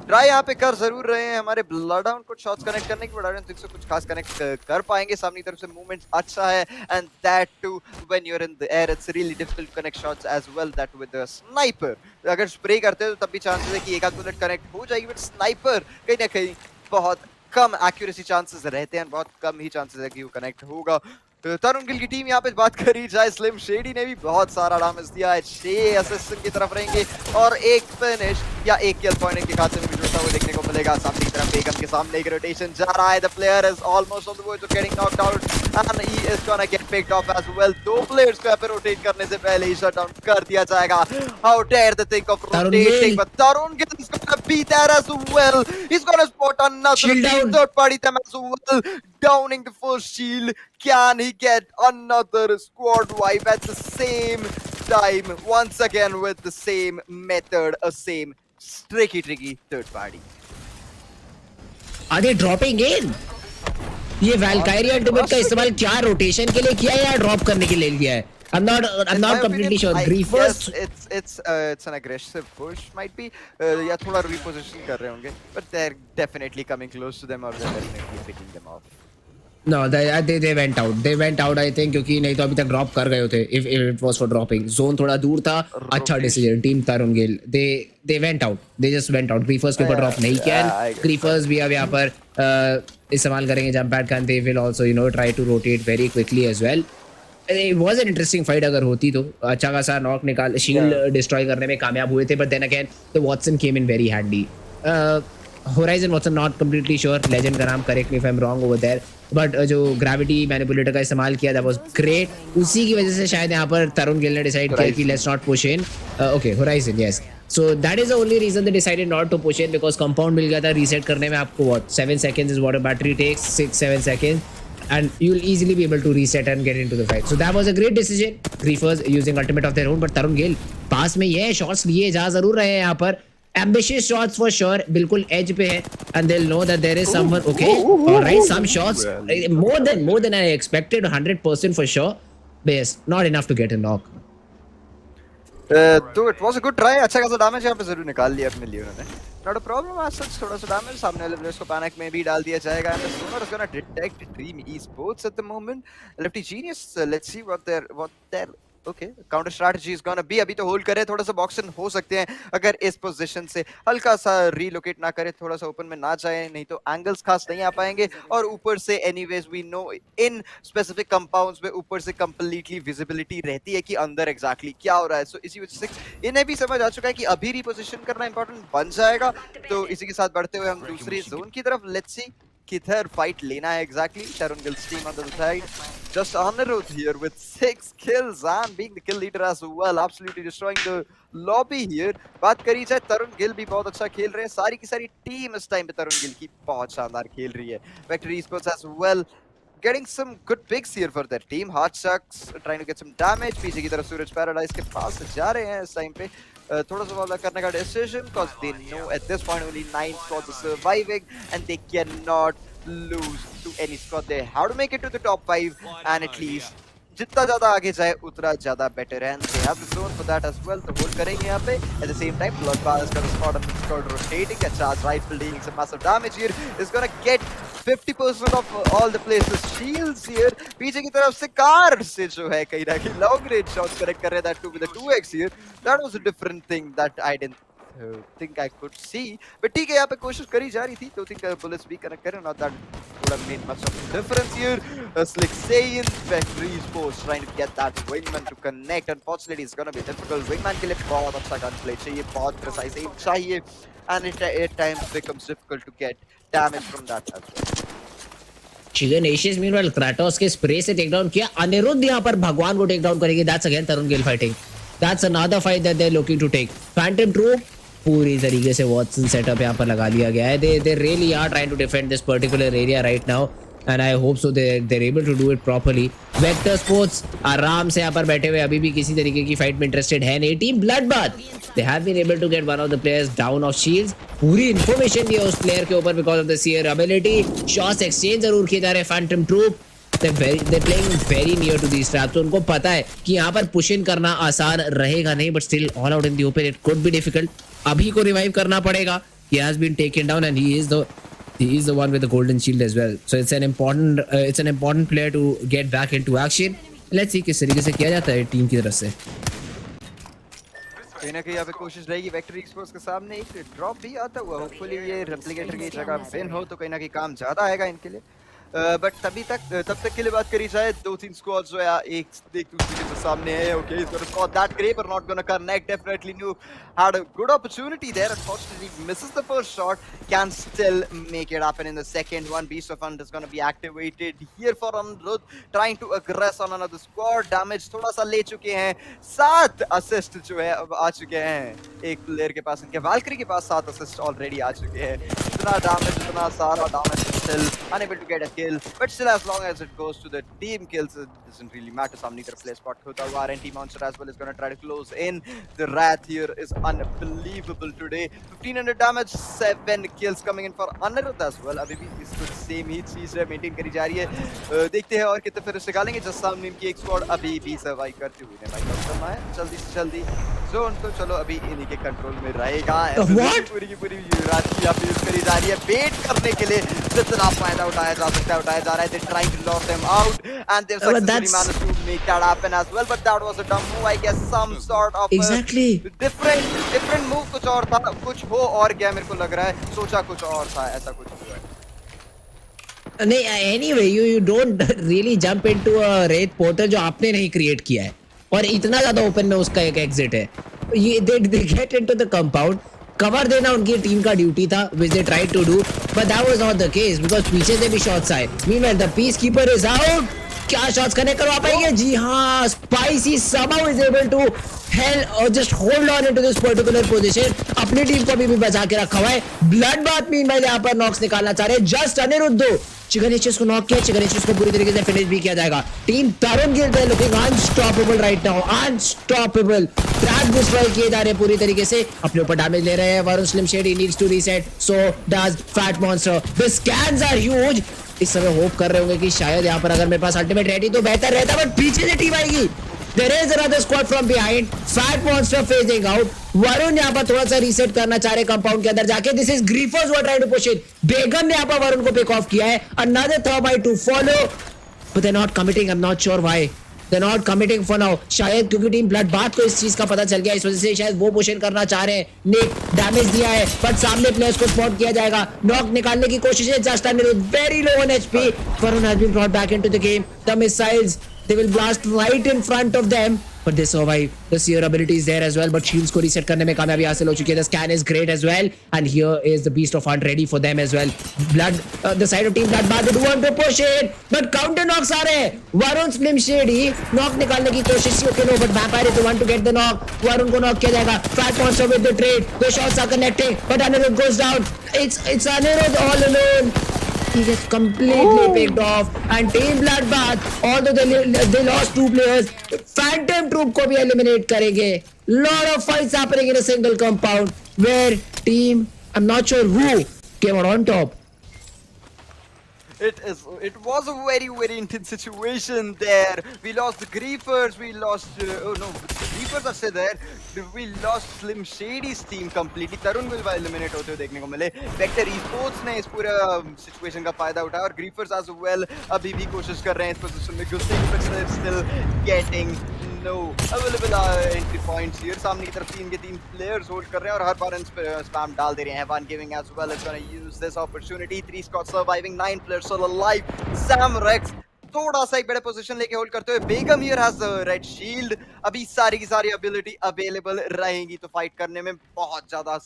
Try यहाँ पे कर जरूर रहे हैं हमारे ब्लड आउट को शॉट्स कनेक्ट करने की, बट think so कुछ खास कनेक्ट कर पाएंगे. सामने तरफ से मूवमेंट अच्छा है, and that too when you are in the air it's really difficult to connect shots as well. That with the sniper अगर स्प्रे करते हो तो तब भी चांसेस है कि एक आध बुलेट कनेक्ट हो जाएगी, बट स्नाइपर कहीं ना कहीं बहुत कम एक्यूरेसी चांसेस रहते हैं, बहुत कम ही चांसेस है कि वो कनेक्ट होगा. तरुण गिल की टीम यहाँ पे बात करी जाए, स्लिम शेडी ने भी बहुत सारा डैमेज दिया है. 6 असिस्ट की तरफ रहेंगे और एक फिनिश या एक किल पॉइंट इनके खाते में भी जुड़ता हुआ देखने को मिलेगा. सामने की तरफ बेगम के सामने एक रोटेशन जा रहा है. The player is almost on the way to getting knocked out and he is gonna get picked off as well. 2 players को यहाँ पे रोटेट करने से पहले ही शट डाउन कर दिया जाएगा. How dare the think of rotating, but Tarun Gill is gonna be there as well. He is gonna spot another third party them as well, downing the first shield. Can he get another squad wipe at the same time? Once again with the same method, a same tricky third party.
Are they dropping in? ये वैल्कायरी ultimate का इस्तेमाल क्या rotation के लिए किया है या drop करने के लिए किया है? I'm not completely sure. Griefers,
it's an aggressive push, might be. या थोड़ा reposition कर रहे होंगे, but they're definitely coming close to them or they're definitely picking them off.
No, they went out. They went out, I think, क्योंकि नहीं तो अभी तक ड्रॉप कर गए होते. If it was for dropping, zone थोड़ा दूर था. अच्छा decision, team Tarun Gill. They went out. They just went out. Griefers के ऊपर ड्रॉप नहीं किया. Griefers भी अब यहाँ पर इस्तेमाल करेंगे jump pad का. They will also try to rotate very quickly as well. It was an interesting fight अगर होती तो. अच्छा खासा नॉक निकाल शील्ड डिस्ट्रॉय करने में कामयाब हुए थे, but then again the Watson came in very handy. Horizon Watson not completely sure, legend का नाम, correct me if I'm wrong over there, but जो gravity manipulator का इस्तेमाल किया that was great. उसी की वजह से शायद यहाँ पर तरुण गिल ने decide किया कि let's not push in. Okay, Horizon, yes. So that is the only reason they decided not to push in, because compound मिल गया था reset करने में आपको what 7 seconds is what a battery takes, 6-7 seconds. And you'll easily be able to reset and get into the fight. So that was a great decision. Griefers using ultimate of their own, but Tarun Gill पास में ये shots लिए जा जरूर रहे हैं यहाँ पर. Ambitious shots for sure, बिल्कुल edge पे है, and they'll know that there is someone. Okay, all right, some shots more than I expected, 100% for sure. But yes, not enough to get a knock.
तो it was a good try. अच्छा खासा damage यहाँ पे जरूर निकाल लिया अपने लिए उन्होंने. Not a problem as such. थोड़ा सा डैमेज सामने वाले प्लेयर्स को पैनिक में भी डाल दिया जाएगा. And the Sonar is gonna detect Dream Esports at the moment. Lefty Genius, let's see what their okay counter strategy is gonna be. अभी तो होल्ड करे, थोड़ा सा बॉक्स इन हो सकते हैं अगर इस पोजीशन से हल्का सा रीलोकेट ना करे, थोड़ा सा ओपन में ना जाए, नहीं तो एंगल्स खास नहीं आ पाएंगे. और ऊपर से anyways we know in specific compounds में ऊपर से कंप्लीटली विजिबिलिटी रहती है कि अंदर एग्जैक्टली क्या हो रहा है. सो इसी वजह से इन्हें भी समझ आ चुका है कि अभी रिपोजिशन करना इंपॉर्टेंट बन जाएगा. तो इसी के साथ बढ़ते हुए हम दूसरी जोन की तरफ. लेट्स सी किधर फाइट लेना है exactly. Tarun Gill's team on the side. Just Anirudh here with 6 kills and being the kill leader as well. Absolutely destroying the lobby here. बात करी जाए तरुण गिल भी बहुत अच्छा खेल रहे हैं. सारी की सारी टीम इस टाइम पे तरुण गिल की बहुत शानदार खेल रही है. Vector Esports as well getting some good picks here for their team. Hard Shucks trying to get some damage. पीछे की तरफ सूरज पैराडाइज के पास से जा रहे हैं इस टाइम पे. थोड़ा सा वाला करने का decision because they know at this point only 9 squads are surviving and they cannot lose to any squad. They have to make it to the top 5 and at least जितना ज्यादा आगे जाए उतना ज्यादा बेटर है. They have the zone for that as well. तो hold करेंगे यहाँ पे. At the same time, Bloodbath has got a spot on the squad rotating. A charge rifle dealing some massive damage here is gonna get 50% of all the players' shields here. पीछे की तरफ से car से जो है कहीं ना कहीं long range shots करेक्ट कर रहे हैं. That too with the 2x here. That was a different thing that I didn't think I could see. But ठीक है, यहाँ पे कोशिश करी जा रही थी. 2-3 bullets भी कनेक्ट करें. Not that would have made much of a difference here. Slick Saiyan, Vector Esports trying to get that wingman to connect. Unfortunately, it's gonna be difficult. Wingman के लिए बहुत अच्छा gunplay चाहिए, बहुत precise aim चाहिए, and it at times becomes difficult to get damage from that as well.
Chicken Ashes meanwhile Kratos के spray से take down किया. अनिरुद्ध यहाँ पर भगवान को टेक डाउन करेगी. That's again Tarun Gill fighting. That's another fight that they're looking to take. Phantom Troop पूरी तरीके से वॉटसन सेटअप यहाँ पर लगा लिया गया है. They really are trying to defend this particular area right now, and I hope so they're able to do it properly. Vector Sports आराम से यहाँ पर बैठे हुए अभी भी किसी तरीके की फाइट में इंटरेस्टेड है नहीं. Team Bloodbath they have been able to get one of the players down of shields. पूरी इन्फॉर्मेशन दी है उस प्लेयर के ऊपर because of the sheer ability. Shots exchange जरूर किए जा रहे हैं. Phantom Troop they're playing very near to these traps. तो उनको पता है कि यहाँ पर पुश इन करना आसान रहेगा नहीं, but still all out in the open it could be difficult. अभी को रिवाइव करना पड़ेगा. He has been taken down and he is the one with the golden shield as well. So it's an important player to get back into action. Let's see किस तरीके से किया जाता है टीम की तरफ से.
कहीं ना कहीं यहाँ पे कोशिश रहेगी वेक्टर एक्सपोर्ट्स के सामने. एक ड्रॉप भी आता हुआ. होपफुली ये रेप्लिकेटर की जगह विन हो तो कहीं ना कहीं काम ज्यादा आएगा इनके लिए. बट तब तक के लिए बात करी जाए 2-3 स्क्वाड्स जो है एक दूसरे के सामने है. Okay, he's gonna score that grape or not gonna connect. Definitely knew had a good opportunity there. Unfortunately misses the first shot. Can still make it happen in the second one. Beast of Hunt is gonna be activated here for Anirudh trying to aggress on another squad. Damage थोड़ा सा ले चुके हैं. 7 assist जो है अब आ चुके हैं एक प्लेयर के पास. इनके वाल्करी के पास 7 असिस्ट ऑलरेडी आ चुके हैं. इतना डैमेज, इतना सारा damage, still unable to get a kill. But still, as long as it goes to the team kills, it doesn't really matter. सामने तरफ play spot होता हुआ RNT Monster as well is gonna try to close in. The Wrath here is unbelievable today. 1500 damage, 7 kills coming in for Anirudh as well. अभी भी इसको same ही चीज maintain करी जा रही है. देखते हैं और कितने फिर निकालेंगे. जस्ट सामने इनकी एक स्क्वाड अभी भी सर्वाइव करती हुई है. भाई करना है जल्दी से जल्दी. जोन तो चलो अभी इन्हीं के कंट्रोल में रहेगा. पूरी की पूरी रात की यहाँ पे यूज करी जा रही है बेट करने के लिए. जितना फायदा उठाया जा सकता है उठाया जा रहा है. They're trying to lock them out and they've successfully managed to make that happen as well. But that was a dumb move, I guess. Some sort of
exactly
different move. कुछ और था, कुछ हो और क्या मेरे को लग रहा है. सोचा कुछ और था, ऐसा कुछ हुआ है.
नहीं, anyway you don't really jump into a wraith portal जो आपने नहीं क्रिएट किया है और इतना ज्यादा ओपन में उसका एक एग्जिट है. they get into the compound. Cover देना उनकी टीम का ड्यूटी था, which they tried to do, but that was not the case because पीछे से भी शॉट्स आए. Meanwhile the peacekeeper is out. क्या शॉट्स कनेक्ट करवा पाएंगे? जी हाँ, spicy somehow is able to hell or just hold on into this particular position. अपनी team को भी बचा के रखा हुआ है. ब्लड बाथ मीनवाइल यहाँ पर नॉक्स निकालना चाह रहे हैं. जस्ट अनिरुद्ध चिकन एचएस को नॉक किया. चिकन एचएस को पूरी तरीके से फिनिश भी किया जाएगा. टीम तरुण गिल है looking unstoppable right now, unstoppable. Track destroy किए जा रहे हैं पूरी तरीके से. अपने ऊपर डैमेज ले रहे हैं. Varun slim shady needs to reset, so does fat monster. The scans are huge. इस समय होप कर रहे होंगे कि शायद यहाँ पर अगर मेरे पास अल्टीमेट रेडी तो बेहतर रहता, बट पीछे से टीम आएगी. There is another squad from behind. Fat monster phasing out. Varun यहाँ पर थोड़ा सा रीसेट करना चाह रहे कंपाउंड के अंदर जाके. This is Griffers who are trying to push it. बेगम ने यहाँ पर वरुण को पिक ऑफ किया है. Another thermite to follow, but they're not committing. I'm not sure why. They're not committing for now. शायद क्योंकि टीम ब्लड बाथ को इस चीज का पता चल गया, इस वजह से शायद वो पुश इन करना चाह रहे हैं. निक डैमेज दिया है, बट सामने प्लेयर्स को स्पॉट किया जाएगा. नॉक निकालने की कोशिश है. Just very low on HP. Varun has been brought back into the game. The missiles, they will blast right in front of them, but they survive. The seer ability is there as well, but shields को reset करने में कामयाबी हासिल हो चुकी है. The scan is great as well, and here is the beast of hunt ready for them as well. Blood, the side of team blood bath, they do want to push it, but counter knocks आ रहे हैं. Varun slim shady knock निकालने की कोशिश की. Okay, no, but vampire is the one to get the knock. Varun को knock किया जाएगा. Fat monster with the trade. The shots are connecting, but Anirudh goes down. It's Anirudh all alone. He gets completely picked off, and team bloodbath, although they lost 2 players, phantom troop को भी eliminate करेंगे. Lot of fights happening in a single compound where team, I'm not sure who came out on top.
It was a very intense situation there. We lost the Griefers, we lost oh no, the Griefers are still there. We lost Slim Shady's team completely. Tarun will eliminate होते हुए देखने को मिले. Vector Esports ने इस पूरे situation का फायदा उठाया और Griefers as well अभी भी कोशिश कर रहे हैं इस पोजीशन में घुसने की, but they're still getting no available entry points here. सामने की तरफ 3 के 3 players होल्ड कर रहे हैं और हर बार स्पैम डाल दे रहे हैं. One giving as well is gonna use this opportunity. 3 squads surviving, 9 players still alive. Sam Rex थोड़ा सा एक बड़े पोजीशन लेके होल्ड करते हुए. बेगम हियर हैज रेड शील्ड. अभी सारी की सारी एबिलिटी अवेलेबल रहेंगी तो फाइट करने में बहुत ज्यादा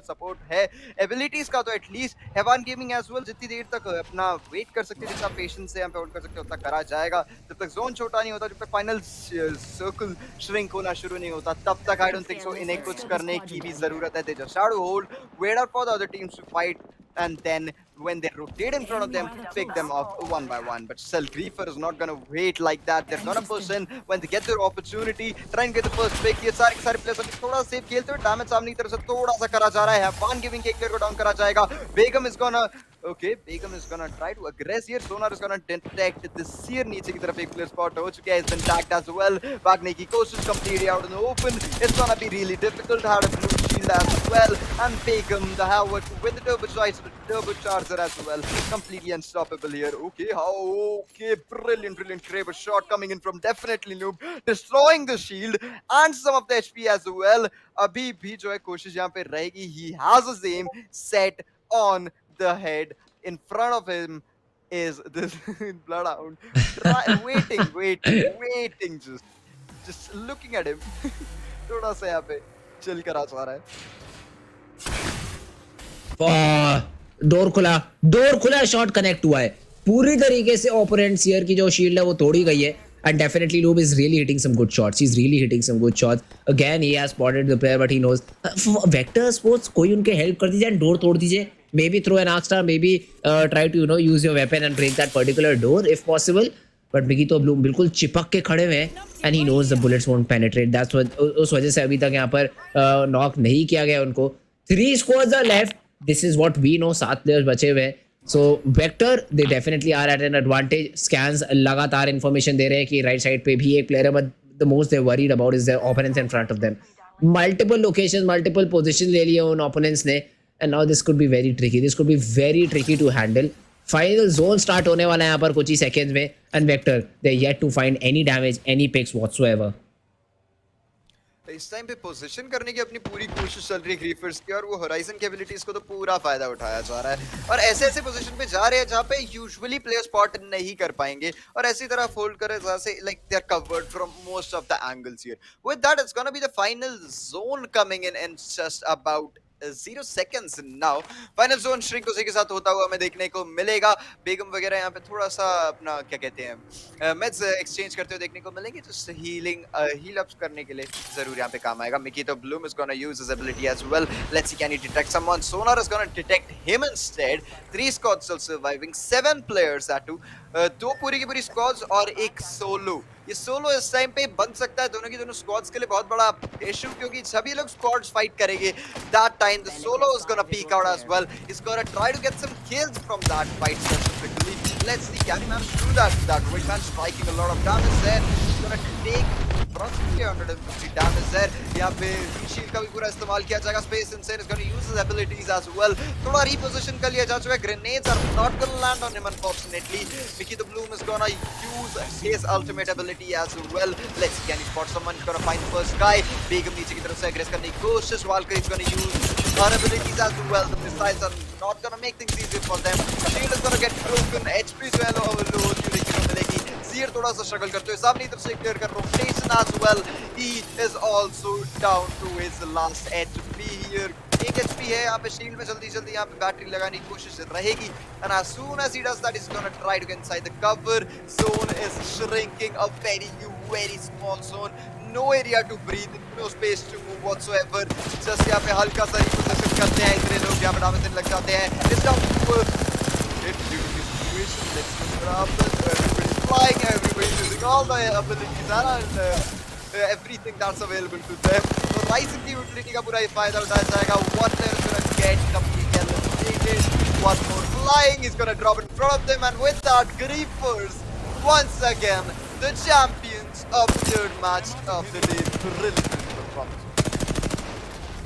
सपोर्ट है एबिलिटीज का. तो at least heaven gaming as well जितनी देर तक अपना वेट कर सकते हैं, जितना पेशेंस से हम पे होल्ड कर सकते हैं उतना करा जाएगा. जब तक जोन छोटा नहीं होता, जब तक फाइनल सर्कल श्रिंक होना शुरू नहीं होता, तब तक आई डोंट थिंक सो इन्हें कुछ करने की भी जरूरत है. They just have to hold, wait out for the other teams to fight, and then when they rotate in front of them, pick them off one by one. But still, Griefer is not gonna wait like that. They're gonna push in when they get their opportunity, try and get the first pick. ये सारे players अभी थोड़ा safe खेलते हुए damage सामने की तरफ से थोड़ा सा करा जा रहा है. One giving के player को डाउन करा जाएगा. Begum is gonna Begum is gonna try to aggress here. Sonar is gonna detect the seer. नीचे की तरफ एक player spot हो चुका है. He's been tagged as well. भागने की कोशिश completely out in the open. It's gonna be really difficult to have a blue shield as well. And Begum, the Howard with the turbocharger as well, completely unstoppable here. Brilliant Kraber shot coming in from definitely Noob, destroying the shield and some of the HP as well. अभी भी जो है कोशिश यहाँ पे रहेगी. He has his aim set on the head. In front of him is this bloodhound waiting, just looking at him. थोड़ा सा यहाँ पे चिल करा जा रहा है.
डोर खुला शॉट कनेक्ट हुआ है. पूरी तरीके से ओपोनेंट सीयर की जो शील्ड है वो तोड़ी गई है. And definitely Noob is really hitting some good shots. He's really hitting some good shots. Again, he has spotted the player, but he knows. Vector Sports, कोई उनके help कर दीजिए and door तोड़ दीजिए. Maybe throw an arc star. Maybe try to use your weapon and break that particular door if possible. But Biggie तो बिल्कुल चिपक के खड़े हुए हैं and he knows the bullets won't penetrate. That's what उस वजह से अभी तक यहाँ पर knock नहीं किया गया उनको. 3 squads are left. This is what we know. 7 players बचे हुए हैं. So Vector, they definitely are at an advantage. Scans लगातार information दे रहे हैं कि right side पे भी एक player है, but the most they're worried about is their opponents in front of them. Multiple locations, multiple positions ले लिए उन opponents ने, and now this could be very tricky. This could be very tricky to handle. Final zone start होने वाला है यहाँ पर कुछ ही seconds में, and Vector, they're yet to find any damage, any picks whatsoever.
इस टाइम पे पोजीशन करने की अपनी पूरी कोशिश चल रही है ग्रीफर्स की, और वो होराइजन की एबिलिटीज को तो पूरा फायदा उठाया जा रहा है और ऐसे पोजीशन पे जा रहे हैं जहाँ पे यूजुअली प्लेयर स्पॉट नहीं कर पाएंगे, और ऐसी तरह फोल्ड करे जहाँ से like they are covered from most of the angles here. With that it's gonna be the final zone coming in just about 0 seconds now. Final zone shrink उसी के साथ होता हुआ हमें देखने को मिलेगा। बेगम वगैरह यहाँ पे थोड़ा सा अपना क्या कहते हैं मेड्स एक्सचेंज करते हुए देखने को मिलेंगे, जो हील अप्स करने के लिए जरूर यहाँ पे काम आएगा। Mikito Bloom is gonna use his ability as well. Let's see, can he detect someone? Sonar is gonna detect him instead. 3 squads still surviving, 7 players that too. 2 पूरी की पूरी स्क्वाड्स और एक सोलो। ये सोलो इस टाइम पे बन सकता है दोनों की दोनों स्क्वाड्स के लिए बहुत बड़ा इशू, क्योंकि सभी लोग स्क्वाड्स फाइट करेंगे। That time the solo is gonna peek out as well. He's gonna try to get some kills from that fight specifically. Let's see, can he manage to do that? That Wingman striking a lot of damage there. He's gonna take approximately 150 damage there. यहाँ पे shield का भी पूरा इस्तेमाल किया जाएगा। Space Insane is gonna use his abilities as well. थोड़ा reposition कर लिया जा चुका है। Grenades are not gonna land on him unfortunately. Mikito Bloom is gonna use his ultimate ability as well. Let's see, can he spot someone? He's gonna find the first guy. Begum नीचे की तरफ से aggress करने की कोशिश। Valkyrie is gonna use her abilities as well. The missiles are not gonna make things easier for them. Shield is gonna get broken. HP जो है लो देखने को मिलेगी। Seer थोड़ा सा struggle करते हुए सामने की तरफ से clear कर rotation as well. He is also down to his last HP here. 1 HP है यहाँ पे। शील्ड में जल्दी यहाँ पे बैटरी लगाने की कोशिश रहेगी, and as soon as he does that, he's gonna try to get inside the cover. Zone is shrinking, a very small zone. No area to breathe, no space to move whatsoever. Just यहाँ पे हल्का सा repossession करते हैं इतने लोग, यहाँ पे damage देने लग जाते हैं। It's down to hit due to the situation. Let's see what happens. Everybody's flying, everybody's using all the abilities and everything that's available to them. So Ryzen की utility का पूरा फायदा उठाया जाएगा। One player is gonna get completely eliminated. One more flying, he's gonna drop in front of them, and with that, Griefers once again the champions of third match of the day. Brilliant performance.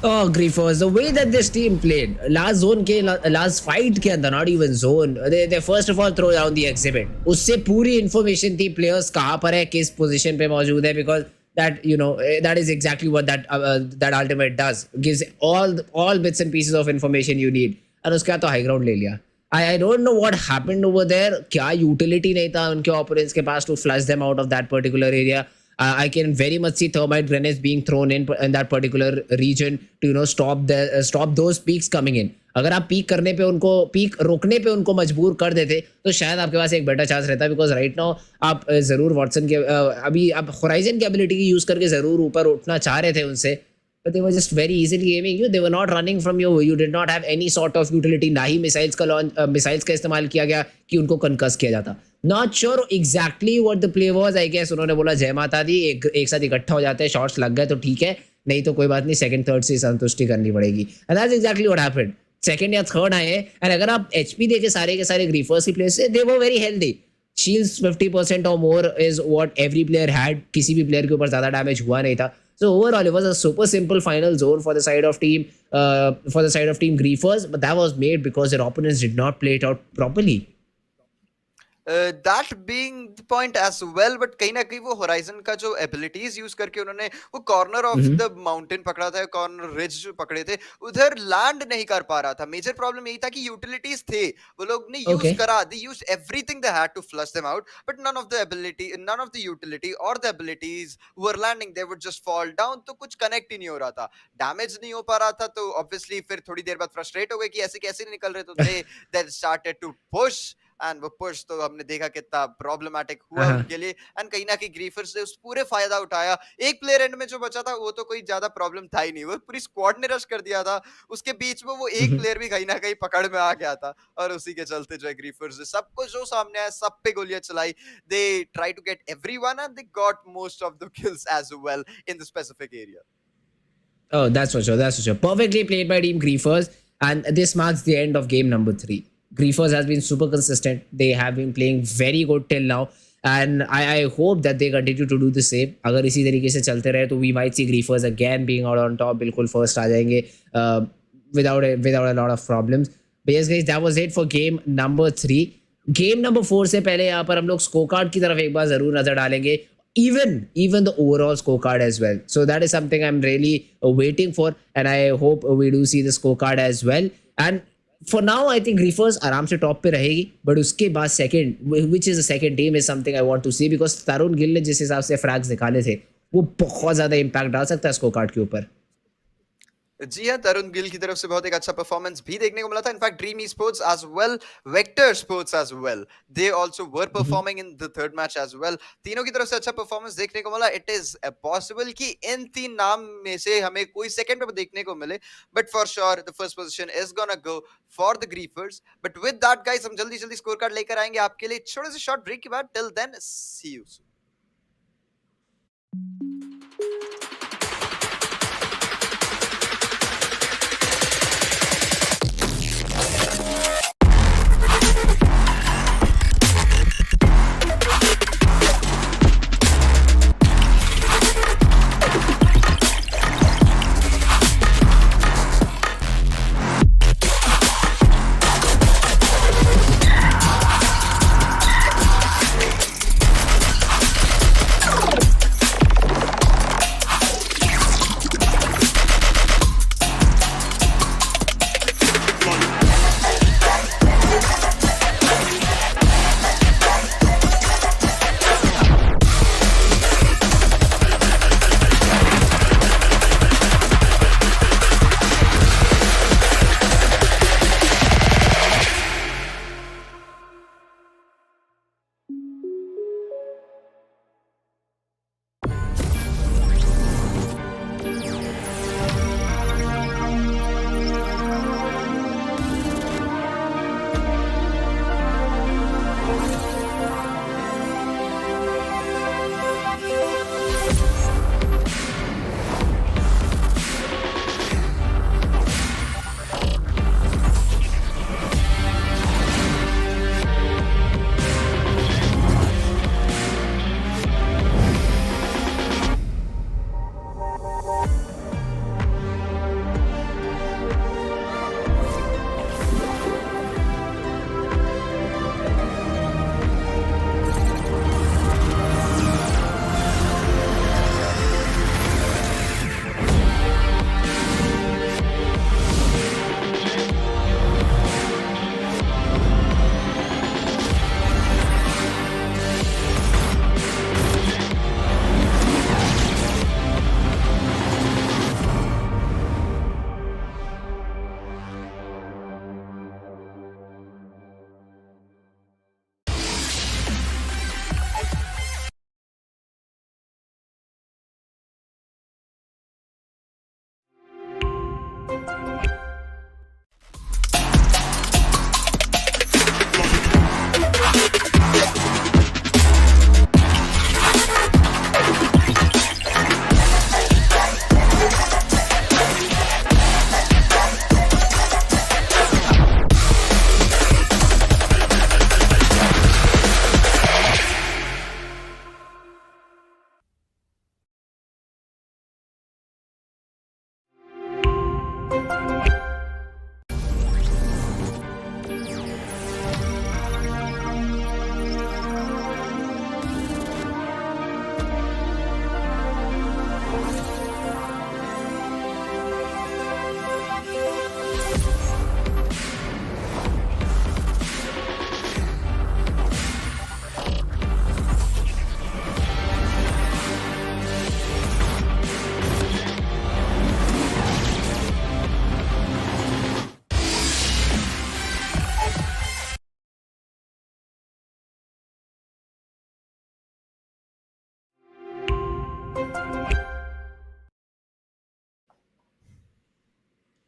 Oh, Griefers, the way that this team played last zone के last fight के अंदर, not even zone, they first of all throw down the exhibit. उससे पूरी information थी players कहाँ पर है, किस position पे मौजूद है, because that, you know, that is exactly what that ultimate does. Gives all bits and pieces of information you need. और उसके बाद तो high ground ले लिया. I don't know what happened over there. क्या utility नहीं था उनके opponents के पास to flush them out of that particular area. I can very much see thermite grenades being thrown in that particular region to, you know, stop those peaks coming in. अगर आप peak करने पे उनको peak रोकने पे उनको मजबूर कर देते तो शायद आपके पास एक बेटर चांस रहता, बिकॉज राइट नाउ आप जरूर वॉटसन के अभी आप होराइजन की एबिलिटी की यूज करके जरूर ऊपर उठना चाह रहे थे उनसे, but they were just very easily aiming you. They were not running from you. You did not have any sort of utility. ना ही मिसाइल्स का मिसाइल्स का इस्तेमाल किया गया कि उनको कंकस किया जाता. Not sure exactly what the play was. I guess उन्होंने बोला जय माता दी, एक साथ इकट्ठा हो जाते हैं, शॉट्स लग गए तो ठीक है, नहीं तो कोई बात नहीं, सेकंड थर्ड से संतुष्टि करनी पड़ेगी. And that's exactly what happened. Second या थर्ड आए, एंड अगर आप एचपी देखे सारे के सारे ग्रीफर्स की प्लेस से, they were very healthy. Shields 50% or more is what every player had. किसी भी प्लेयर के ऊपर ज्यादा डैमेज हुआ नहीं था. So overall, it was a super simple final zone for the side of team Griefers, but that was made because their opponents did not play it out properly.
That being the point as well, but कहीं ना कहीं वो horizon का जो abilities use करके उन्होंने वो corner of the mountain पकड़ा था, कॉर्नर रिज जो पकड़े थे, उधर लैंड नहीं कर पा रहा था. मेजर प्रॉब्लम यही था कि यूटिलिटीज थे, वो लोग ने यूज करा, they used everything they had to flush them out, but none of the utility और the abilities were landing, they would just fall down. तो कुछ कनेक्ट ही नहीं हो रहा था, डैमेज नहीं हो पा रहा था. तो ऑब्वियसली फिर थोड़ी देर बाद फ्रस्ट्रेट हो गए कि ऐसे कैसे नहीं निकल रहे, तो they started to push, and वो पुश तो हमने देखा कितना प्रॉब्लमेटिक हुआ उनके लिए. एंड कहीं ना कहीं ग्रीफर्स ने उस पूरे फायदा उठाया. एक प्लेयर एंड में जो बचा था वो तो कोई ज्यादा प्रॉब्लम था ही नहीं, वो पूरी स्क्वाड ने रश कर दिया था, उसके बीच में वो एक प्लेयर भी कहीं ना कहीं पकड़ में आ गया था, और उसी के चलते जो है ग्रीफर्स ने सबको जो सामने आया सब पे गोलियां चलाई. They try to get everyone and they got most of the kills as well in the specific area.
Oh, that's for sure. Perfectly played by Team Griefers, and this marks the end of game number 3. Griefers has been super consistent. They have been playing very good till now, and I hope that they continue to do the same. अगर इसी तरीके से चलते रहे तो we might see Griefers again being out on top. बिल्कुल first आ जाएंगे without a lot of problems. But yes guys, that was it for game number 3. Game number 4 से पहले यहाँ पर हम लोग scorecard की तरफ एक बार जरूर नजर डालेंगे. Even the overall scorecard as well. So that is something I'm really waiting for, and I hope we do see the scorecard as well. And for now, I think Griefers आराम से top पे रहेगी, but उसके बाद second, which is the second team, is something I want to see, because तरुण गिल ने जिस हिसाब से फ्रैग्स निकाले थे वो बहुत ज्यादा इम्पैक्ट डाल सकता है स्कोर कार्ड के ऊपर.
जी हाँ, तरुण गिल की तरफ से बहुत एक अच्छा परफॉर्मेंस भी देखने को मिला था। In fact dream sports as well, vector sports as well, they also were
Mhm.
Performing in the third match as well. तीनों की तरफ से अच्छा परफॉर्मेंस देखने को मिला। इट इज पॉसिबल कि इन तीन नाम में से हमें कोई सेकंड पे देखने को मिले, but for sure the first position is gonna go for the Griefers. But with that guys, हम जल्दी जल्दी स्कोर कार्ड लेकर आएंगे आपके लिए छोटे से शॉर्ट ब्रेक के बाद। Till then, see you.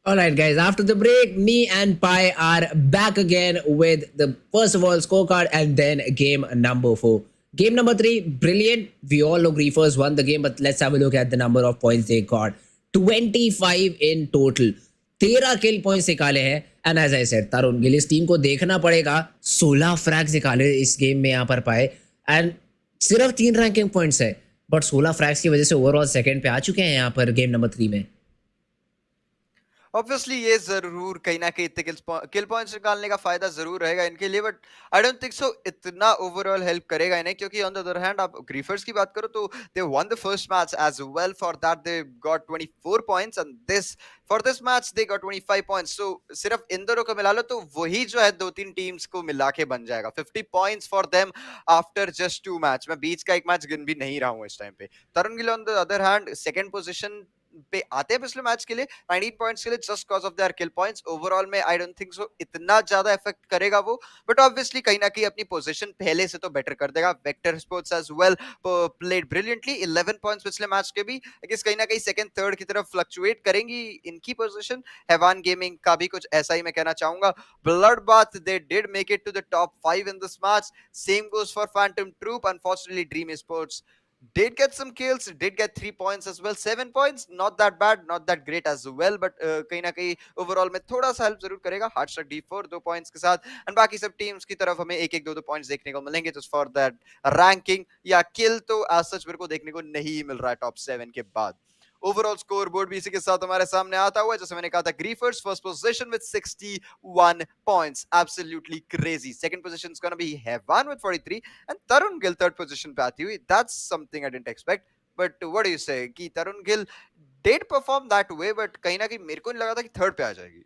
All right, guys. After the break, me and Pi are back again with the first of all scorecard and then game number 4. Game number 3, brilliant. We all know Griefers won the game, but let's have a look at the number of points they got. 25 in total. 13 kill points निकाले हैं. And as I said, तरुण गिल इस team को देखना पड़ेगा. 16 फ्रैग्स निकाले इस game में यहाँ पर पाए. And सिर्फ 3 रैंकिंग पॉइंट्स है. बट 16 फ्रैग्स की वजह से ओवरऑल सेकंड पे आ चुके हैं यहाँ पर गेम नंबर 3 में.
ऑब्वियसली ये जरूर कहीं ना कहीं इतने किल पॉइंट्स निकालने का फायदा जरूर रहेगा इनके लिए, बट आई डोंट थिंक सो इतना ओवरऑल हेल्प करेगा इन्हें, क्योंकि ऑन द अदर हैंड आप ग्रीफर्स की बात करो तो they won the first match as well. For that they got 24 points and this for this match they got 25 points. So सिर्फ इन दोनों को मिला लो तो वही जो है दो तीन टीम्स को मिला के बन जाएगा 50 points for them after just 2 match. मैं बीच का एक मैच गिन भी नहीं रहा हूँ इस टाइम पे. Tarun Gill on the other hand second position पे आते हैं पिछले मैच के लिए 19 पॉइंट्स के लिए just cause of their kill points. Overall में आई डोंट थिंक सो इतना ज्यादा इफेक्ट करेगा वो, बट ऑब्वियसली कहीं ना कहीं अपनी पोजीशन पहले से तो बेटर कर देगा। Vector sports as well played brilliantly, 11 points पिछले मैच के भी, आई गेस कहीं ना कहीं सेकंड थर्ड की तरफ फ्लक्चुएट करेंगी इनकी पोजीशन। हैवान गेमिंग का भी कुछ ऐसा ही मैं कहना चाहूंगा। Bloodbath they did make it to the top 5 in this match. Same goes for Phantom Troop. Unfortunately, Dream Esports did get some kills, did get 3 points as well. 7 points, not that bad, not that great as well, but कहीं ना कहीं overall में थोड़ा सा help जरूर करेगा। हार्टस्ट्रक D4 2 points के साथ, एंड बाकी सब टीम्स की तरफ हमें एक एक दो पॉइंट्स देखने को मिलेंगे जस्ट फॉर दैट रैंकिंग या किल। तो एज सच मेरे को देखने को नहीं मिल रहा है टॉप 7 के बाद। ओवरऑल स्कोर बोर्ड भी इसी के साथ हमारे सामने आता हुआ है। जैसे मैंने कहा था, Griefers first position with 61 points, absolutely crazy. Second position is gonna be Haivan with 43 and Tarun Gill third position पे आती हुई। That's something I didn't expect, but what do you say कि Tarun Gill did perform that way, but कहीं ना कहीं मेरे को नहीं लगा था कि थर्ड पे आ जाएगी।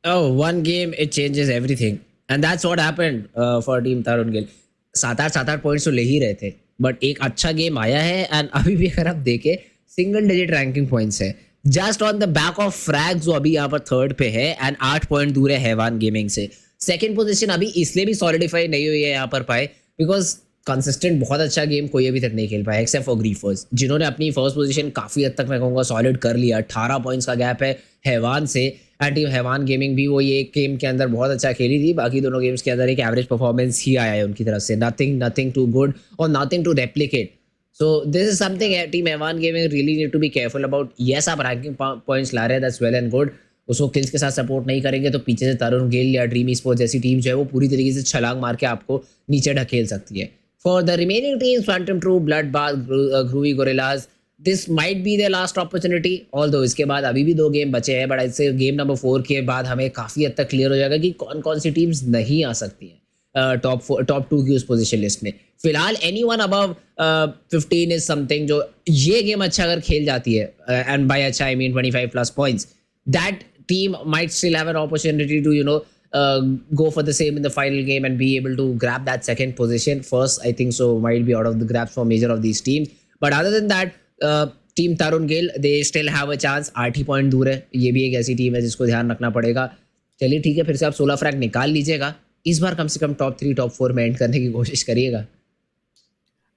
Oh, one game it changes everything, and that's what happened for team Tarun Gill. 7-8 points तो ले ही रहे थे, बट एक अच्छा गेम आया है एंड अभी भी अगर आप देखें सिंगल डिजिट रैंकिंग पॉइंट्स है just on the back of frag, जो अभी यहाँ पर थर्ड पे है एंड 8 पॉइंट दूर है हैवान गेमिंग से। सेकंड पोजीशन अभी इसलिए भी सॉलिडिफाई नहीं हुई है यहाँ पर पाए बिकॉज कंसिस्टेंट बहुत अच्छा गेम कोई अभी तक नहीं खेल पाया एक्सेप्ट फॉर ग्रीफर्स, जिन्होंने अपनी फर्स्ट पोजीशन काफी हद तक मैं कहूँगा सॉलिड कर लिया। 18 पॉइंट्स का गैप है हैवान से, एंड टीम हैवान गेमिंग भी वो ये एक गेम के अंदर बहुत अच्छा खेली थी, बाकी दोनों गेम्स के अंदर एक एवरेज परफॉर्मेंस ही आया है उनकी तरफ से। नथिंग टू गुड और nothing to replicate. So this is something team Evan Gaming really need to be careful about. Yes, आप रैंकिंग पॉइंट्स ला रहे हैं, that's well and good. उसको किल्स के साथ सपोर्ट नहीं करेंगे तो पीछे से तरुण गिल या ड्रीम स्पोर्ट्स जैसी टीम जो है वो पूरी तरीके से छलांग मार के आपको नीचे ढकेल सकती है। For the remaining teams, phantom troupe, bloodbath, groovy gorillas, this might be the last opportunity. Although इसके बाद अभी भी 2 गेम बचे हैं, बट इससे गेम नंबर 4 के बाद हमें काफ़ी हद तक क्लियर हो जाएगा कि कौन कौन सी टीम्स नहीं आ सकती हैं टॉप 2 की उस पोजीशन लिस्ट में। फिलहाल एनीवन अबव 15 इज समथिंग जो ये गेम अच्छा अगर खेल जाती है, एंड बाय अच्छा I mean 25+ points, that team might still have an opportunity to go for the same in the final game and be able to grab that second position. First, I think so might be out of the grabs for major of these teams. But other than that, team Tarun Gill, they still have a chance. 8 he point दूर है, ये भी एक ऐसी team है जिसको ध्यान रखना पड़ेगा। चलिए ठीक है, फिर से आप 16 फ्रैग निकाल लीजिएगा। इस बार कम से कम टॉप 3 टॉप 4 में एंड करने की कोशिश करिएगा।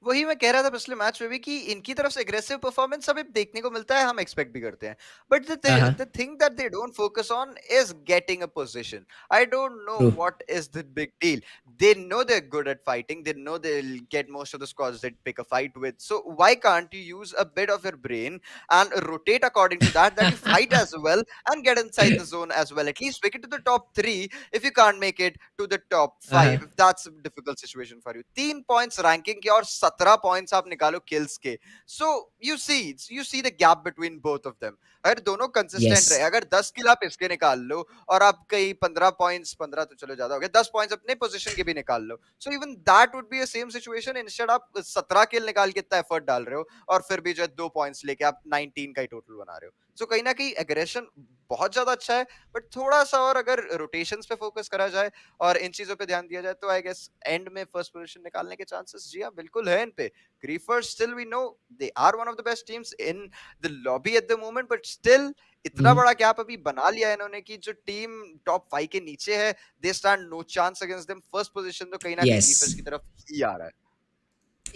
वही मैं कह रहा था पिछले मैच में भी कि इनकी तरफ से एग्रेसिव परफॉर्मेंस अभी देखने को मिलता है, हम एक्सपेक्ट भी करते हैं, but the thing that they don't focus on is getting a position. I don't know what is the big deal. They know they're good at fighting, they know they'll get most of the squads they pick a fight with, so why can't you use a bit of your brain and rotate according to that you fight as well and get inside the zone as well, at least make it to the top 3 if you can't make it to the top 5, if that's a difficult situation for you। 3 points ranking के और 17 points आप निकालो kills के, so you see the gap between both of them। अगर दोनों consistent रहे, अगर 10 किल आप इसके निकाल लो और आप कहीं 15 पॉइंट्स, 15 तो चलो ज्यादा हो गया, 10 पॉइंट्स अपने पोजीशन के भी निकाल लो, so even that would be a same situation. Instead आप 17 किल निकाल के इतना एफर्ट डाल रहे हो और फिर भी जो है 2 पॉइंट्स लेके आप 19 का ही टोटल बना रहे हो। सो कहीं ना कहीं एग्रेशन बहुत ज्यादा अच्छा है, बट थोड़ा सा और अगर रोटेशंस पे फोकस करा जाए और इन चीजों पे ध्यान दिया जाए तो आई गेस एंड में फर्स्ट पोजीशन निकालने के चांसेस जी हाँ बिल्कुल है इन पे। Griefers still we know they are one of the best teams in the lobby at the moment, but still इतना बड़ा गैप अभी बना लिया है इन्होंने कि जो टीम टॉप 5 के नीचे है, they stand no chance against them. First position तो कहीं ना कहीं ग्रीफर्स की तरफ ही आ रहा है।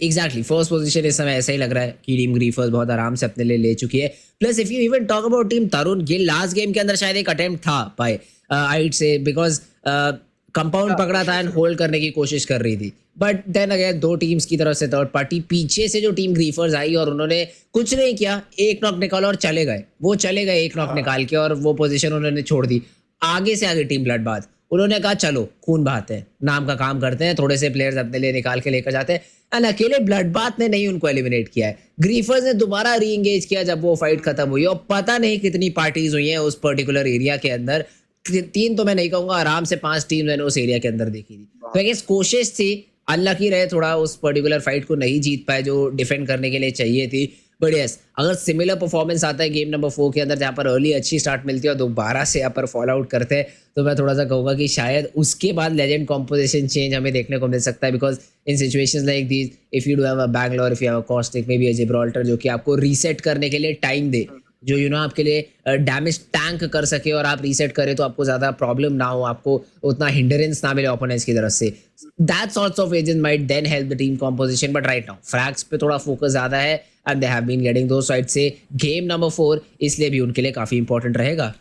एग्जैक्टली, फर्स्ट पोजीशन इस समय ऐसा ही लग रहा है कि टीम ग्रीफर्स बहुत आराम से अपने लिए ले चुकी है। Plus if you even talk about team Tarun Gill, last game के अंदर शायद एक अटेम्प्ट था बाय आइड से, बिकॉज कंपाउंड पकड़ा था एंड होल्ड करने की कोशिश कर रही थी, बट देन अगेन 2 टीम्स की तरफ से थर्ड पार्टी पीछे से जो टीम ग्रीफर्स आई और उन्होंने कुछ नहीं किया, एक नॉक निकाला और चले गए। वो चले गए एक नॉक निकाल के और वो पोजीशन उन्होंने छोड़ दी। आगे से आगे टीम ब्लडबाथ, उन्होंने कहा चलो खून बहाते हैं, नाम का काम करते हैं, थोड़े से प्लेयर्स अपने लिए निकाल के लेकर जाते हैं, एंड अकेले ब्लडबाथ ने नहीं उनको एलिमिनेट किया है। ग्रीफर्स ने दोबारा री एंगेज किया जब वो फाइट खत्म हुई और पता नहीं कितनी पार्टीज हुई हैं उस पर्टिकुलर एरिया के अंदर। 3 तो मैं नहीं कहूंगा, आराम से 5 टीम मैंने उस एरिया के अंदर देखी थी। तो आई गेस कोशिश थी, अनलकी रहे थोड़ा, उस पर्टिकुलर फाइट को नहीं जीत पाए जो डिफेंड करने के लिए चाहिए थी, बट यस, अगर सिमिलर परफॉर्मेंस आता है गेम नंबर 4 के अंदर जहाँ पर अर्ली अच्छी स्टार्ट मिलती है और दोबारा से यहाँ पर फॉल आउट करते हैं, तो मैं थोड़ा सा कहूँगा कि शायद उसके बाद लेजेंड कॉम्पोजिशन चेंज हमें देखने को मिल सकता है, because in situations like these if you do have a Bangalore, if you have a caustic, may be a Gibraltar जो कि आपको रीसेट करने के लिए टाइम दे, जो आपके लिए डैमेज टैंक कर सके और आप रीसेट करें तो आपको ज़्यादा प्रॉब्लम ना हो, आपको उतना हिंडरेंस ना मिले ओपोनेंट्स की तरफ से, that sorts of agent might then help the team composition. But right now frags पे थोड़ा फोकस ज़्यादा है and they have been getting दो साइड से गेम नंबर 4, इसलिए भी उनके लिए काफ़ी इंपॉर्टेंट रहेगा।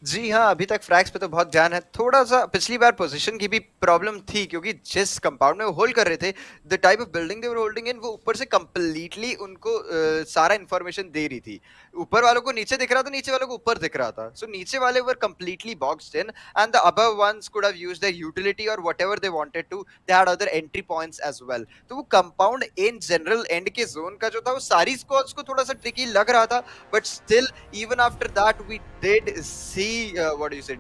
जी हाँ, अभी तक फ्रैग्स पे तो बहुत ध्यान है। थोड़ा-सा पिछली बार पोज़ीशन की भी प्रॉब्लम थी क्योंकि जिस कंपाउंड में वो होल्ड कर रहे थे, the type of building they were holding in, वो ऊपर से कंप्लीटली उनको सारा इन्फॉर्मेशन दे रही थी। ऊपर वालों को नीचे दिख रहा था, नीचे वालों को ऊपर दिख रहा था। सो नीचे वाले were completely boxed in and the above ones could have used their utility और whatever they wanted to, they had other entry points as well. तो वो कंपाउंड इन जनरल एंड के ज़ोन का जो था, वो सारी स्क्वाड्स को थोड़ा-सा ट्रिकी लग रहा था, but still even after that we did see what do you say,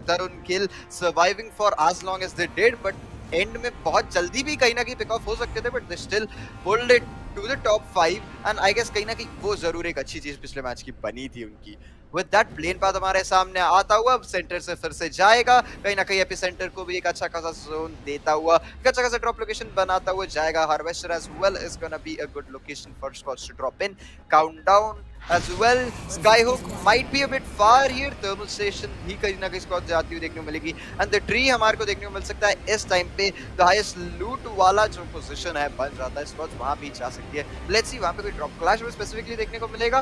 Tarun Gill surviving for as long as they did, but and में बहुत जल्दी भी कहीं ना कहीं पिक ऑफ हो सकते थे, but they still pulled it to the top 5 and I guess कहीं ना कहीं वो जरूर एक अच्छी चीज पिछले मैच की बनी थी उनकी। विद दैट प्लेन पाथ हमारे सामने आता हुआ सेंटर से फिर से जाएगा, कहीं ना कहीं एपिसेंटर को भी एक अच्छा खासा जोन देता हुआ, एक अच्छा खासा ड्रॉप लोकेशन बनाता हुआ जाएगा। Harvester as well is gonna be a good location for squads to drop in. Countdown as well, Skyhook might be a bit far here, thermal station भी कहीं ना कहीं स्क्वाड जाती हुई देखने को मिलेगी and the tree हमारे को देखने को मिल सकता है इस टाइम पे। the highest loot वाला जो पोजीशन है बन जाता है, स्क्वाड वहां भी जा सकती है। let's see वहां पे कोई ड्रॉप क्लैश में स्पेसिफिकली देखने को मिलेगा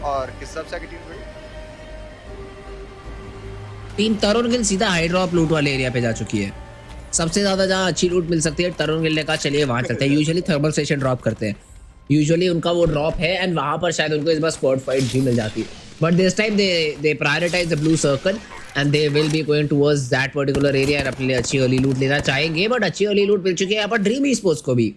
और किस हिसाब से आगे टीम गई।
टीम तरुण गिल सीधा हाई ड्रॉप लूट वाले एरिया पे जा चुकी है। सबसे ज्यादा जहाँ अच्छी लूट मिल सकती है तरुण गिल ने कहा चलिए वहां चलते हैं। यूजुअली थर्मल स्टेशन ड्रॉप करते हैं, यूजुअली उनका वो ड्रॉप है एंड वहां पर शायद उनको इस बार स्क्वाड फाइट भी मिल जाती है, but this time they prioritize the blue circle and they will be going towards that particular area और अपने लिए अच्छी अर्ली लूट लेना चाहेंगे। बट अच्छी अर्ली लूट मिल चुकी है यहाँ पर ड्रीम ई स्पोर्ट्स को भी।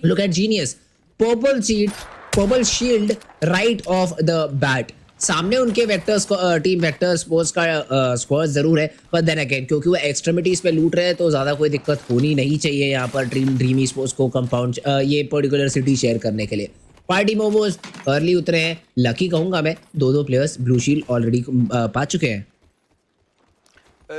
Look at genius, purple shield right of the bat. सामने उनके वेक्टर्स को टीम वेक्टर स्पोर्ट्स का स्क्वाड जरूर है, बट देन अगेन क्योंकि वो एक्सट्रीमिटीज पे लूट रहे हैं तो ज़्यादा कोई दिक्कत होनी नहीं चाहिए यहाँ पर ड्रीमी स्पोर्ट्स को कंपाउंड ये पर्टिकुलर सिटी शेयर करने के लिए। पार्टी मोमोज अर्ली उतरे हैं, लकी कहूँगा मैं, दो प्लेयर्स ब्लू शील्ड ऑलरेडी पा चुके हैं।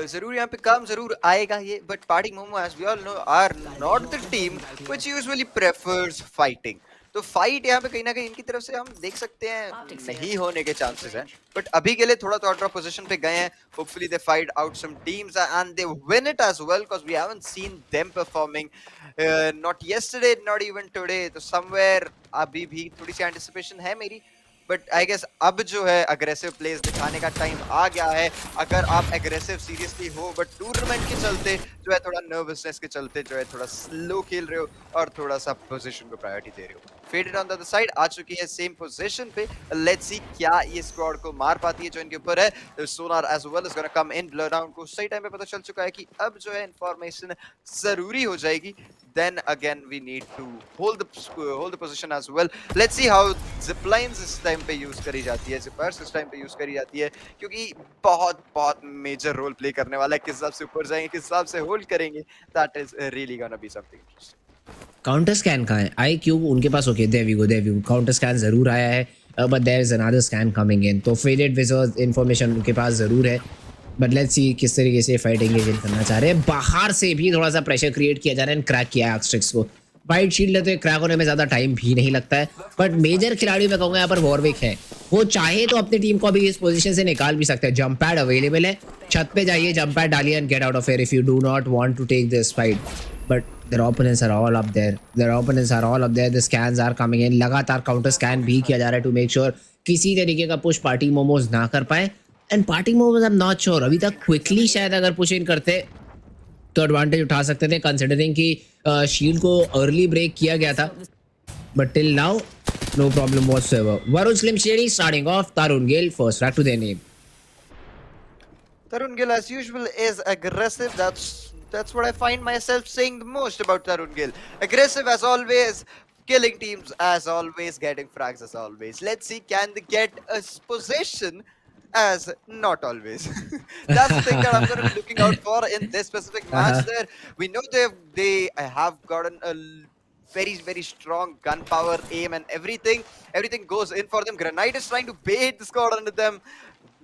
जरूर यहाँ पे काम जरूर आएगा ये, but party momo as we all know are not the team which usually prefers fighting. तो फाइट यहाँ पे कहीं ना कहीं इनकी तरफ से हम देख सकते हैं नहीं होने के चांसेस हैं, बट अभी के लिए थोड़ा तो आउट ऑफ पोजीशन पे गए हैं। Hopefully they fight out some teams and they win it as well because we haven't seen them performing not yesterday not even today. तो समवेयर अभी भी थोड़ी सी एंटिसिपेशन है मेरी, बट आई गेस अब जो है अग्रेसिव प्लेस दिखाने का टाइम आ गया है। अगर आप एग्रेसिव सीरियसली हो बट टूर्नामेंट के चलते जो है थोड़ा नर्वसनेस के चलते जो है थोड़ा स्लो खेल रहे हो और थोड़ा सा पोजीशन को प्रायोरिटी दे रहे हो। Faded on the other side आ चुकी है सेम पोजीशन पे, लेट्स सी क्या ये स्क्वाड को मार पाती है जो इनके ऊपर है। Sonar as well is gonna come in, blow down को सही टाइम पे पता चल चुका है कि अब जो है इंफॉर्मेशन जरूरी हो जाएगी। then again we need to hold the position as well. Let's see how zip lines इस टाइम पे यूज करी जाती है, zippers इस टाइम पे यूज करी जाती है क्योंकि बहुत मेजर रोल प्ले करने वाला है। किस हिसाब से ऊपर जाएंगे, किस हिसाब से होल्ड करेंगे, that is really gonna be something interesting.
Counter scan कहाँ है? आई क्यूब उनके पास, okay there we go counter scan जरूर आया है, but there is another scan coming in. तो फेडेड विजर्स इन्फॉर्मेशन उनके पास जरूर है, बट लेट्स सी किस तरीके से फाइट एंगेज करना चाह रहे हैं। बाहर से भी थोड़ा सा प्रेशर क्रिएट किया जा रहा है, क्रैक किया है एक्सट्रिक्स को। वाइट शील्ड है तो क्रैक होने में ज़्यादा टाइम भी नहीं लगता है, बट मेजर खिलाड़ी मैं कहूँगा यहाँ पर वॉरविक है, वो चाहे तो अपनी टीम को अभी इस पोजीशन से निकाल भी सकते हैं। जंप पैड अवेलेबल है, छत पे जाइए, जंप पैड डालिए and get out of here if you do not want to take this fight. But their opponents are all up there, the scans are coming in. लगातार counter scan भी किया जा रहा है टू मेक श्योर किसी तरीके का push party momos ना कर पाए। And party momos I am not sure, अभी तक क्विकली शायद अगर पुश इन करते तो एडवांटेज उठा सकते थे, कंसिडरिंग कि शील्ड को अर्ली ब्रेक किया गया था, but till now no problem whatsoever. Varun slim shady starting off, Tarun Gill first frag to their name.
Tarun Gill as usual is aggressive. That's what I find myself saying the most about Tarun Gill. Aggressive as always, killing teams as always, getting frags as always. Let's see, can they get a possession as not always. That's the thing that I'm going to be looking out for in this specific match. There, we know they have gotten a very strong gun power, aim and everything goes in for them. Grenade is trying to bait the squad under them.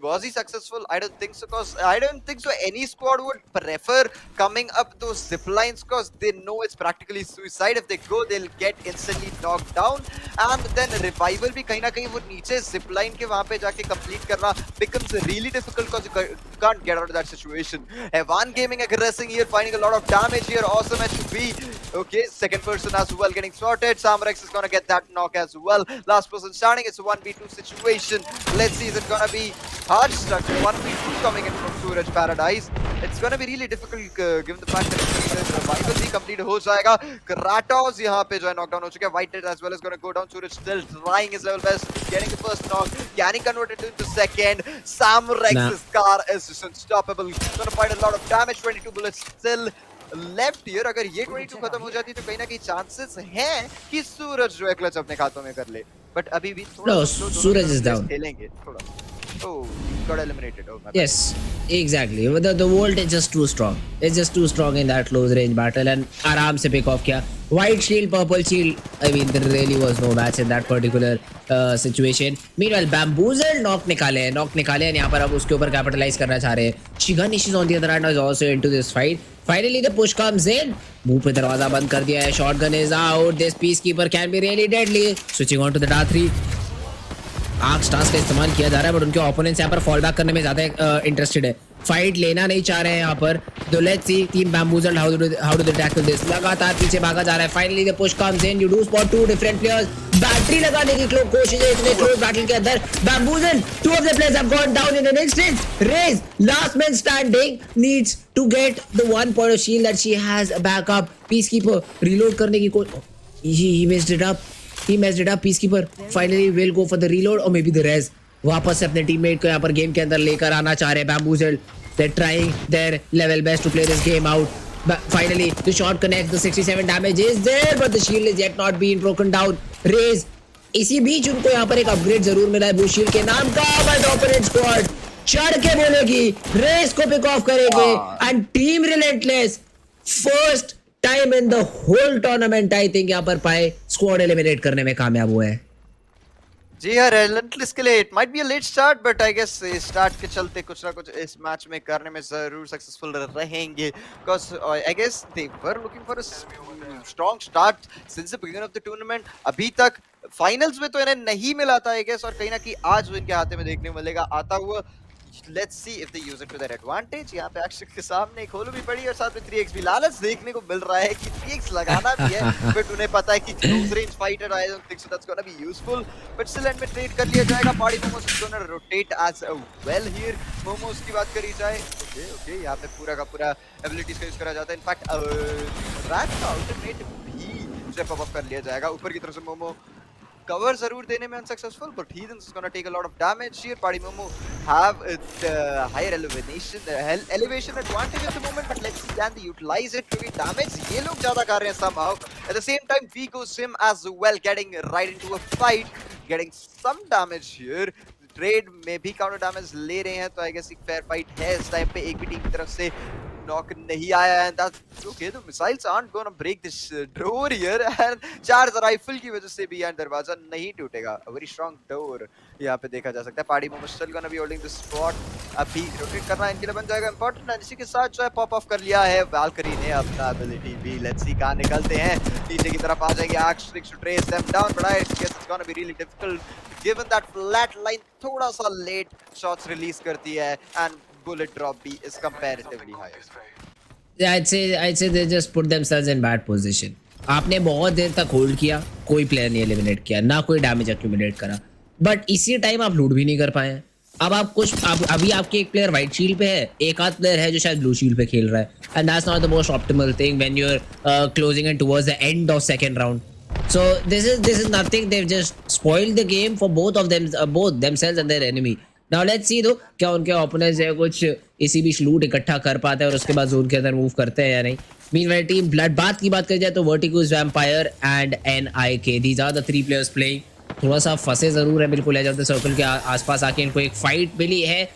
Was he successful? I don't think so, because I don't think so any squad would prefer coming up those zip lines, because they know it's practically suicide. If they go, they'll get instantly knocked down, and then revival भी कहीं ना कहीं वो नीचे zip line के वहाँ पे जाके complete करना becomes really difficult, because you can't get out of that situation. Evan Gaming aggressing here, finding a lot of damage here. Awesome HB. Okay, second person as well getting sorted. Samrex is gonna get that knock as well. Last person standing. It's a 1v2 situation. Let's see, is it gonna be hard struck? 1v2 coming in from Suraj Paradise. It's gonna be really difficult given the fact that revival भी complete हो जाएगा. Kratos यहाँ पे जो है knockdown हो चुका है. White as well is gonna go down. Suraj still trying his level best, getting the first knock. Can he convert it into second? Samrex's car is just unstoppable. Gonna find a lot of damage. 22 bullets still left ear. अगर ये 22 खत्म हो जाती तो कहीं ना कहीं chances हैं कि सूरज जो है क्लच अपने खातों में कर ले, बट अभी भी थोड़ा
सूरज इज डाउन,
खेलेंगे थोड़ा. Oh, he got eliminated. Oh, my bad.
yes, exactly. The volt is just too strong. It's just too strong in that close range battle, and आराम से pick off किया. White shield, purple shield. I mean, there really was no match in that particular situation. Meanwhile, Bamboozle knock निकाले हैं यहाँ पर. अब उसके ऊपर capitalize करना चाह रहे हैं. Shiganish is on the other hand is also into this fight. Finally, the push comes in. मुंह पे दरवाजा बंद कर दिया है. Shotgun is out. This peacekeeper can be really deadly. Switching on to the Dart 3. Arc stars का इस्तेमाल किया जा रहा है, बट उनके ओपोनेंट्स यहाँ पर फॉल बैक करने में ज्यादा इंटरेस्टेड है. फाइट लेना नहीं चाह रहे हैं यहाँ पर. तो let's see team Bamboozled how do they tackle this. लगातार पीछे भागा जा रहा है. Finally the push comes in. You do spot two different players. Battery लगाने की कोशिश है इतने क्लोज बैटल के अंदर. Bamboozled, two of the players have gone down in an instant. Rage, last man standing, needs to get the 1 point of shield that she has a backup. Peacekeeper reload करने की he messed it up. He messed it up. Peacekeeper finally will go for the reload or maybe the res. वापस से अपने teammate को यहाँ पर game के अंदर लेकर आना चाह रहे हैं. Bamboozled, they're trying their level best to play this game out. But finally, the shot connects. The 67 damage is there, but the shield is yet not being broken down. Raze, इसी बीच उनको यहाँ पर एक अपग्रेड जरूर मिला है Bush shield के नाम का. But opponent squad चढ़ के बोलेगी, रेस को पिक ऑफ करेंगे. And team relentless, first time in the whole tournament I think यहाँ पर पाए स्क्वाड एलिमिनेट करने में कामयाब हुए हैं.
जी हाँ, रेलेंटलेस के लिए it might be a late start, but I guess start के चलते कुछ ना कुछ इस मैच में करने में जरूर सक्सेसफुल रहेंगे, because I guess they were looking for a strong start since the beginning of the tournament. अभी तक फाइनल्स में तो इन्हें नहीं मिला था आई गेस, और कहीं ना कहीं आज वो इनके हाथ में देखने मिलेगा आता हुआ. Let's see if they use it to their advantage. यहाँ पे अक्षर के सामने एक होलो भी पड़ी और साथ में 3x भी. लालच देखने को मिल रहा है कि 3x लगाना भी है, बट उन्हें पता है कि close range fighter, I don't think so that's gonna be useful. But still end में trade कर लिया जाएगा. Party Momos is gonna rotate as well here. Momos की बात करी जाए, okay यहाँ पे पूरा का पूरा abilities का यूज करा जाता है. In fact, Rat का ultimate भी step up कर लिया जाएगा. ऊपर की तरफ से मोमो cover जरूर देने में unsuccessful, but Heathens is gonna take a lot of damage here. Party Momo have higher elevation advantage at the moment, but let's see can they utilize it. क्योंकि damage ये लोग ज्यादा कर रहे हैं somehow. At the same time, Vigo Sim as well getting right into a fight, getting some damage here. Trade में भी counter damage ले रहे हैं, तो I guess एक fair fight है इस टाइम पे. एक भी टीम की तरफ से knock नहीं आया है. That's okay. The missiles aren't gonna break this door here, and charge rifle की वजह से भी यार दरवाजा नहीं टूटेगा. A very strong door यहाँ पे देखा जा सकता है. Party Momo still gonna be holding the spot. अभी रोटेट करना इनके लिए बन जाएगा important, and इसी के साथ जो है पॉप ऑफ कर लिया है Valkyrie ने अपना ability भी. Let's see कहाँ निकलते हैं. नीचे की तरफ आ जाएंगे. Axe tricks to trace them down, but I guess it's gonna be really difficult given that flat line थोड़ा सा late shots release करती है, and bullet drop भी is comparatively higher.
Yeah, I'd say they just put themselves in bad position. आपने बहुत देर तक hold किया, कोई प्लेयर नहीं एलिमिनेट किया, ना कोई डैमेज एक्यूमुलेट करा, बट इसी टाइम आप लूट भी नहीं कर पाए. अब आप कुछ अभी आपके एक प्लेयर वाइट शील्ड पे है, एक आध प्लेयर है जो शायद ब्लू शील्ड पे खेल रहा है, and that's not the most optimal thing when you are closing in towards the end of second round. So this is nothing. They've just spoiled the game for both of them, both themselves and their enemy. Now let's see though क्या उनके opponents है कुछ इसी बीच लूट इकट्ठा कर पाते हैं और उसके बाद जोन के अंदर मूव करते हैं या नहीं. Meanwhile टीम ब्लड बाथ की बात करी जाए तो Vertigo's Vampire and NIK, these are the 3 players playing. थोड़ा सा फंसे जरूर है बिल्कुल एज ऑफ द सर्कल के आसपास आके इनको एक फाइट मिली है.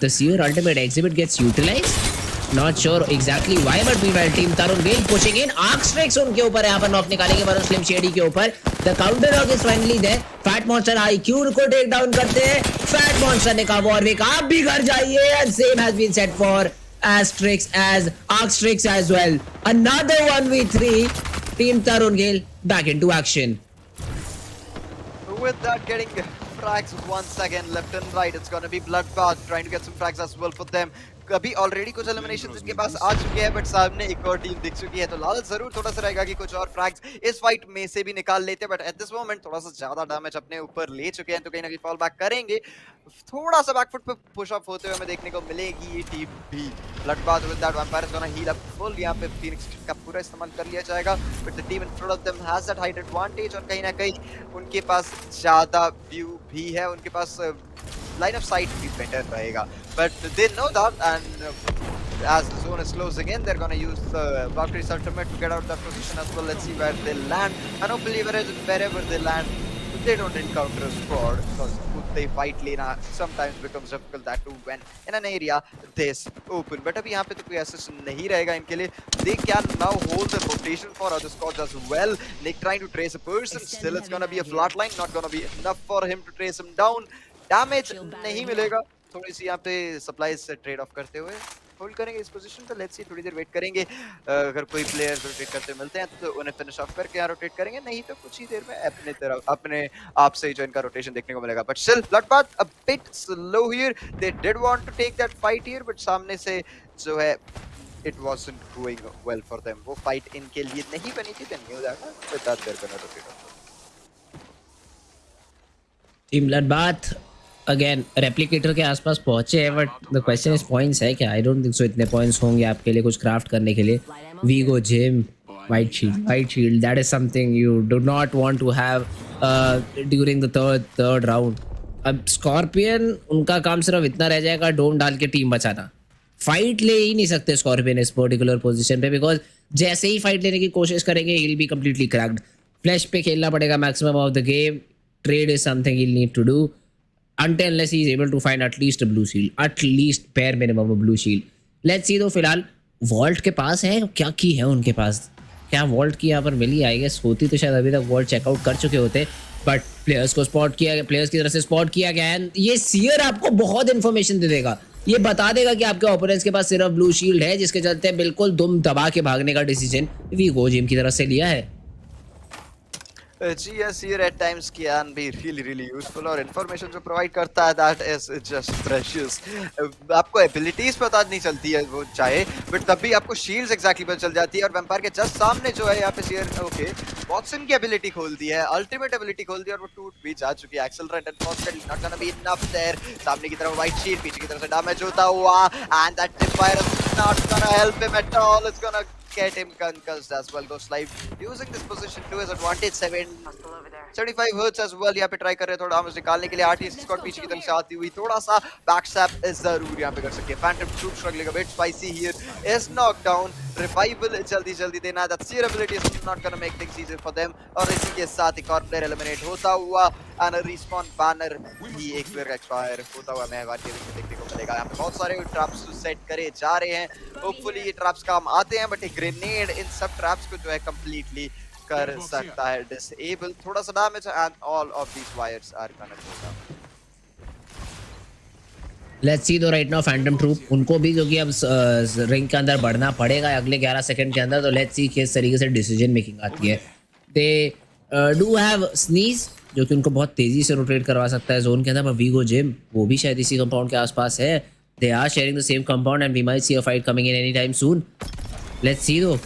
The Seer Ultimate Exhibit gets utilized. Not sure exactly why, but meanwhile team Tarun Gale pushing in. Arcstrix उनके ऊपर यहाँ पर नॉक निकालेंगे पर स्लिम शेडी के ऊपर. The counter knock is finally there. Fat Monster IQ को टेक डाउन करते हैं. Fat Monster ने कहा वॉरविक आप भी घर जाइए. And same has been set for Astrix as Arcstrix as well. Another 1v3. Team Tarun Gale back into action.
With that, getting frags once again left and right. It's gonna be bloodbath, trying to get some frags as well for them. अभी already कुछ elimination इनके पास आ चुके हैं, but सामने एक और team दिख चुकी है, तो लालच जरूर थोड़ा सा रहेगा कि कुछ और फ्रैग्स इस फाइट में से भी निकाल लेते, बट एट दिस मोमेंट थोड़ा सा ज्यादा डैमेज अपने ऊपर ले चुके हैं, तो कहीं ना कहीं फॉल बैक करेंगे. थोड़ा सा बैकफुट पे पुश अप होते हुए हमें देखने को मिलेगी ये टीम भी. Bloodbath with that vampire is gonna heal up full. यहां पे फीनिक्स का पूरा इस्तेमाल कर लिया जाएगा, but the team in front of them has that height advantage, और कहीं ना कहीं उनके पास ज्यादा व्यू भी है, उनके पास line of sight be better रहेगा, but they know that, and as the zone is closing in, they're gonna use the Valkyrie's ultimate to get out of that position as well. Let's see where they land, and hopefully wherever they land, they don't encounter a squad, because they fight lane sometimes becomes difficult that too when in an area this open. But अभी यहाँ पे तो कोई ASUS नहीं रहेगा इनके लिए. They can now hold the rotation for other squads as well. Nick trying to trace a person, still it's gonna be a flat line, not gonna be enough for him to trace him down. Damage नहीं मिलेगा. थोड़ी सी यहाँ पे supplies से trade off करते हुए hold करेंगे इस पोजीशन पे. लेट्स सी, थोड़ी देर वेट करेंगे. अगर कोई प्लेयर्स रोटेट करते मिलते हैं तो उन्हें फिनिश ऑफ करके यहाँ रोटेट करेंगे, नहीं तो कुछ ही देर में अपने आप से जो इनका रोटेशन देखने को मिलेगा. But still bloodbath a bit slow here. They did want to take that fight here, but सामने से जो है it wasn't going well for them. वो फाइट इनके लिए नहीं बनी थी. They knew that, but that they're gonna rotate off.
Team Bloodbath again replicator के आसपास पहुंचे हैं, but the question is points है क्या? आई डोंट थिंक सो इतने पॉइंट्स होंगे आपके लिए कुछ क्राफ्ट करने के लिए. वीगो जिम white shield that is something you do not want to have during the third round. अब स्कॉर्पियन उनका काम सिर्फ इतना रह जाएगा डोम डाल के टीम बचाना. फाइट ले ही नहीं सकते स्कॉर्पियन इस पर्टिकुलर पोजीशन पे, बिकॉज जैसे ही फाइट लेने की कोशिश करेंगे he will be completely cracked. Flash पे खेलना पड़ेगा maximum of the game. Trade is something he need to do until unless he is able to find at least a blue shield, at least bare minimum a blue shield. Let's see. तो फिलहाल vault के पास है क्या? की है उनके पास? क्या vault की यहाँ पर मिली? आई गेस होती तो शायद अभी तक वॉल्ट चेकआउट कर चुके होते, बट प्लेयर्स को स्पॉट किया गया, प्लेयर्स की तरफ से स्पॉट किया गया है. ये सीयर आपको बहुत इन्फॉर्मेशन दे देगा. ये बता देगा कि आपके ओपोनेंट्स के पास सिर्फ ब्लू शील्ड है, जिसके चलते बिल्कुल दुम दबा के भागने का डिसीजन वीगो जिम की तरफ से लिया है.
जी yes, here at times can be really useful, और information जो provide करता है that is just precious. आपको abilities पता नहीं चलती है वो चाहे, but तब भी आपको shields exactly पता चल जाती है. और vampire के just सामने जो है यहाँ पे शेयर ओके वॉटसन की ability खोल दी है, ultimate ability खोल दी, और वो टूट भी जा चुकी है. accelerate and constantly not gonna be enough there. सामने की तरफ white shield, पीछे की तरफ से damage होता हुआ, and that fire is not gonna help him at all. It's gonna get him concussed as well. Ghost Life using this position to his advantage. 75 hurts as well. यहाँ पे try कर रहे हैं थोड़ा डैमेज निकालने के लिए. आरटीएस स्क्वाड पीछे की तरफ से आती हुई थोड़ा सा बैकस्टैप इज जरूर यहाँ पे कर सकती है. Phantom troop struggling a bit spicy here, is knock down. Revival जल्दी देना. That's here ability is not gonna make things easy for them. और इसी के साथ एक और प्लेयर एलिमिनेट होता हुआ, एंड रिस्पॉन बैनर भी एक प्लेयर का एक्सपायर होता हुआ हमें देखने को मिलेगा. यहाँ पे बहुत सारे ट्रैप्स सेट करे जा रहे हैं. होपफुली ये ट्रैप्स काम आते हैं, बट एक ग्रेनेड इन सब ट्रैप्स को जो है कंप्लीटली कर सकता है डिसेबल. थोड़ा सा damage and all of these wires are gonna go down.
Let's see. तो राइट नाउ फैंटम ट्रूप उनको भी जो कि अब रिंग के अंदर बढ़ना पड़ेगा अगले 11 सेकंड के अंदर. तो लेट्स सी किस तरीके से डिसीजन मेकिंग आती है. दे डू हैव स्नीज जो कि उनको बहुत तेजी से रोटेट करवा सकता है जोन के अंदर, पर वीगो जिम वो भी शायद इसी कंपाउंड के आसपास है. They are sharing the same compound and we might see a fight coming in any time soon. Let's see though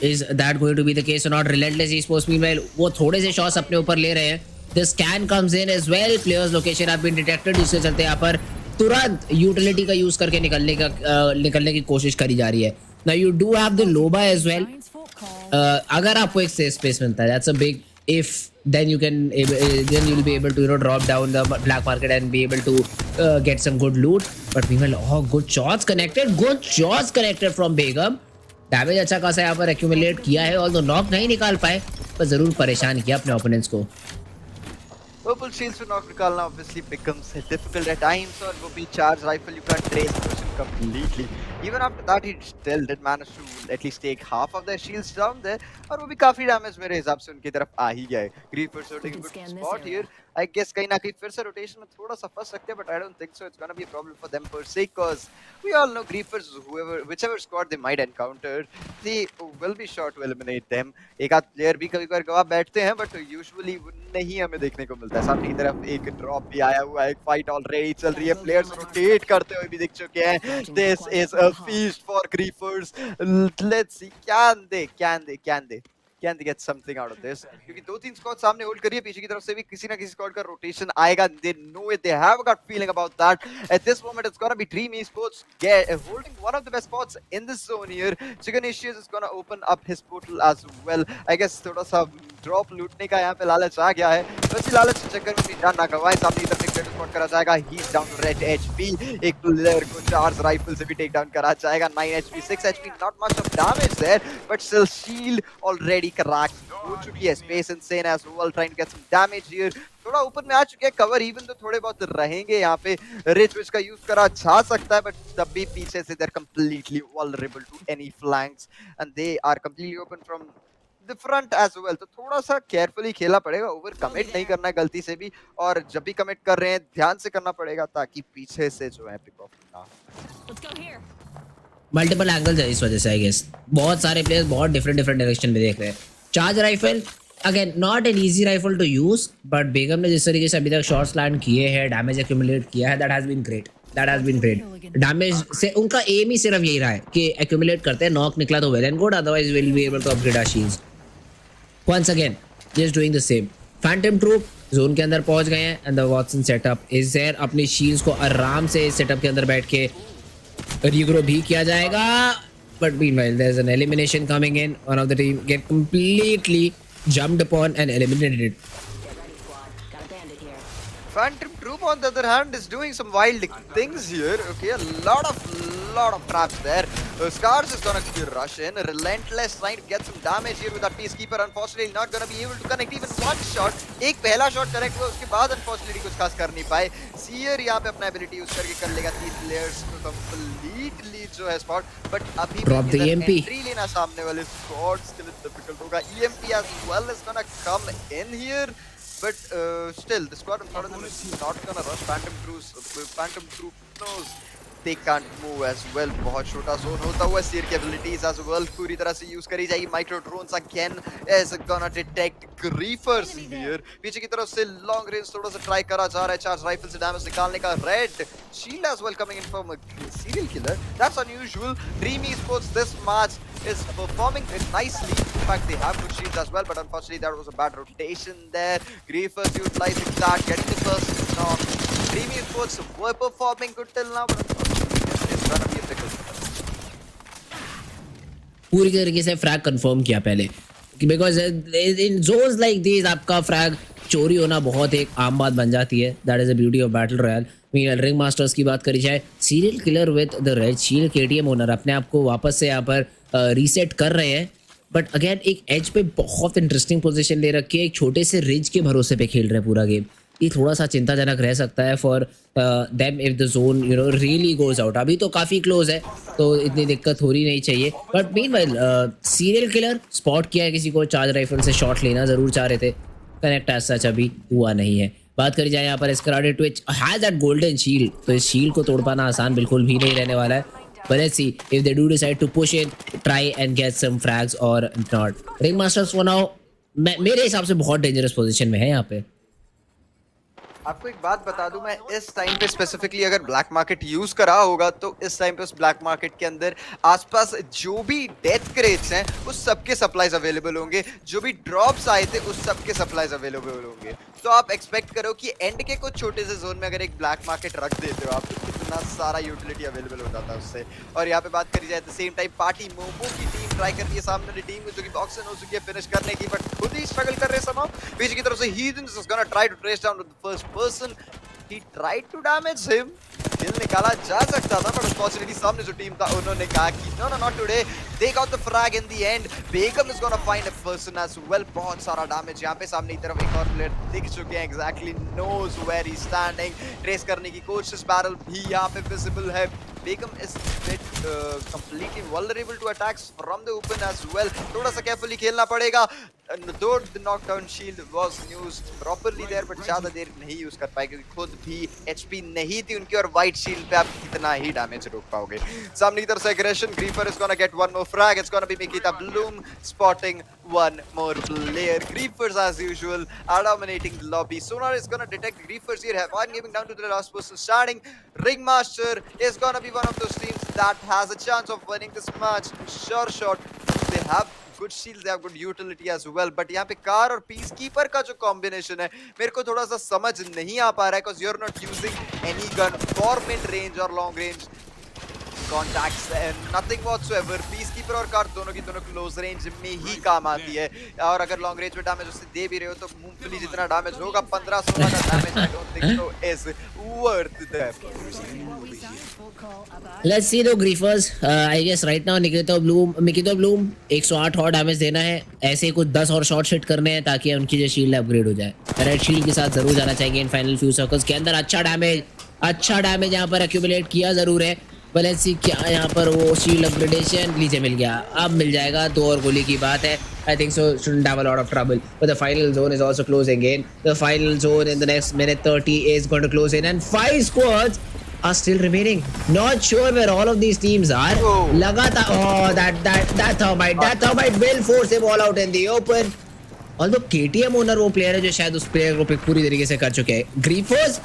is that going to be the case or not. Relentless esports meanwhile वो थोड़े से shots अपने ऊपर ले रहे हैं. The scan comes in as well. Players location have been detected, जिसके चलते यहाँ पर तुरंत यूटिलिटी का यूज करके निकलने की कोशिश करी जा रही है. Now you do have the Loba as well. अगर आपको एक सेफ स्पेस मिलता है, that's a big if, then you can then you'll be able to drop down the black market and be able to get some good loot. But meanwhile, good shots connected from Begum. Damage अच्छा खासा यहाँ पर accumulate किया है, although knock नहीं निकाल पाए, पर जरूर परेशान किया अपने ओपोनेंट्स को.
Purple shields to knock निकालना obviously becomes difficult at times, और वो भी charge rifle you can't trace the person completely. Even after that he still did manage to at least take half of their shields down there, और वो भी काफी damage मेरे हिसाब से उनकी तरफ आ ही गया है. Griefers are taking a good spot here. I guess कहीं ना कहीं फिर से rotation में थोड़ा सा फंस सकते हैं, but I don't think so it's gonna be a problem for them per se, cause we all know Griefers, whichever squad they might encounter, they will be sure to eliminate them. एक आध player भी कभी कभार गवा बैठते हैं, but usually नहीं हमें देखने को मिलता है. सामने की तरफ एक ड्रॉप भी आया हुआ है, एक फाइट ऑलरेडी चल रही है, प्लेयर्स रोटेट करते हुए भी दिख चुके हैं. This is a feast for Griefers. Let's see, can they get something out of this? क्योंकि 2-3 स्क्वाड सामने होल्ड करिए, पीछे की तरफ से भी किसी ना किसी स्क्वाड का रोटेशन आएगा. They know it, they have a gut feeling about that. At this moment it's gonna be Dream Esports holding one of the best spots in this zone here. Chiganicious is gonna open up his portal as well. I guess थोड़ा सा drop लूटने का यहाँ पे लालच आ गया है, वैसे लालच के चक्कर में भी जान ना गवाए. सामने की तरफ एक प्लेयर स्पॉट करा जाएगा. He's down to red HP. एक प्लेयर को चार्ज राइफल से भी टेक डाउन करा जाएगा. 9 HP, 6 HP, not much of damage there, but still shield already cracked हो चुकी है. Space Insane as well trying to get some damage here. थोड़ा ऊपर में आ चुके हैं कवर, इवन तो थोड़े बहुत रहेंगे यहाँ पे. रिच विच का यूज करा जा सकता है, बट तब भी पीछे से they're completely vulnerable to any flanks and they are completely open from the front as well. तो थोड़ा सा केयरफुली खेलना पड़ेगा, ओवर कमिट नहीं करना है गलती से भी, और जब भी कमिट कर रहे हैं ध्यान से करना पड़ेगा ताकि पीछे से जो है पिक ऑफ ना.
मल्टीपल एंगल्स है इस वजह से. आई गेस बहुत सारे प्लेयर्स बहुत डिफरेंट डायरेक्शन में देख रहे हैं. Charge rifle again not an easy rifle to use, but Begum ने जिस तरीके से अभी तक शॉट्स लैंड किए हैं, डैमेज एक्यूमुलेट किया है, that has been great. Damage से उनका एम ही सिर्फ यही रहा है कि एक्यूमुलेट करते हैं. नॉक निकला तो well and good, otherwise will be able to upgrade our shields. Once again just doing the same. Phantom troop zone के अंदर पहुंच गए हैं and the Watson setup is there. अपनी शील्ड्स को आराम से इस सेटअप के अंदर बैठ के रीग्रो भी किया जाएगा. But meanwhile, there's an elimination coming in. One of the team get completely jumped upon and eliminated.
Phantom Troop on the other hand is doing some wild things here. Okay, a lot of traps there. Scars is gonna rush in, relentless trying to get some damage here with that Peacekeeper. Unfortunately not gonna be able to connect even one shot. एक पहला shot connect हुआ, उसके बाद unfortunately कुछ खास कर नहीं पाए. Seer यहाँ पे अपना ability use करके कर लेगा 3 players को completely जो है spot. But अभी
Drop the EMP.
entry लेना सामने वाले squads के लिए difficult होगा. EMP as well is gonna come in here. But still, the squad in front of them is not gonna rush. Phantom Troop knows they can't move as well. बहुत छोटा zone होता हुआ. Seer की abilities as well पूरी तरह से use करी जाएगी. Micro drones again is gonna detect Griefers here. पीछे की तरफ से long range थोड़ा सा try करा जा रहा है charge rifle से damage निकालने का. Red shield as well coming in from a serial killer. That's unusual. Dream Esports this match is performing it nicely. In fact, they have good shields as well, but unfortunately that was a bad rotation there. Griefers utilizing that, getting the first knock. Dream Esports were performing good till now, but unfortunately it's gonna be a pickle.
पूरी तरीके से frag confirm किया पहले, because in zones like this आपका frag चोरी होना बहुत एक आम बात बन जाती है. That is the beauty of battle royale. Ring masters की बात करी जाए, serial killer with the red shield KTM owner अपने आप को वापस से यहाँ पर रीसेट कर रहे हैं. बट अगेन एक एज पे बहुत इंटरेस्टिंग पोजीशन ले रखी है. एक छोटे से रिज के भरोसे पे खेल रहे हैं पूरा गेम. ये थोड़ा सा चिंताजनक रह सकता है for them if the zone really goes out. अभी तो काफ़ी क्लोज है तो इतनी दिक्कत हो रही नहीं चाहिए. But meanwhile serial killer spot किया है किसी को. चार्ज राइफल से शॉट लेना ज़रूर चाह रहे थे, कनेक्ट एज सच अभी हुआ नहीं है. बात करी जाए यहाँ पर स्क्राडेड Twitch has that golden shield, तो इस शील्ड को तोड़ पाना आसान बिल्कुल भी नहीं रहने वाला है. But let's see if they do decide to push it, try and get some frags or not. Ringmasters for now मेरे हिसाब से बहुत डेंजरस पोजीशन में है यहाँ पे.
आपको एक बात बता दूं, मैं इस टाइम पे स्पेसिफिकली अगर ब्लैक मार्केट यूज करा होगा तो इस टाइम पे उस ब्लैक मार्केट के अंदर आसपास जो भी डेथ क्रेट्स हैं उस सबके सप्लाईज अवेलेबल होंगे, जो भी ड्रॉप्स आए थे उस सबके सप्लाईज अवेलेबल होंगे. तो आप एक्सपेक्ट करो कि एंड के कुछ छोटे से जोन में अगर एक ब्लैक मार्केट रख देते हो आप तो कितना सारा यूटिलिटी अवेलेबल हो जाता है उससे. और यहाँ पे बात करी जाए the same time party momo की टीम ट्राई कर रही है सामने वाली टीम को जो कि बॉक्स हो चुकी है फिनिश करने की, बट खुद ही स्ट्रगल कर रहे हैं समाउ. पीछे की तरफ से Heathens is gonna try to trace down the first person. He tried to damage him, किल निकाला जा सकता था, बट अनफॉर्चुनेटली सामने जो टीम था उन्होंने कहा कि no no not today, they got the frag in the end. Begum is gonna find a person as well. बहुत सारा डैमेज यहाँ पे सामने की तरफ एक और प्लेयर दिख चुके हैं, exactly knows where he standing. Trace करने की कोशिश, बैरल भी यहाँ पे विजिबल है। Begum is completely vulnerable to attacks from the open as well. थोड़ा सा carefully खेलना पड़ेगा। Though the knockdown shield was used properly there, but ज़्यादा देर नहीं यूज कर पाए क्योंकि खुद भी HP नहीं थी उनकी, और white shield पे आप कितना ही डैमेज रोक पाओगे। सामने की तरफ से aggression, Griefer is gonna get one more frag. It's gonna be Mikita Bloom spotting one more player. Griefers as usual are dominating the lobby. Sonar is gonna detect Griefers here. Have one giving down to the last person starting. Ringmaster is gonna be one of those teams that has a chance of winning this match. Sure shot. They have good shields, they have good utility as well. But यहाँ पे car और Peacekeeper का जो combination है, मेरे को थोड़ा सा समझ नहीं आ पा रहा है, because you're not using any gun for mid range or long range contacts and nothing whatsoever. Peacekeeper और कार दोनों की दोनों क्लोज रेंज में ही काम आती है, और अगर लॉन्ग रेंज में डैमेज उससे दे भी रहे हो तो मूंगफली जितना डैमेज होगा 15-16 का damage I don't think so is worth that.
Let's see though Griefers. I guess right now Mikita Bloom 108 और डैमेज देना है, ऐसे कुछ 10 और शॉट हिट करने हैं ताकि उनकी जो शील्ड अपग्रेड हो जाए। रेड शील्ड के साथ जरूर जाना चाहिए इन फाइनल फ्यू सर्कल्स के अंदर। अच्छा डैमेज यहाँ पर एक्यूमुलेट किया जरूर है। पर लेट्स सी क्या यहाँ पर वो शील्ड अपग्रेडेशन नीचे मिल गया, अब मिल जाएगा, 2 और गोली की बात है। I think so shouldn't have a lot of trouble, but the final zone is also closing in. The final zone in the next minute 30 is going to close in, and 5 squads are still remaining. Not sure where all of these teams are. लगातार that thermite will force him all out in the open. Although KTM owner वो player है जो शायद उस player को pick पूरी तरीके से कर चुके हैं। Griefers,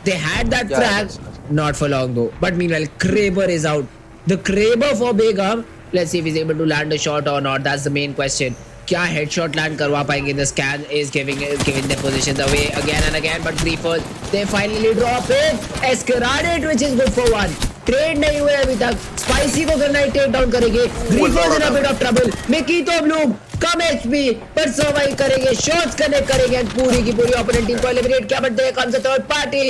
they had that frag, not for long though. But meanwhile, Kraber is out. The Kraber for Begum. Let's see if he's able to land a shot or not. That's the main question. क्या headshot land करवा पाएंगे? The scan is giving their positions away again and again. But Griefers, they finally drop it. Escaraded, which is good for one. Trade नहीं हुए अभी तक। Spicy को grenade take down करेंगे। Griefers in a bit of trouble. Mikito Bloom, come HP पर survive करेंगे। Shots connect करेंगे and पूरी की पूरी opponent team को eliminate किया। But there comes a third party.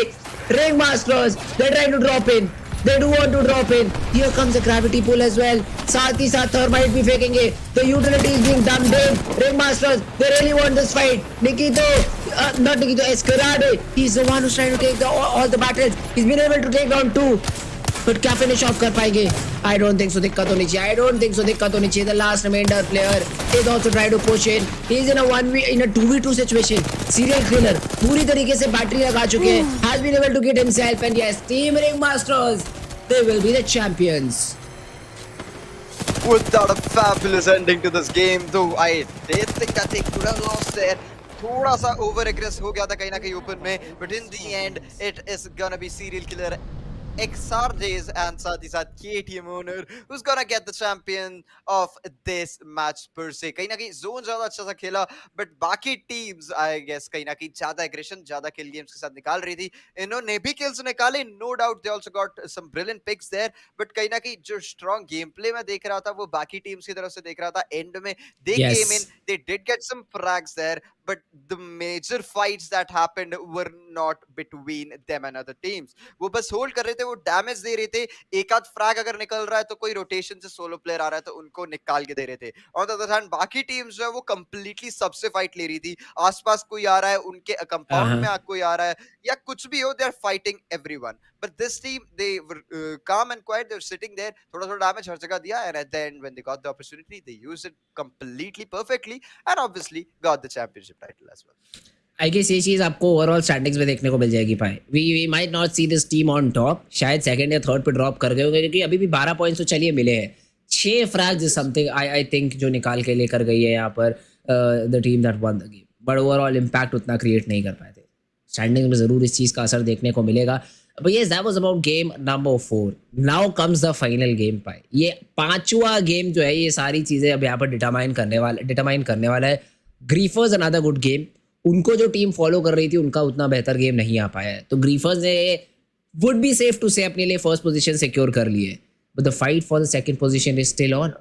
Ringmasters, they're trying to drop in. They do want to drop in. Here comes a gravity pull as well. साथ ही साथ thermite भी फेंकेंगे. The utility is being dumped in. Ringmasters, they really want this fight. Not Nikito, Escarade. He's the one who's trying to take all the battles. He's been able to take down 2. But क्या finish off कर पाएंगे? I don't think so. दिक्कत होनी चाहिए. The last remainder player is also trying to push in. He's in a 2v2 situation. Serial killer. पूरी तरीके से battery लगा चुके हैं. Has been able to get himself, and yes, Team Ringmasters, they will be the champions.
Without a fabulous ending to this game, though I did think that they could have lost there. थोड़ा सा over एग्रेस हो गया था कहीं ना कहीं open में, but in the end it is gonna be serial killer XRJs and साथ ही साथ KTM owner who's gonna get the champion of this match per se. कहीं ना कहीं जोन ज्यादा अच्छा सा खेला, but बाकी टीम्स आई गेस कहीं ना कहीं ज्यादा एग्रेशन, ज्यादा किल गेम्स के साथ निकाल रही थी। इन्होंने भी किल्स निकाले, no doubt they also got some brilliant picks there, but कहीं ना कहीं जो स्ट्रॉन्ग गेम प्ले मैं देख रहा था वो बाकी टीम्स की तरफ से देख रहा था। एंड में they came in, they did get some frags there, but the major fights that happened were not between them and other teams. वो बस होल्ड कर रहे थे, वो डैमेज दे रहे थे। एक आध फ्रैग अगर निकल रहा है तो कोई रोटेशन से सोलो प्लेयर आ रहा है तो उनको निकाल के दे रहे थे। ऑन द अदर हैंड बाकी टीम्स जो है वो कंप्लीटली सबसे फाइट ले रही थी। आसपास कोई आ रहा है, उनके कंपाउंड में कोई आ रहा है या कुछ भी हो, they are fighting everyone. But this team, they were calm and quiet. They were sitting there. थोड़ा damage हर जगह दिया, and at the end, when they got the opportunity, they used it completely perfectly, and obviously got the championship title as well.
I guess ये चीज आपको overall standings में देखने को मिल जाएगी भाई। We might not see this team on top. शायद second या थर्ड पे ड्रॉप कर गए होंगे क्योंकि अभी भी 12 पॉइंट्स तो चलिए मिले हैं। 6 फ्रैग्स इज समथिंग आई थिंक जो निकाल के लेकर गई है यहाँ पर the team that one the game, but overall impact उतना क्रिएट नहीं कर पाए थे। स्टैंडिंग्स में जरूर इस चीज का असर देखने को मिलेगा। But yes, that was about game number 4. Now comes the final game पाए। ये 5वां गेम जो है ये सारी चीजें अब यहाँ पर डिटरमाइन करने वाला है। ग्रीफर्स अनदर गुड गेम। उनको जो टीम फॉलो कर रही थी उनका उतना बेहतर गेम नहीं आ पाया है, तो ग्रीफर्स ने वुड बी सेफ टू से अपने लिए फर्स्ट पोजीशन सिक्योर कर लिए, but the fight for the second position is still on.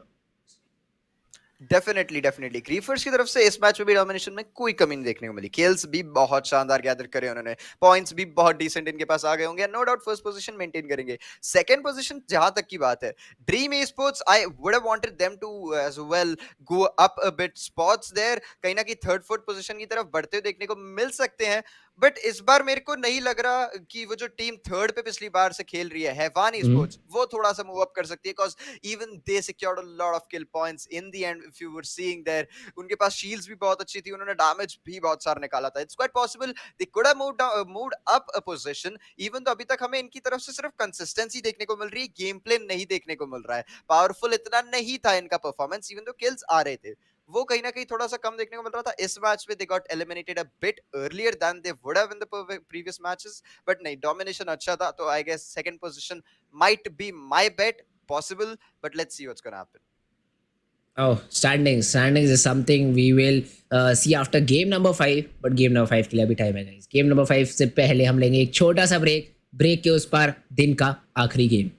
Definitely Griefers की तरफ से इस मैच में भी डोमिनेशन में कोई कमी नहीं देखने को मिली। किल्स भी बहुत शानदार गैदर करे उन्होंने, पॉइंट्स भी बहुत डिसेंट इनके पास आ गए होंगे, no doubt first position maintain करेंगे। सेकंड पोजीशन जहां तक की बात है, dream E sports I would have wanted them to as well go up a bit spots there, कहीं ना कहीं थर्ड फोर्थ पोजीशन की तरफ बढ़ते हुए देखने को मिल सकते हैं। बट इस बार मेरे को नहीं लग रहा कि वो जो टीम थर्ड पे पिछली बार से खेल रही है हैवान
हम्म।
स्पोर्ट्स, वो थोड़ा सा मूव अप कर सकती है, because even they secured a lot of kill points in the end if you were seeing there। उनके पास shields भी बहुत अच्छी थी, उन्होंने डैमेज भी बहुत सारा निकाला था। It's quite possible they could have moved up a position, even though अभी तक हमें इनकी तरफ से सिर्फ कंसिस्टेंसी देखने को मिल रही है, गेम प्ले नहीं देखने को मिल रहा है, पावरफुल इतना नहीं था इनका परफॉर्मेंस, इवन दो किल्स आ रहे थे, वो कहीं ना कहीं थोड़ा सा कम देखने को मिल रहा था। इस मैच में they got eliminated a bit earlier than they would have in the previous matches, but नहीं, डोमिनेशन अच्छा था, तो I guess second position might be my bet, possible, but let's see what's gonna happen.
Oh, standings is something we will see after game number 5, but game number 5 के लिए अभी time है guys। game number 5 से पहले हम लेंगे एक छोटा सा ब्रेक के उस पार दिन का आखिरी गेम।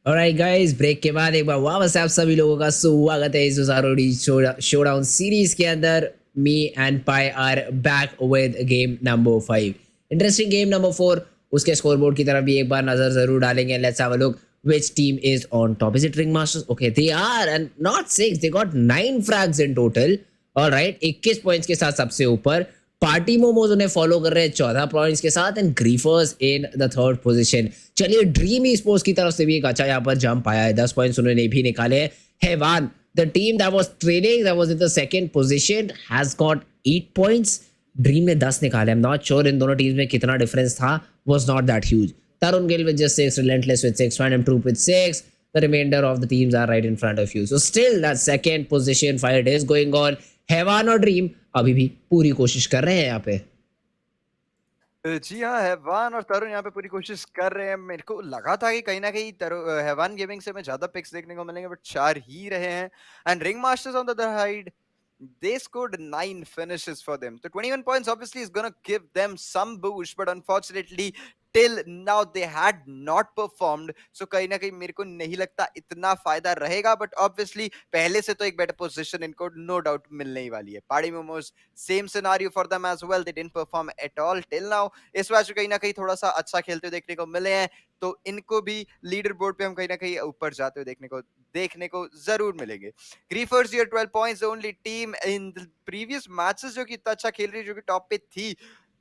Alright guys, ब्रेक के बाद एक बार वापस आप सभी लोगों का स्वागत है इस ROG शोडाउन सीरीज के अंदर। Me and Pi are back with game number 5। Interesting game number 4 उसके स्कोरबोर्ड की तरफ भी एक बार नजर जरूर डालेंगे. Let's have a look which team is on top. Is it Ring Masters? Okay, they are, and not 6. They got 9 frags in total. All right, 21 points के साथ सबसे ऊपर. पार्टी मोमोज उन्हें फॉलो कर रहे हैं 14 पॉइंट्स के साथ, and Griefers in the third position. चलिए, ड्रीम ई स्पोर्ट्स की तरफ से भी एक अच्छा यहाँ पर जंप आया है. 10 पॉइंट्स उन्होंने भी निकाले हैं. Haivan, the team that was trailing, that was in the second position, has got 8 points. Dream ने 10 निकाले. आई एम नॉट श्योर इन दोनों टीम्स में कितना डिफरेंस था. Was not that huge. Tarun Gill with just 6, Relentless with 6, Phantom Troop with 6. The remainder of the teams are right in front of you. So still that second position fight is going on. Heavan और Dream अभी भी पूरी कोशिश कर रहे हैं यहाँ पे.
जी हाँ, हैवान और तरुण यहाँ पे पूरी कोशिश कर रहे हैं. मेरे को लगा था कि कहीं ना कहीं हैवान गेमिंग से हमें ज्यादा पिक्स देखने को मिलेंगे, बट 4 ही रहे हैं. And ring masters on the other side, they scored 9 finishes for them. So 21 points obviously is going to give them some boost, but unfortunately till now they had not performed. So कहीं ना कहीं मेरे को नहीं लगता इतना फायदा रहेगा, but obviously पहले से तो एक better position इनको no doubt मिलने ही वाली है. Party Momos, same scenario for them as well. They didn't perform at all till now. इस बार कहीं ना कहीं थोड़ा सा अच्छा खेलते हुए देखने को मिले हैं, तो इनको भी लीडर बोर्ड पे हम कहीं ना कहीं ऊपर जाते हुए देखने को जरूर मिलेंगे. ग्रीफर्स here 12 points, the only team in the previous matches जो कि इतना अच्छा खेल रही है, जो कि टॉप पे थी.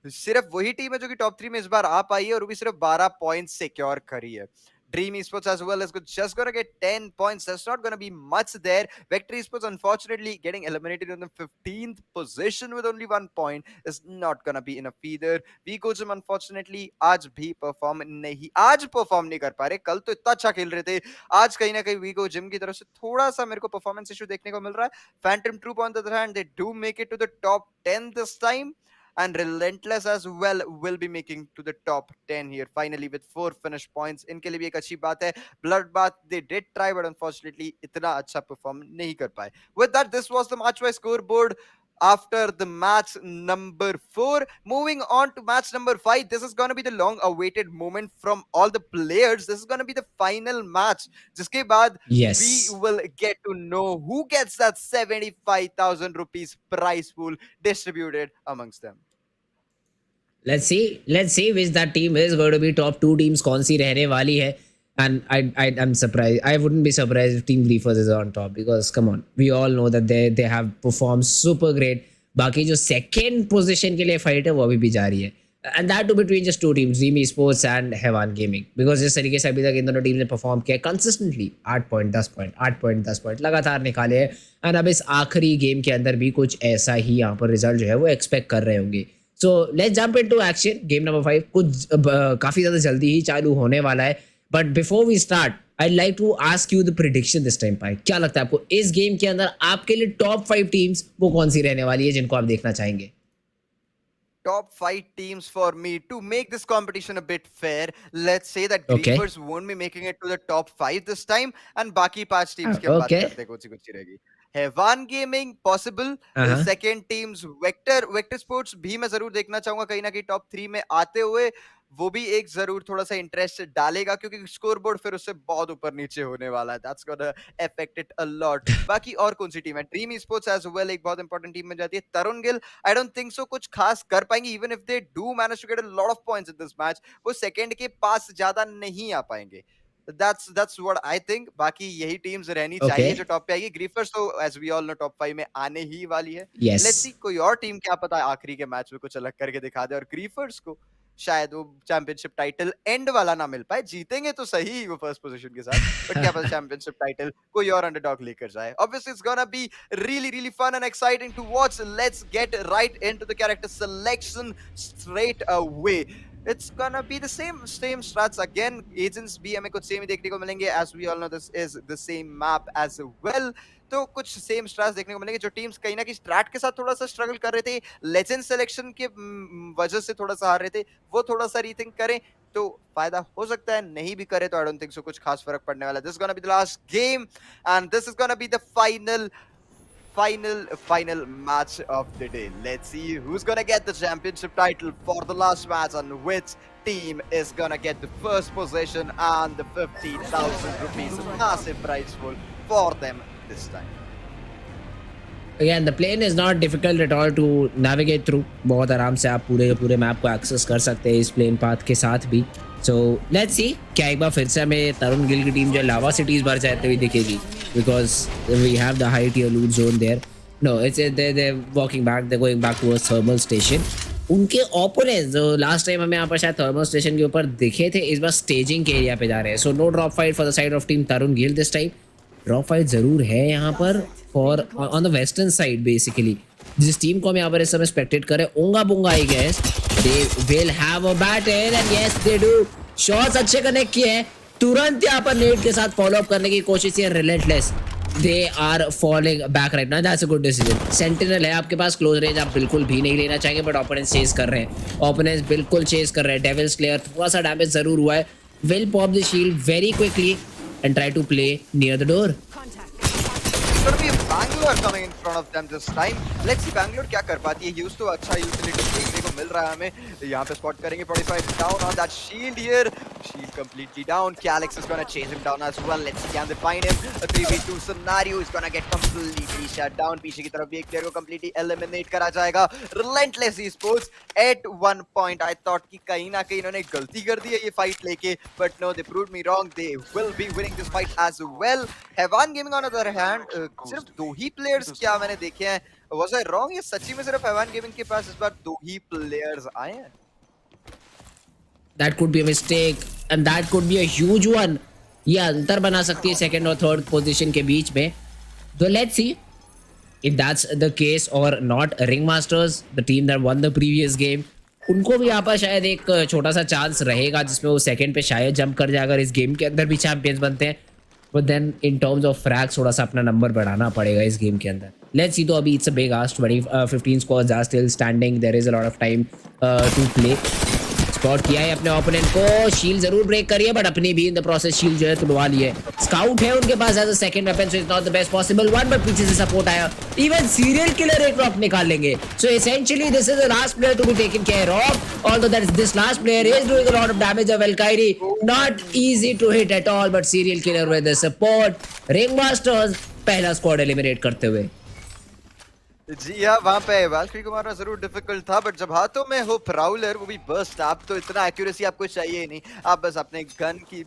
सिर्फ वही टीम है जो कि टॉप 3 में इस बार आ पाई है, और वो भी सिर्फ 12 पॉइंट्स सिक्योर करी है. Dream Esports as well is just gonna get 10 points. That's not gonna be much there. Vector Esports unfortunately getting eliminated in the 15th position with only 1 point is not gonna be enough either. Vigo Jim unfortunately आज perform नहीं कर पा रहे. कल तो इतना अच्छा खेल रहे थे, आज कहीं ना कहीं Vigo Jim की तरफ से थोड़ा सा मेरे को performance issue देखने को मिल रहा है. Phantom Troop on the other hand, they do make it to the top 10 this time. And Relentless as well will be making to the top 10 here finally with 4 finished points. इनके लिए भी एक अच्छी बात है. Bloodbath, they did try but unfortunately इतना अच्छा perform नहीं कर पाए. With that, this was the match by scoreboard after the match number 4. Moving on to match number 5. This is going to be the long awaited moment from all the players. This is going to be the final match, जिसके बाद
Yes.
we will get to know who gets that 75,000 rupees prize pool distributed amongst them.
Let's see which that team is going to be. Top 2 teams कौन सी रहने वाली है. And I'm surprised. I wouldn't be surprised if Team Griefers is on top, because come on, we all know that they have performed super great. बाकी जो second position के लिए fight है वो अभी भी जारी है. And that too between just 2 teams, Dream Esports and Heavan Gaming. Because जिस तरीके से अभी तक इन दोनों टीम ने perform किया consistently, 8 point 10 point 8 point 10 point लगातार निकाले हैं. And अब इस आखिरी गेम के अंदर भी कुछ ऐसा ही यहाँ पर रिजल्ट जो है वो एक्सपेक्ट कर रहे होंगे. So let's jump into action. Game number 5 कुछ काफी ज्यादा जल्दी ही चालू होने वाला है. But before we start, I'd like to ask you the prediction this time. भाई, क्या लगता है आपको इस गेम के अंदर आपके लिए टॉप 5 टीम्स वो कौन सी रहने वाली है जिनको आप देखना चाहेंगे?
Top 5 teams for me to make this competition a bit fair. Let's say that
Okay.
Griefers won't be making it to the top 5 this time, and बाकी 5 teams की हम बात
Okay.
करते हैं कौन सी रहेगी. Heavan Gaming possible.
Uh-huh.
Second teams Vector Sports भी मैं जरूर देखना चाहूंगा कहीं ना कहीं टॉप 3 में आते हुए. वो भी एक जरूर थोड़ा सा इंटरेस्ट डालेगा, क्योंकि स्कोरबोर्ड फिर उससे बहुत ऊपर नीचे होने वाला है. That's gonna affect it a lot. बाकी और कौन सी टीम है? ड्रीम Esports as well एक बहुत इंपॉर्टेंट टीम में जाती है. तरुण Gill, I don't think so कुछ खास कर पाएंगे. Even if they do manage to get a lot of points in this match, वो सेकंड के पास ज्यादा नहीं आ पाएंगे. That's what I think. बाकी यही टीम्स रहनी चाहिए जो टॉप पे आएगी. ग्रीफर्स तो as we all know top 5 में आने ही वाली है.
Yes.
Let's see कोई और टीम क्या पता आखिरी के मैच में कुछ अलग करके दिखा दे, और ग्रीफर्स को शायद वो चैंपियनशिप टाइटल एंड वाला ना मिल पाए. जीतेंगे तो सही वो फर्स्ट पोजीशन के साथ, बट क्या पता चैंपियनशिप टाइटल कोई और अंडरडॉग लेकर जाए. Obviously it's gonna be really fun and exciting to watch. Let's get right into the character selection straight away. It's gonna be the same strats again. Agents भी हमें कुछ same ही देखने को मिलेंगे. As we all know, this is the same map as well. तो कुछ same Strats देखने को मिलेंगे. जो टीम्स कहीं ना कहीं स्ट्रैट के साथ थोड़ा सा स्ट्रगल कर रहे थे, लेजेंड सिलेक्शन के वजह से थोड़ा सा हार रहे थे, वो थोड़ा सा रीथिंक करें तो फायदा हो सकता है. नहीं भी करे तो आई डोंट थिंक सो कुछ खास फर्क पड़ने वाला है. This is gonna be the last game and this is gonna be the final match of the day. Let's see who's gonna get the championship title for the last match and which team is gonna get the first position and the 50,000 rupees massive prize pool for them this time.
Again, the plane is not difficult at all to navigate through. बहुत आराम से आप पूरे map को access कर सकते हैं इस प्लेन पाथ के साथ भी. So let's see क्या एक बार फिर से हमें तरुण गिल की टीम जो लावा सिटीज भर जाते हुए दिखेगी, because we have the high tier loot zone there. No, they're walking back. They're going back towards thermal station. उनके ओपोनेंट्स जो लास्ट टाइम हमें यहाँ पर शायद थर्मल स्टेशन के ऊपर दिखे थे, इस बार स्टेजिंग के एरिया पे जा रहे हैं. So no drop fight for the side of team Tarun Gill this time. Drop fight जरूर है यहाँ पर for on the western side basically. जिस टीम को हम यहाँ पर इस समय स्पेक्टेट करें, ओंगा बुंगा I guess they will have a battle and yes they do. Shots अच्छे कनेक्ट किए हैं, तुरंत यहाँ पर नेट के साथ फॉलो अप करने की कोशिश है. Relentless, they are falling back right now. That's a good decision. Sentinel है आपके पास, क्लोज रेंज आप बिल्कुल भी नहीं लेना चाहेंगे, बट ओपोनेंट्स चेस कर रहे हैं. ओपोनेंट्स बिल्कुल चेस कर रहे हैं. डेविल्स क्लियर, थोड़ा सा डैमेज जरूर हुआ है. Will pop the shield very quickly and try to play near the door.
It's gonna be Bangalore coming in front of them this time. Let's see Bangalore क्या कर पाती है. यूज तो अच्छा यूटिलिटी देखने को मिल रहा है हमें. यहाँ पे स्पॉट करेंगे 45 down on that shield here. Shield completely down. Calyx is gonna chase him down as well. Let's see can they find him. A 3v2 scenario is gonna get completely shut down. पीछे की तरफ भी एक player को completely eliminate करा जाएगा. Relentless esports at one point I thought कि कहीं ना कहीं इन्होंने गलती कर दी है ये fight लेके, but no, they proved me wrong. They will be winning this fight as well. Hevan Gaming on the other hand, सिर्फ 2 ही प्लेयर्स क्या मैंने देखे हैं. Was I wrong? ये सच्ची में सिर्फ हेवन गेमिंग के पास इस बार 2 ही प्लेयर्स आए हैं.
That could be a mistake and that could be a huge one. ये अंतर बना सकती है सेकंड और थर्ड पोजीशन के बीच में. So let's see if that's the case or not. Ringmasters, the team that won the previous game, उनको भी यहाँ पर शायद एक छोटा सा चांस रहेगा जिसमें वो सेकंड पे शायद जंप कर जाए अगर इस गेम के अंदर भी चैंपियंस बनते हैं. But then in terms of frags थोड़ा सा अपना नंबर बढ़ाना पड़ेगा इस गेम के अंदर. Let's see. तो अभी it's a big ask. 15 squads are still standing. There is a lot of time to play. Spot किया है अपने ओपोनेंट को. शील्ड जरूर ब्रेक करिए बट अपनी भी इन द प्रोसेस शील्ड जो है तुड़वा ली है. स्काउट है उनके पास as a second weapon, so it's not the best possible one, but पीछे से सपोर्ट आया. इवन सीरियल किलर एक ड्रॉप निकाल लेंगे. So essentially this is the last player to be taken care of. Although that this last player is doing a lot of damage. Valkyrie not easy to hit at all, but serial killer with the support. Ringmasters पहला squad eliminate करते हुए.
जी हाँ, वहाँ पे वैल्क्री को मारना जरूर difficult था, बट जब हाथों में हो प्राउलर, वो भी बर्स्ट, आप तो इतना एक्यूरेसी आपको चाहिए ही नहीं. आप बस अपने गन की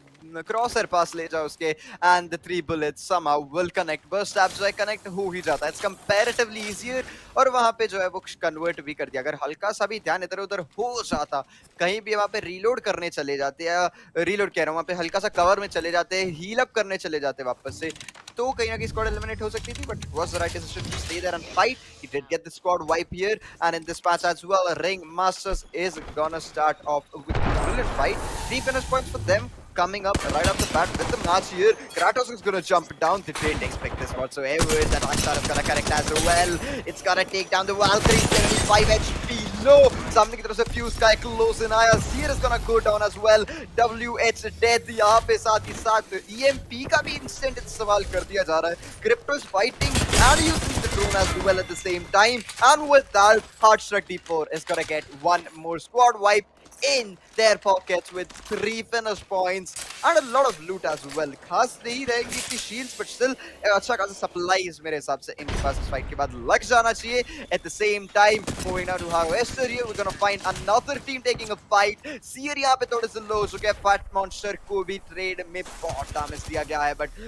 क्रॉसर पास ले जाओ उसके and the 3 bullets somehow will connect. Burst आप जो है कनेक्ट हो ही जाता है. It's comparatively easier. और वहाँ पे जो है वो कन्वर्ट भी कर दिया. अगर हल्का सा भी ध्यान इधर उधर हो जाता, कहीं भी वहाँ पे रीलोड करने चले जाते हैं, रीलोड कह रहा हूँ, वहाँ पे हल्का सा कवर में चले जाते, हील अप करने चले जाते वापस से, तो कहीं ना कहीं स्क्वाड एलिमिनेट हो सकती थी. But was the right decision to stay there and fight. He did get the squad wipe here, and in this match as well, Ringmasters is gonna start off with a brilliant fight. 3 finish points for them coming up right off the bat with the match here. Kratos is gonna jump down. They didn't expect this whatsoever. That Rockstar is gonna connect as well. It's gonna take down the Valkyrie. 75 HP low. सामने की तरफ से Fuse का एक close in आया. Seer is gonna go down as well. WH death यहाँ पे साथ ही साथ EMP का भी instant इस्तेमाल कर दिया जा रहा है. Crypto is fighting and using the drone as well at the same time. And with that, Heartstruck D4 is gonna get one more squad wipe in their pockets with 3 finish points and a lot of loot as well. खास नहीं रहेंगी इतनी shields, but still अच्छा खासा supplies मेरे हिसाब से इनके पास इस fight के बाद लग जाना चाहिए. At the same time, moving now to Harvester here, we're gonna find another team taking a fight. Seer यहाँ पे थोड़े से low हो चुके हैं. Fat Monster को भी trade में बहुत damage दिया गया है, but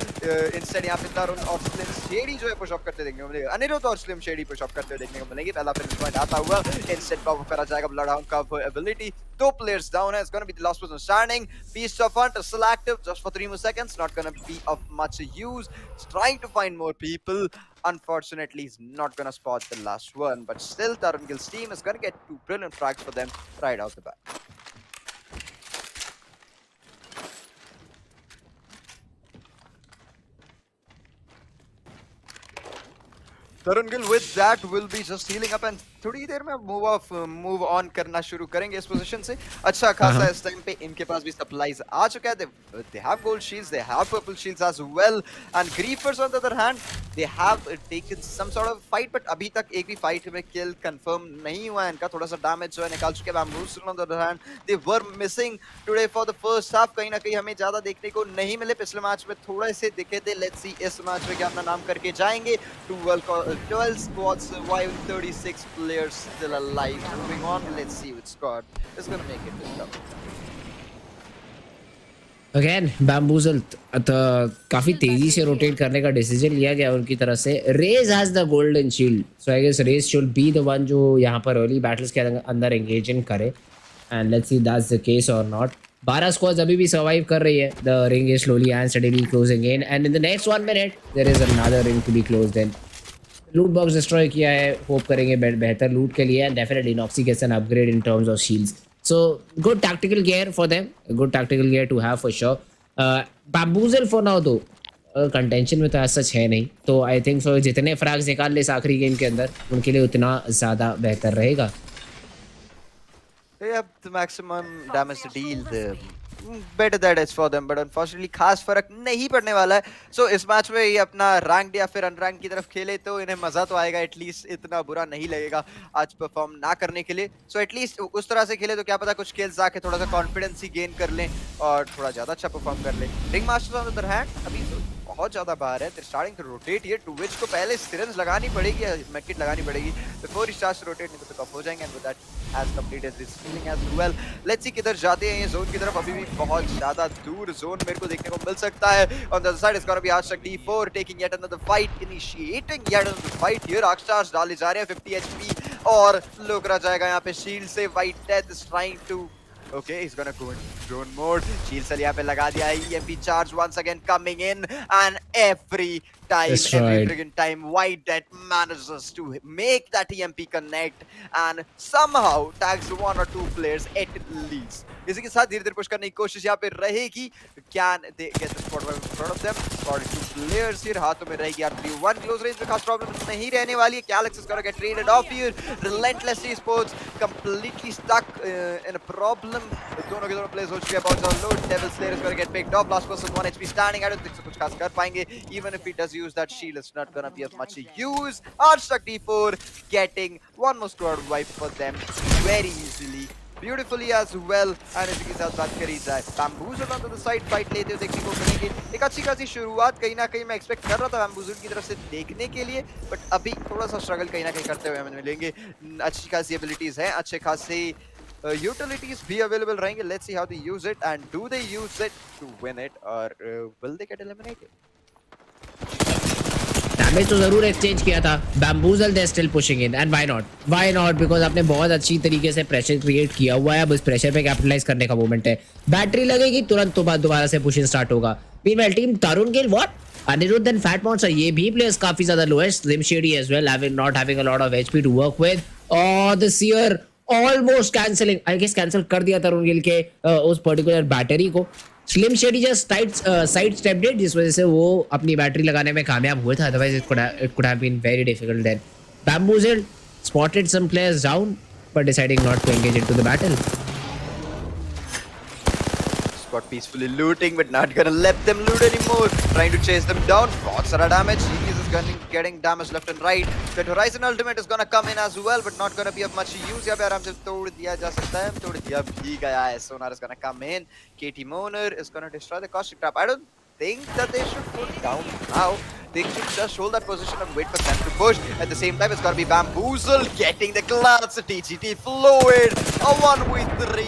instead यहाँ पे तरुण और Slim Shady जो है push off करते देखने को मिलेगा. अनिरुद्ध और Slim Shady push off करते देखने को मिलेंगे. पहला finish point आता हुआ instead cover करा जाएगा. Bloodhound cover ability. 2 players down. It's gonna be the last person standing. Beast of Hunt is still active just for 3 more seconds. Not gonna be of much use. He's trying to find more people. Unfortunately, he's not gonna spot the last one. But still, Tarun Gill's team is gonna get 2 brilliant frags for them right out the bat. Tarun Gill with that will be just healing up and थोड़ी देर में move on करना शुरू करेंगे इस position से. अच्छा खासा इस टाइम पे इनके पास भी सप्लाईज आ चुका है. they have gold shields, they have purple shields as well, and Griefers on the other hand, they have taken some sort of fight, but अभी तक एक भी फाइट में किल कंफर्म नहीं हुआ है इनका. थोड़ा सा डैमेज जो है निकाल चुके हैं. Bamboozle on the other hand, they were missing today for the first half. कहीं ना कहीं हमें ज्यादा देखने को नहीं मिले. पिछले मैच में थोड़े से दिखे थे. लेट्स सी इस मैच में क्या अपना नाम करके जाएंगे. So 12 squads surviving, 36 players still alive. Moving on, let's see which squad is gonna make it this cup.
Again Bamboozle काफी तेजी से रोटेट करने का डिसीजन लिया गया उनकी तरफ से. Raze has the golden shield, so I guess Raze should be the one जो यहाँ पर अर्ली बैटल्स के अंदर एंगेज इन करे. And let's see that's the case और नॉट. 12 स्क्वाड्स अभी भी सर्वाइव कर रही है. The ring is slowly and steadily closing in, and in the next 1 minute there is another ring to be closed in. Loot box destroy किया है, hope करेंगे बेहतर लूट के लिए. And definitely knoxy gets an upgrade in terms of shields. So good tactical gear for them, good tactical gear to have for sure. Bamboozle for now though contention में तो ऐसा सच है नहीं, तो I think so जितने फ्रैग्स निकाल ले आखिरी गेम के अंदर उनके लिए उतना ज़्यादा बेहतर रहेगा.
They have the maximum damage to deal, the better that is for them, but unfortunately खास फर्क नहीं पड़ने वाला है. So इस मैच में ये अपना रैंक्ड या फिर अनरैंक्ड की तरफ खेले तो इन्हें मजा तो आएगा, एटलीस्ट इतना बुरा नहीं लगेगा आज परफॉर्म ना करने के लिए. So एटलीस्ट उस तरह से खेले तो क्या पता कुछ स्किल्स आके थोड़ा सा कॉन्फिडेंस ही गेन कर लें और थोड़ा ज्यादा अच्छा परफॉर्म कर लें. Ring masters on the other hand अभी तो बहुत ज्यादा बाहर है. They're starting to rotate here, to which को पहले सिरेंज लगानी पड़ेगी, मेडकिट लगानी पड़ेगी before he starts to rotate, नहीं तो पिक ऑफ हो जाएंगे. And with that has completed this healing as well. Let's see किधर जाते हैं ये जोन की तरफ. अभी भी बहुत ज्यादा दूर जोन मेरे को देखने को मिल सकता है. On the other side is gonna be ASUS D4 taking yet another fight, initiating yet another fight here. Rockstars डाले जा रहे हैं 50 HP और लोग रह जाएगा यहाँ पे शील्ड से. White Death is trying to okay, he's gonna go in drone mode. Shield cell यहाँ पे लगा दिया है. EMP charge once again coming in, and every friggin' time White Death manages to make that EMP connect and somehow tags 1 or 2 players at least. इसी के साथ धीरे-धीरे push करने की कोशिश यहाँ पे रहेगी. Can they get the spot in front of them? Spotted 2 players here. हाथों में रहेगी R31. Close range में खास प्रॉब्लम नहीं रहने वाली है. Calyx is gonna get traded off here. Relentlessly Sports completely stuck in a problem. दोनों के दोनों players हो चुके हैं बहुत ज्यादा low. Devil Slayer is gonna get picked off. Last person 1 HP standing. I don't think so कुछ खास कर पाएंगे. Even if he does use that shield, it's not gonna be of much use. ASUS D4 getting one more squad wipe for them very easily. Beautifully as well. And इसी के साथ बात करी जाए Bamboozle on the side fight लेते हुए देखने को मिलेगी. एक अच्छी खासी शुरुआत कहीं ना कहीं मैं एक्सपेक्ट कर रहा था Bamboozle की तरफ से देखने के लिए, बट अभी थोड़ा सा स्ट्रगल कहीं ना कहीं करते हुए हमें मिलेंगे. अच्छी खासी एबिलिटीज हैं, अच्छे खासे यूटिलिटीज भी अवेलेबल रहेंगे. Let's see how they use it and do they use it to win it और will they get eliminated.
Damage तो जरूर एक्सचेंज किया था. Bamboozle they still pushing in, and why not because आपने बहुत अच्छी तरीके से प्रेशर क्रिएट किया हुआ है. अब उस प्रेशर पे कैपिटलाइज करने का मोमेंट है. बैटरी लगेगी तुरंत तो बाद दोबारा से पुशिंग स्टार्ट होगा. Meanwhile team Tarun Gill what Anirudh and Fat Monster, ये भी प्लेयर्स काफी ज्यादा लो है. Slim Shady as well not having a lot of HP to work with. और the Seer almost cancelling, I guess cancel कर दिया तरुण गिल के उस पर्टिकुलर बैटरी को. Slim Shady just side stepped it, जिस वजह से वो अपनी बैटरी लगाने में कामयाब हुए थे. Otherwise it could have been very difficult then. Bamboozled spotted some players down but deciding not to engage into the battle.
Squad peacefully looting but not gonna let them loot anymore. Trying to chase them down. बहुत सारा damage. Genius is getting damage left and right. That Horizon ultimate is gonna come in as well but not gonna be of much use. यहाँ पे आराम से तोड़ दिया जा सकता है. तोड़ दिया भी गया है. Sonar is gonna come in. KT Moner is gonna destroy the caustic trap. I don't think that they should put down now. They should just hold that position and wait for them to push. At the same time, it's gonna be Bamboozle getting the glance. TGT Fluid. A 1v3.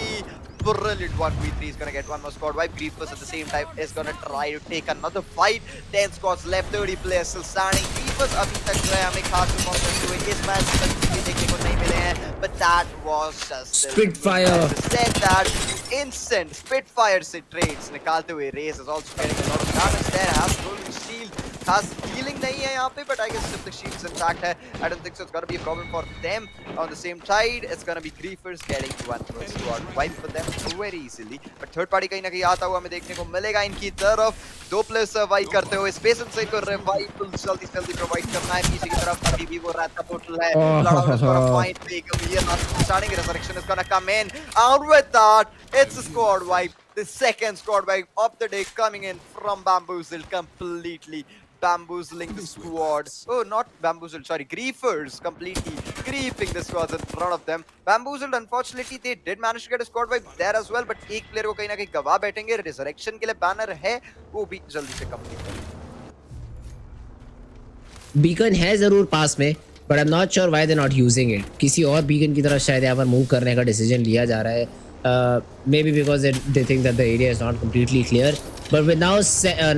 Brilliant 1v3 is gonna get one more squad wipe. Griefers at the same time is gonna try to take another fight. 10 squads left, 30 players still standing. Griefers अभी तक जो है हमें खास performance हुए इस match तक भी देखने को नहीं मिले हैं. But that was just
Spitfire.
Said that instant Spitfire से trades निकालते हुए Raze is also getting a lot of damage there. Has full shield. खास healing नहीं है यहाँ पे, but I guess if the shield is intact है, I don't think so it's gonna be a problem for them. On the same side, it's gonna be Griefers getting one more squad wipe for them very easily. But third party कहीं ना कहीं आता हुआ हमें देखने को मिलेगा इनकी तरफ. 2 players survive करते हुए स्पेस से को revival जल्दी प्रोवाइड करना है. पीछे की तरफ अभी भी वो रहता पोर्टल है. Point take a year starting resurrection is gonna come in. Out with that, it's a squad wipe. The second squad wipe of the day coming in from Bamboozle, completely bamboozling the squad. Oh, not Bamboozled, sorry, Griefers completely creeping the squads in front of them. Bamboozled, unfortunately, they did manage to get a squad wipe there as well, but एक player को कहीं ना कहीं गवा बैठेंगे. Resurrection के लिए banner है, वो भी जल्दी से complete करेंगे.
बीकन है जरूर पास में, but I am not sure why they not using it. किसी और बीकन की तरफ शायद यहाँ पर मूव करने का डिसीजन लिया जा रहा है. Maybe because they think that the area is not completely clear. But with now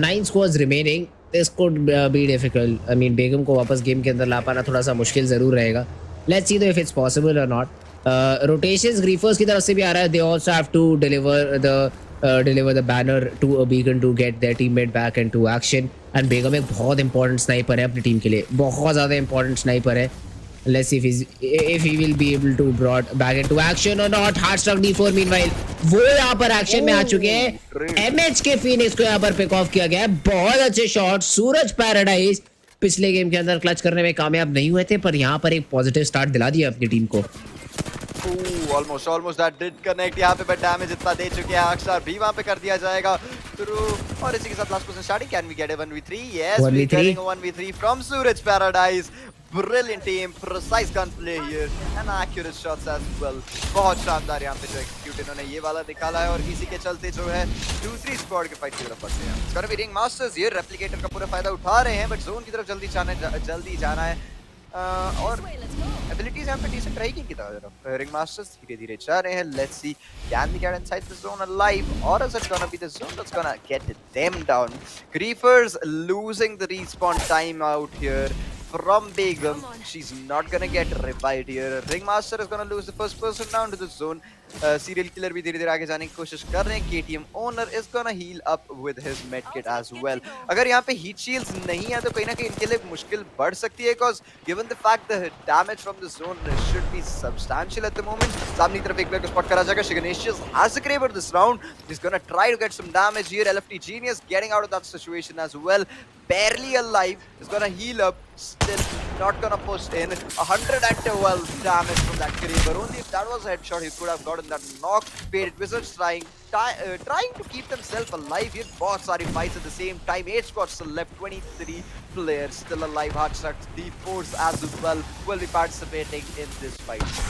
9 squads remaining, this could be difficult. I mean, बेगम को वापस गेम के अंदर ला पाना थोड़ा सा मुश्किल ज़रूर रहेगा. Let's see though if it's possible or not. Rotations Griefers की तरफ से भी आ रहा है. They also have to deliver the banner to a beacon to get their teammate back into action. And बेगम एक बहुत important sniper है अपनी टीम के लिए. बहुत ज़्यादा important sniper है. Let's see if he will be able to brought back into action or not. Heartstruck D4 meanwhile वो यहाँ पर एक्शन में आ चुके हैं. MH के फिनिक्स को यहाँ पर पिक ऑफ किया गया है. बहुत अच्छे शॉट. सूरज पैराडाइज पिछले गेम के अंदर क्लच करने में कामयाब नहीं हुए थे, पर यहाँ पर एक पॉजिटिव स्टार्ट दिला दिया अपनी टीम को.
Almost that did connect यहाँ पे, but डैमेज इतना दे चुके हैं. अक्षर भी वहाँ पे कर दिया जाएगा थ्रू, और इसी के साथ last position starting. Can we get a 1v3? Yes, we're getting a 1v3 from Suraj Paradise. Brilliant team, precise gunplay here and accurate shots as well. बहुत शानदार यहाँ पे जो execute इन्होंने ये वाला निकाला है, और इसी के चलते जो है दूसरी स्क्वाड के फाइट की तरफ बढ़ते हैं. It's gonna be Ring Masters here. Replicator का पूरा फायदा उठा रहे हैं, बट जोन की तरफ जल्दी जाना है. और एबिलिटीज यहाँ पे डिसेंट रहेगी की तरफ. रिंग मास्टर्स धीरे-धीरे जा रहे हैं. Let's see can we get inside the zone alive, और is it gonna be the zone that's gonna get them down. Griefers losing the respawn time out here from Begum. She's not gonna get revived here. Ringmaster is gonna lose the first person down to the zone. Serial killer भी धीरे-धीरे आगे जाने की कोशिश कर रहे हैं. KTM owner is gonna heal up with his med kit as well. अगर यहाँ पे heat shields नहीं है तो कहीं ना कहीं इनके लिए मुश्किल बढ़ सकती है, because given the fact the damage from the zone should be substantial at the moment. सामने की तरफ एक प्लेयर को स्पॉट करा जाएगा. Shiganesius has a Kraber this round. He's gonna try to get some damage here. LFT Genius getting out of that situation as well. Barely alive. Is gonna heal up. Still not gonna push in. 112 damage from that Kraber. Only if that was a headshot he could have gotten that knock. Faded Wizards trying to keep themselves alive here. बहुत सारी fights at the same time. 8 squads still left. 23 players still alive. Heartstruck D4s as well will be participating in this fight.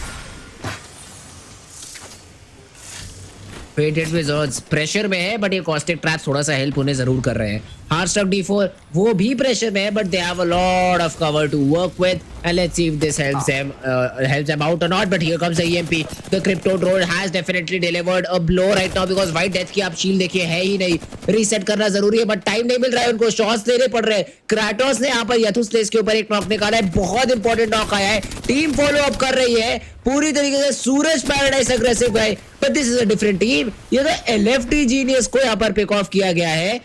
Fated Wizards pressure में है, but ये caustic trap थोड़ा सा help होने जरूर कर रहे हैं. Heartstruck D4 वो भी प्रेशर में है, but they have a lot of cover to work with, and let's see if this helps them out or not. But here comes the EMP. The Crypto Drone has definitely delivered a blow right now, because White Death की आप shield देखिए है ही नहीं. Reset करना जरूरी है, but time नहीं मिल रहा है उनको. शॉट्स लेने पड़ रहे हैं. Kratos ने यहाँ पर यथुस प्लेस के ऊपर एक नॉक निकाला है. बहुत इंपॉर्टेंट नॉक आया है. टीम फॉलो अप कर रही है पूरी तरीके से. सूरज पैराडाइज अग्रेसिव है, but this is a different team. ये तो LFT Genius को यहाँ पर पिक ऑफ किया गया है.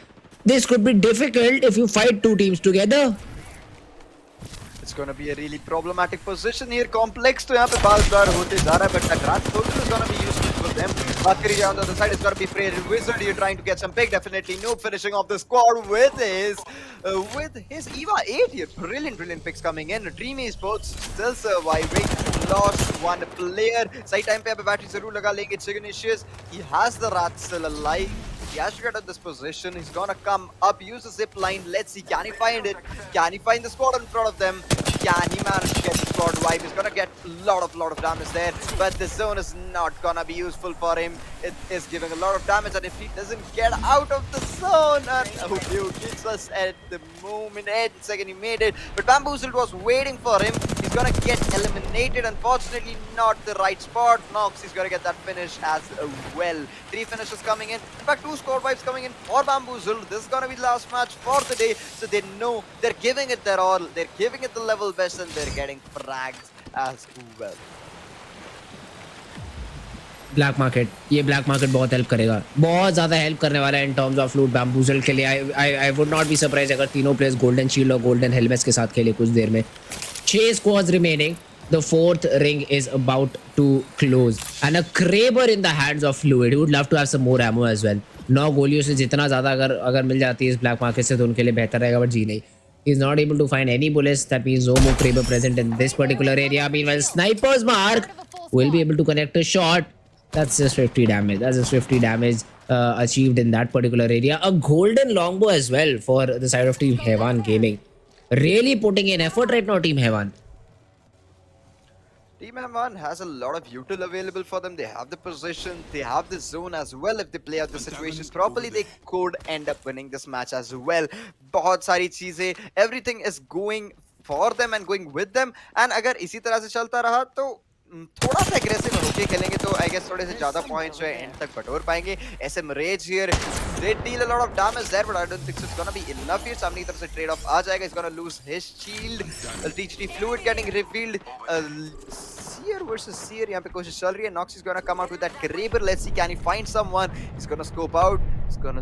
This could be difficult if you fight two teams together.
It's gonna be a really problematic position here. Complex तो यहाँ पे बार-बार होते जा रहा है, but Nagrat total is gonna be useful for them. बात करी जाए on the other side, it's gonna be Prayer Wizard here trying to get some pick. Definitely no finishing off the squad with his EVA 8 here. Brilliant picks coming in. Dreamy Sports still surviving. Lost one player. सही time पे यहाँ पे battery जरूर लगा लेंगे. Chiganicious, he has the rat still alive. He has to get at this position. He's gonna come up, use the zip line. Let's see, can he find it? Can he find the squad in front of them? Can he manage to get the squad wipe? He's gonna get a lot of damage there, but the zone is not gonna be useful for him. It is giving a lot of damage, and if he doesn't get out of the zone, and it's just at the moment, 8 second he made it, but Bamboozled was waiting for him. He's gonna get eliminated. Unfortunately, not the right spot. Nox, he's gonna get that finish as well. 3 finishes coming in. In fact, 2 squad wipes coming in for Bamboozled. This is gonna be the last match for the day, so they know they're giving it their all. They're giving it the level best, and they're getting fragged as well.
Black market, ये black market बहुत help करेगा, बहुत ज़्यादा help करने वाला है इन terms of लूट bamboozle के लिए. I would not be surprise अगर तीनों प्लेयर्स गोल्डन शील्ड और गोल्डन हेलमेट्स के साथ खेले कुछ देर में. 6 squads remaining. The 4th ring is about to close, and a Kraber in the hands of Fluid. He would love to have some more ammo as well. 9 गोलियों से जितना ज़्यादा अगर मिल जाती है इस ब्लैक मार्केट से तो उनके लिए बेहतर रहेगा, बट जी नहीं. He's not able to find any bullets. That means no more Kraber present in this particular area. Meanwhile, Sniper's Mark will be able to connect a shot. That's just 50 damage. That's just 50 damage achieved in that particular area. A golden longbow as well for the side of Team Hevan Gaming. Really putting in effort right now, Team Hevan.
Team M1 has a lot of util available for them. They have the position, they have the zone as well. If they play out the situation properly, they could end up winning this match as well. बहुत सारी चीजें, everything is going for them and going with them, and अगर इसी तरह से चलता रहा तो थोड़ा सा aggressive होके खेलेंगे तो I guess थोड़े से ज़्यादा points जो है end तक बटोर पाएंगे. SM Rage here, they deal a lot of damage there, but I don't think so it's gonna be enough here. सामने की तरफ से trade off आ जाएगा. He's gonna lose his shield. TGT fluid getting revealed. Seer versus Seer यहाँ पे कोशिश चल रही है. Nox is gonna come out with that Kraber. Let's see, can he find someone? He's gonna scope out. He's gonna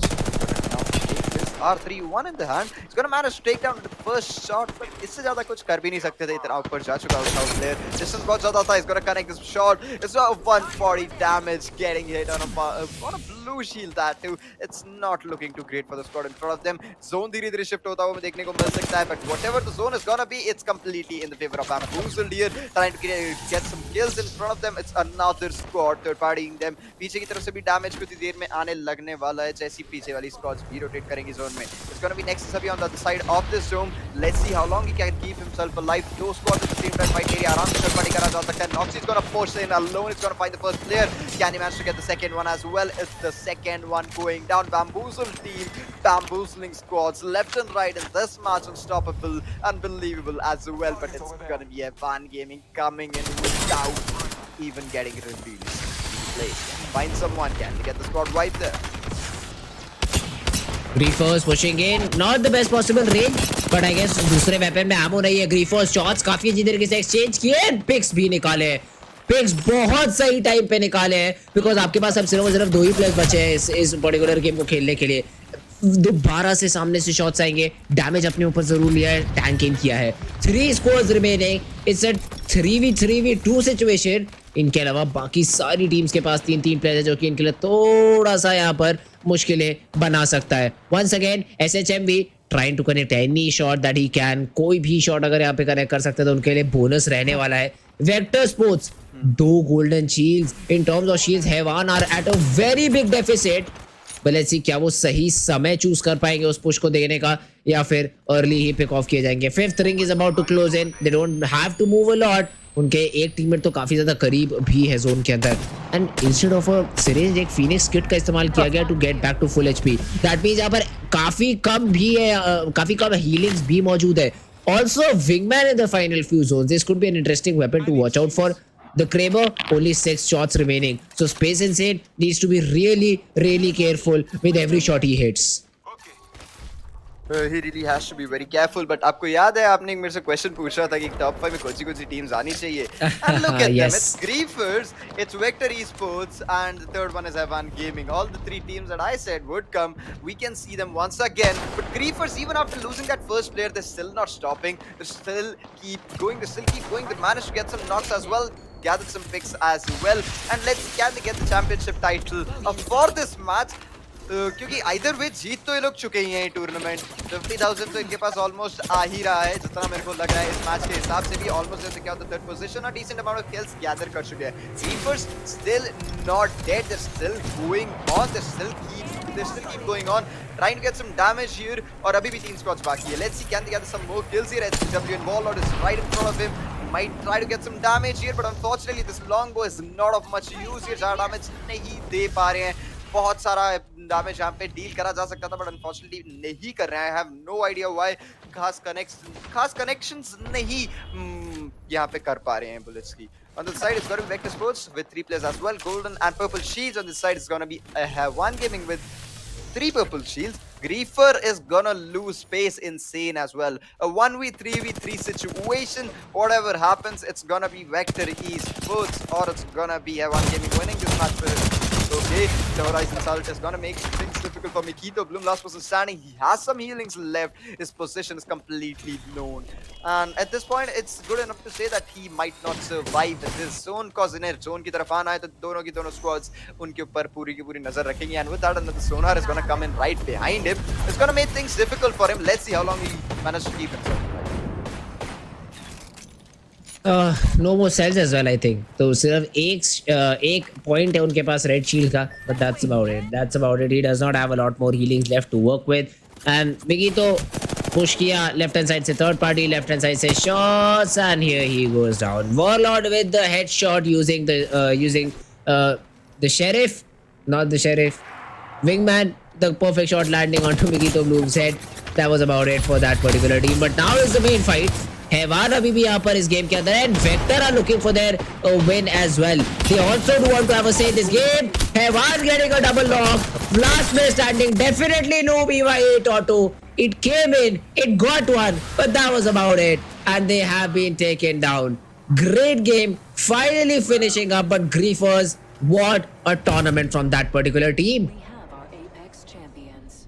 R3-1 in the hand. He's gonna manage to take down the first shot, but इससे ज़्यादा कुछ कर भी नहीं सकते थे. इतना ऊपर जा चुका है player. Distance बहुत ज़्यादा था. He's gonna connect this shot. It's a 140 damage getting hit on a blue shield that too. It's not looking too great for the squad in front of them. Zone धीरे-धीरे shift होता हुआ देखने को मिल सकता है, but whatever the zone is gonna be, it's completely in the favor of Bamboozled here. Trying to get some kills in front of them. It's another squad third partying them. पीछे की तरफ से भी damage कुछ देर में आने लगने वाला है. जैसी पीछे वाली squads भी rotate करेंगी zone में. It's gonna be Nexus अभी on the other side of this zone. Let's see how long he can keep himself alive. Two squads at the same time fight area. आराम से third party करा जा सकता है. Nox is gonna push in alone. It's gonna find the first player. Can he manage to get the second one as well? It's the second one going down. Bamboozled team, bamboozling squads left and right in this match. Unstoppable, unbelievable as well. But it's gonna be Evan Gaming coming in without even getting revealed. Place. Find someone. Can they get the squad right there?
Griefers pushing in, not the best possible range, but I guess दूसरे weapon में ammo नहीं है. Griefers shots काफी अच्छी तरीके से exchange किए, picks भी निकाले. Picks बहुत सही टाइम पे निकाले हैं, because आपके पास अब सिर्फ दो ही प्लेयर्स बचे हैं इस पर्टिकुलर गेम को खेलने के लिए. 12 से सामने से शॉट्स आएंगे. डैमेज अपने ऊपर जरूर लिया है, टैंक इन किया है. 3 scores remaining. It's a 3v2 situation. इनके अलावा बाकी सारी टीम्स के पास 3 प्लेयर है, जो कि इनके लिए थोड़ा सा यहाँ पर मुश्किलें बना सकता है. Once again SHMV trying to connect any shot that he can. कोई भी शॉट अगर यहाँ पे कनेक्ट कर सकते हैं तो उनके लिए बोनस रहने वाला है. Vector sports 2 golden shields. In terms of shields Heaven are at a very big deficit. but let's see क्या वो सही समय चूज कर पाएंगे उस पुश को देने का, या फिर अर्ली ही पिक ऑफ किए जाएंगे. 5th ring is about to close in. They don't have to move a lot. उनके एक टीममेट तो काफी ज्यादा करीब भी है जोन के अंदर. And instead of a syringe एक फिनिक्स किट का इस्तेमाल किया गया to get back to full HP. That means यहाँ पर काफी कम भी है, काफी कम हीलिंग्स भी मौजूद है. Also, Wingman in the final few zones. This could be an interesting weapon to watch out for. The Kraber, only 6 shots remaining. So Space Insane needs to be really careful with every shot he hits.
He really has to be very careful. But आपको याद है आपने मेरे से question पूछ रहा था कि टॉप 5 में कौन सी टीम्स आनी चाहिए. And look at them. It's Griefers, it's Vector Esports, and the third one is Evan Gaming. All the 3 teams that I said would come, we can see them once again. But Griefers, even after losing that first player, they're still not stopping. They still keep going. They managed to get some knocks as well. Gathered some picks as well. And let's see, can they get the championship title for this match? क्योंकि either way जीत तो ये लोग चुके ही हैं tournament. 50,000 तो इनके पास almost आ ही रहा है जितना मेरे को लग रहा है इस मैच के हिसाब से भी. ऑलमोस्ट जैसे क्या होता है थर्ड पोजीशन और decent amount of kills gather कर चुके हैं. Reapers still not dead. They're still going on. They still keep going on, trying to get some damage here. और अभी भी 3 स्क्वाड्स बाकी है. Let's see, can they get some more kills here? SW involved is right in front of him. Might try to get some damage here, but unfortunately this longbow is not of much use here. ज़्यादा damage नहीं दे पा रहे हैं. बहुत सारा damage यहाँ पे deal करा जा सकता था, बट अनफॉर्चुनेटली नहीं कर रहे हैं. I have no idea why. खास कनेक्शंस नहीं यहाँ पे कर पा रहे हैं बुलेट्स की. On the side, it's going to be Vector Sports with 3 players as well. Golden and purple shields. On this side, it's going to be One Gaming with 3 purple shields. Griefer is gonna lose Space Insane as well. A 1v3v3 situation. Whatever happens, it's gonna be Vector Esports or it's gonna be One Gaming winning this match. Okay, the Horizon Assault is gonna make things difficult for Mikito. Bloom last person standing. He has some healings left. His position is completely known. And at this point, it's good enough to say that he might not survive this zone. Cause इन्हें zone की तरफ आना है तो दोनों की दोनों squads उनके ऊपर पूरी की पूरी नजर रखेंगी. And with that, another sonar is gonna come in right behind him. It's gonna make things difficult for him. Let's see how long he manages to keep himself.
No more cells as well, I think. तो सिर्फ एक point है उनके पास red shield का, but that's about it. He does not have a lot more healings left to work with. And Biggie तो push किया left hand side से third party, left hand side से shots, and here he goes down. Warlord with the headshot using the sheriff, not the sheriff. Wingman, the perfect shot landing onto Mikito Bloom's head. That was about it for that particular team. But now is the main fight. हैवान अभी भी यहाँ पर इस game के अंदर है, and Vector are looking for their win as well. They also do want to have a say in this game. हैवान getting a double knock. Last man standing, definitely no BY8 auto. It came in, it got one, but that was about it. And they have been taken down. Great game, finally finishing up, but Griefers, what a tournament from that particular team.
We have our Apex champions.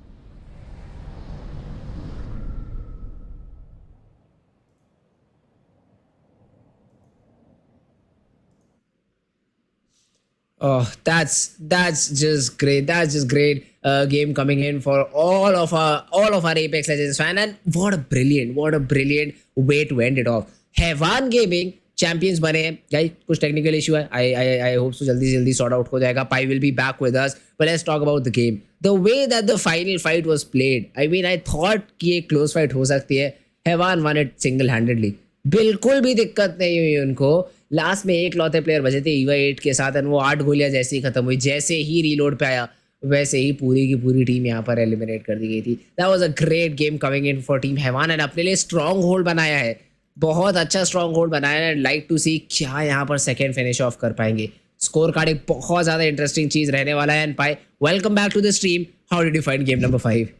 Oh, that's just great. That's just great. Game coming in for all of our Apex Legends fan, and what a brilliant way to end it off. Hevan Gaming champions बने हैं guys. कुछ technical issue है. I hope so जल्दी से जल्दी sort out हो जाएगा. Pi will be back with us. But let's talk about the game. The way that the final fight was played. I mean, I thought कि एक close fight हो सकती है. Hevan won it single-handedly. बिल्कुल भी दिक्कत नहीं हुई उनको. लास्ट में एक लौते प्लेयर बचे थे ईवा 8 के साथ, और वो 8 गोलियां जैसे ही खत्म हुई, जैसे ही रीलोड पे आया वैसे ही पूरी की पूरी टीम यहाँ पर एलिमिनेट कर दी गई थी. That was a great game coming in for team Heaven, and अपने लिए स्ट्रॉन्ग होल्ड बनाया है, बहुत अच्छा स्ट्रॉन्ग होल्ड बनाया है. लाइक टू सी क्या यहाँ पर सेकेंड फिनिश ऑफ कर पाएंगे. स्कोर कार्ड एक बहुत ज्यादा इंटरेस्टिंग चीज रहने वाला है. And Pi, welcome back to the stream. How did you find game number 5?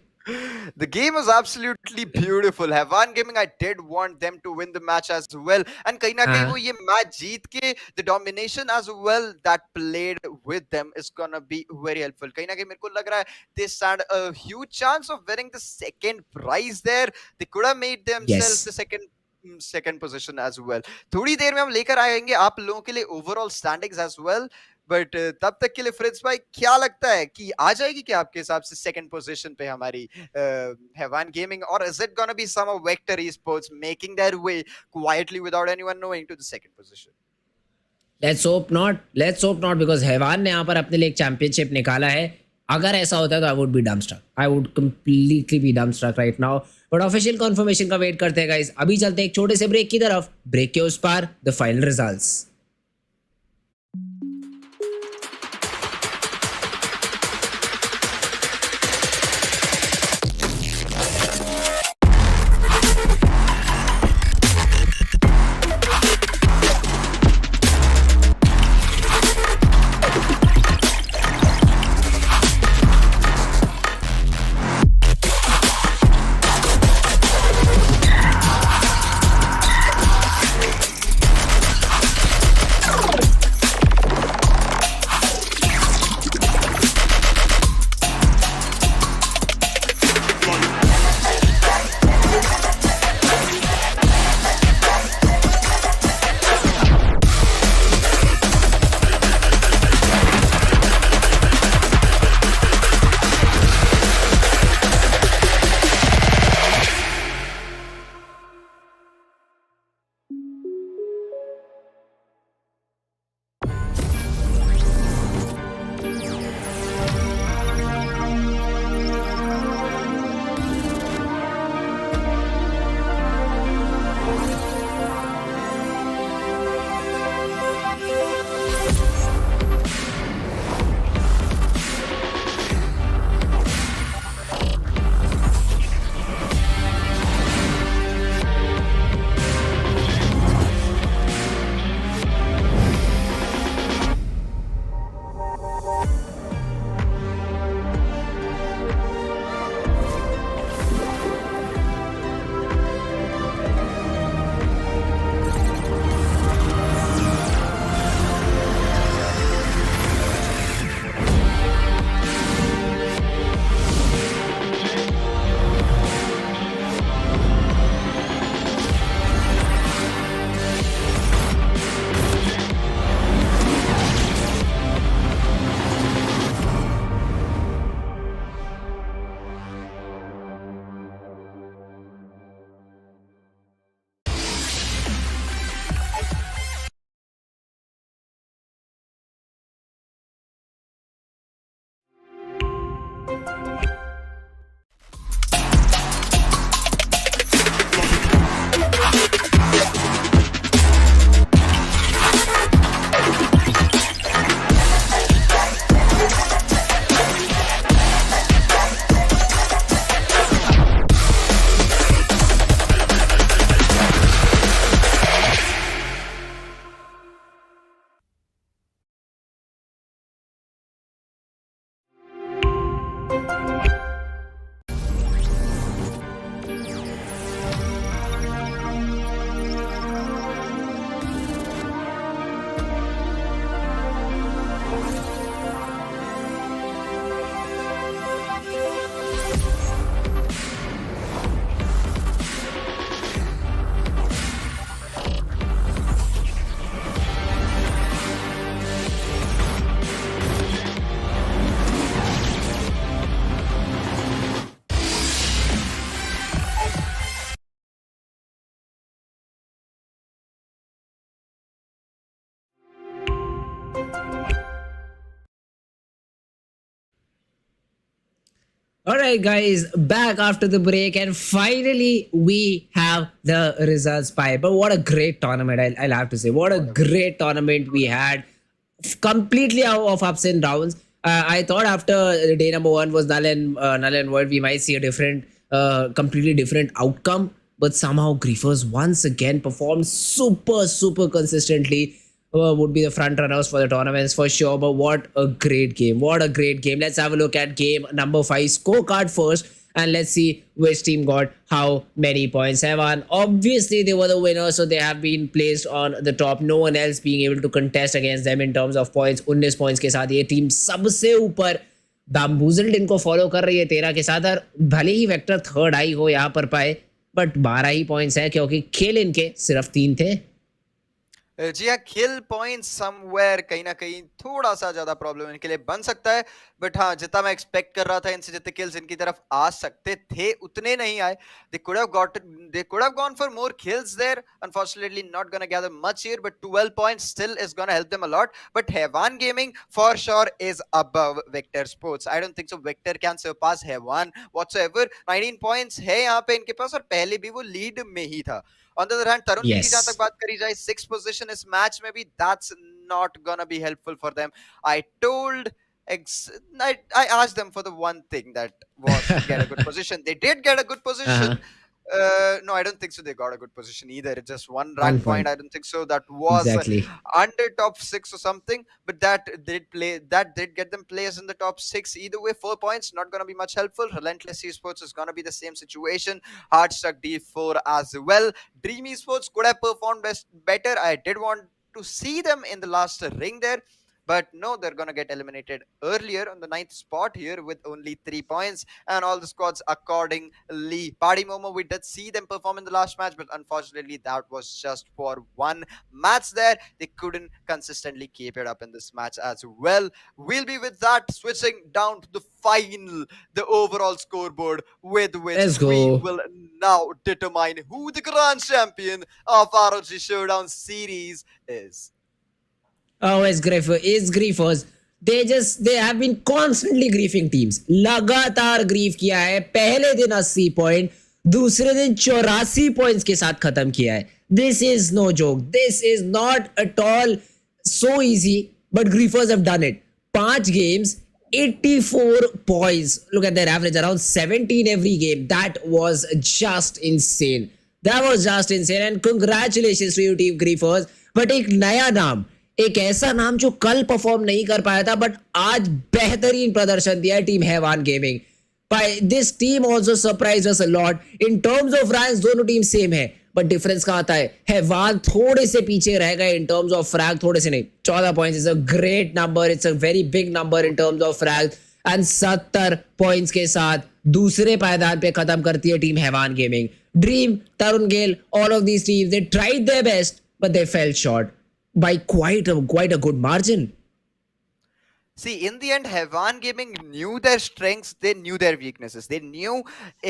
The game was absolutely beautiful. Havan Gaming, I did want them to win the match as well. And kahin na kahin wo ye match jeet ke, the domination as well that played with them is gonna be very helpful. Kahin na kahin mere ko lag raha hai they stand a huge chance of winning the second prize there. They could have made themselves the second position as well. थोड़ी देर में हम लेकर आएंगे आप लोगों के लिए overall standings as well. But तब तक के लिए फ्रिज भाई क्या लगता है कि आ जाएगी क्या आपके हिसाब से सेकंड पोजीशन पे हमारी हैवान गेमिंग, और is it gonna be some vector esports making their way quietly without anyone knowing to the second position?
Let's hope not because हैवान ने यहाँ पर अपने लिए एक चैंपियनशिप निकाला है. अगर ऐसा होता है तो I would be dumbstruck. I would completely be dumbstruck right now. But official confirmation का वेट करते हैं गाइस. अभी चलते हैं एक छोटे से ब्रेक की तरफ. ब्रेक के उस पार the final results. All right, guys, back after the break, and finally we have the results pie. But what a great tournament! I'll have to say, what a great tournament we had, completely out of ups and downs. I thought after day number one was null and void, we might see a different, completely different outcome. But somehow Griefers once again performed super consistently. Would be the front runners for the tournaments for sure. But what a great game! What a great game! Let's have a look at game number 5 scorecard first, and let's see which team got how many points. Heaven, obviously they were the winners, so they have been placed on the top. No one else being able to contest against them in terms of points. 19 points के साथ ये team सबसे ऊपर बैम्बूजल्ड इनको follow कर रही है 13 के साथ, और भले ही वेक्टर थर्ड आई हो यहाँ पर पाए, बट 12 ही पॉइंट्स है क्योंकि खेल इनके सिर्फ 3 थे.
जी हाँ, किल पॉइंट समवेयर कहीं ना कहीं थोड़ा सा ज्यादा प्रॉब्लम इनके लिए बन सकता है, बट हाँ जितना मैं एक्सपेक्ट कर रहा था इनसे जितने किल्स इनकी तरफ आ सकते थे उतने नहीं आए. they could have gone for more kills there. Unfortunately not gonna gather much here, but 12 points still is gonna help them a lot. But Hevan Gaming for sure is above Vector Sports. I don't think so Vector can surpass Hevan whatsoever. 19 points है यहाँ पे इनके पास, और पहले भी वो lead में ही था. On the other hand, Tarun की जहां तक बात करी जाए 6th position इस मैच में भी, that's not gonna be helpful for them. I asked them for the one thing that was to get a good position. They did get a good position. No, I don't think so. They got a good position either. It's just one rank point. I don't think so. That was under top 6 or something. But that did get them players in the top 6. Either way, 4 points not gonna be much helpful. Relentless Esports is gonna be the same situation. Hardstuck D4 as well. Dream Esports could have performed better. I did want to see them in the last ring there. But no, they're going to get eliminated earlier on the 9th spot here with only 3 points. And all the squads accordingly. Party Momo, we did see them perform in the last match, but unfortunately that was just for one match there. They couldn't consistently keep it up in this match as well. We'll be with that, switching down to the final, the overall scoreboard, with which we will now determine who the grand champion of ROG Showdown series is.
Oh, it's griefers. They have been constantly griefing teams. लगातार grief किया है. पहले दिन 80 point, दूसरे दिन 84 points के साथ खत्म किया है. This is no joke. This is not at all so easy, but griefers have done it. 5 games, 84 points. Look at their average, around 17 every game. That was just insane. And congratulations to you, team griefers. But एक नया नाम, एक ऐसा नाम जो कल perform नहीं कर पाया था बट आज बेहतरीन प्रदर्शन दिया है, team Heaven gaming. This team also surprised us a lot. In terms of ranks दोनों टीम सेम है, बट डिफरेंस कहां आता है, हैवान थोड़े से पीछे रह गए इन टर्म्स ऑफ फ्रैग, थोड़े से नहीं. 14 points is a great number, it's a very big number in terms of frag. And 70 points के साथ दूसरे पायदान पे खत्म करती है team Heaven gaming. Dream, Tarun गेल, all of these teams, they tried their best but they fell short by quite a good margin.
See, in the end, Hevan Gaming knew their strengths, they knew their weaknesses. They knew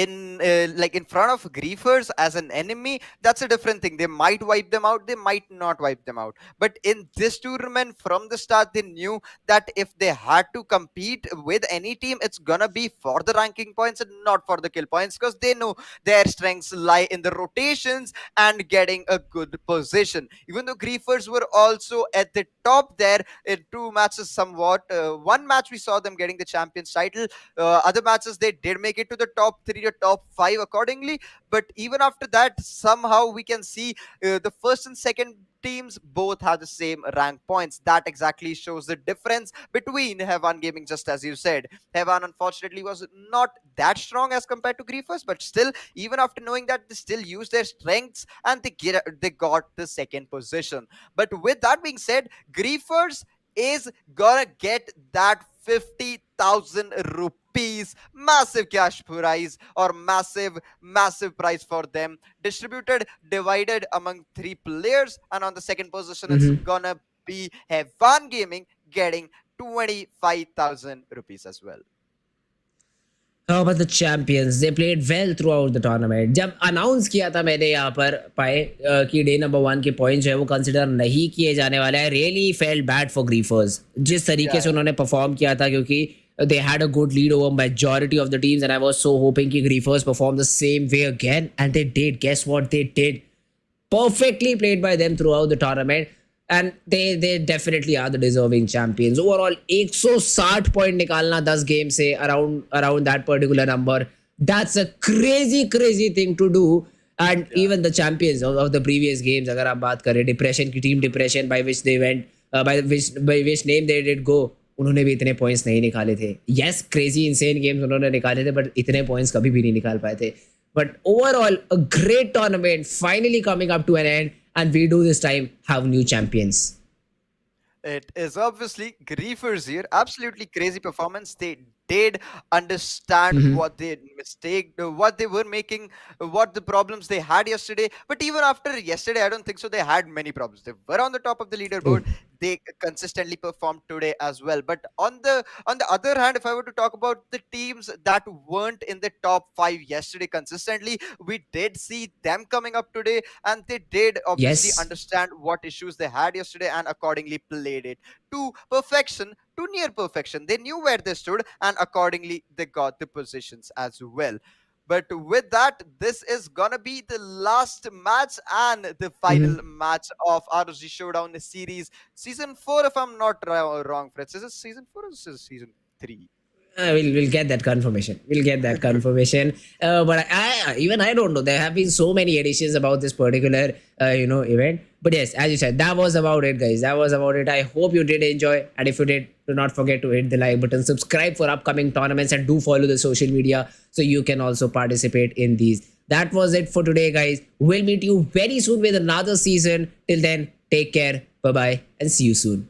in front of griefers as an enemy, that's a different thing. They might wipe them out, they might not wipe them out. But in this tournament, from the start, they knew that if they had to compete with any team, it's gonna be for the ranking points and not for the kill points, because they know their strengths lie in the rotations and getting a good position. Even though griefers were also at the top there in 2 matches somewhat, one match we saw them getting the champions title. Other matches they did make it to the top 3 or top 5 accordingly. But even after that, somehow we can see the first and second teams both have the same rank points. That exactly shows the difference between Hevan Gaming, just as you said. Hevan unfortunately was not that strong as compared to griefers, but still, even after knowing that, they still used their strengths and they got the second position. But with that being said, griefers is gonna get that 50,000 rupees massive cash prize, or massive prize for them, divided among 3 players. And on the second position, it's gonna be Hevan Gaming getting 25,000 rupees as well.
How about the champions? They played well throughout the tournament. जब announce किया था मैंने यहाँ पर पाए कि day number 1 के points जो है वो कंसिडर नहीं किए जाने वाले हैं, रियली फेल्ट बैड फॉर ग्रीफर्स. जिस तरीके से उन्होंने परफॉर्म किया था, क्योंकि They had a good lead over majority of the teams, and I was so hoping कि Griefers perform the same way again, and they did. Guess what? They did. Perfectly played by them throughout the tournament, and they definitely are the deserving champions. Overall, 160 point निकालना 10 game से around that particular number. That's a crazy thing to do. And even the champions of the previous games, अगर आप बात करें depression की team depression by which they went, by which name they did go, उन्होंने भी इतने points नहीं निकाले थे. Yes, crazy insane games उन्होंने निकाले थे, but इतने points कभी भी नहीं निकाल पाए थे. But overall, a great tournament finally coming up to an end, and we do this time have new champions.
It is obviously Griefers here. Absolutely crazy performance. They did understand what they what they were making, what the problems they had yesterday. But even after yesterday, I don't think so. They had many problems. They were on the top of the leaderboard. They consistently performed today as well. But on the other hand, if I were to talk about the teams that weren't in the top 5 yesterday consistently, we did see them coming up today, and they did obviously
Yes.
understand what issues they had yesterday and accordingly played it to perfection, to near perfection. They knew where they stood, and accordingly they got the positions as well. But with that, this is gonna be the last match and the final match of ROG Showdown series season 4, if I'm not wrong, Fritz. Is it season 4 or is it season 3?
We'll get that confirmation. We'll get that confirmation. But I don't know. There have been so many editions about this particular event. But yes, as you said, that was about it, guys. That was about it. I hope you did enjoy, and if you did, do not forget to hit the like button, subscribe for upcoming tournaments, and do follow the social media so you can also participate in these. That was it for today, guys. We'll meet you very soon with another season. Till then, take care. Bye bye, and see you soon.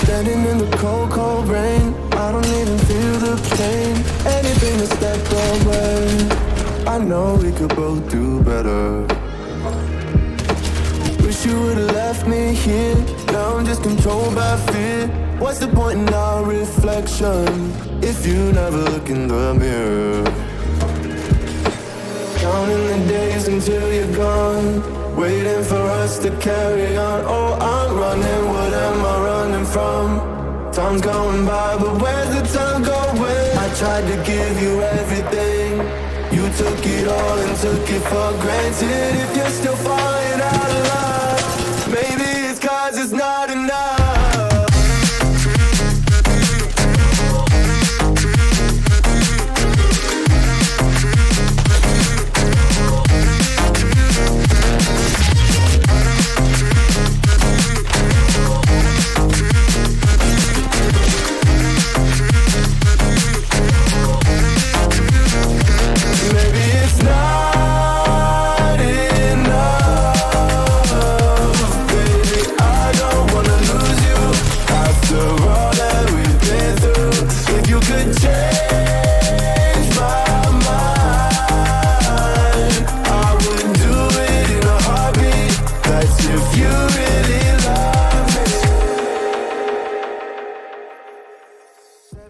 Standing in the cold, cold rain, I don't even feel the pain. Anything to step away, I know we could both do better. Wish you would've left me here, now I'm just controlled by fear. What's the point in our reflection, if you never look in the mirror? Counting the days until you're gone, waiting for us to carry on. Oh, I'm running, what am I running from? Time's going by, but where's the time going? I tried to give you everything, you took it all and took it for granted. If you're still falling out of line,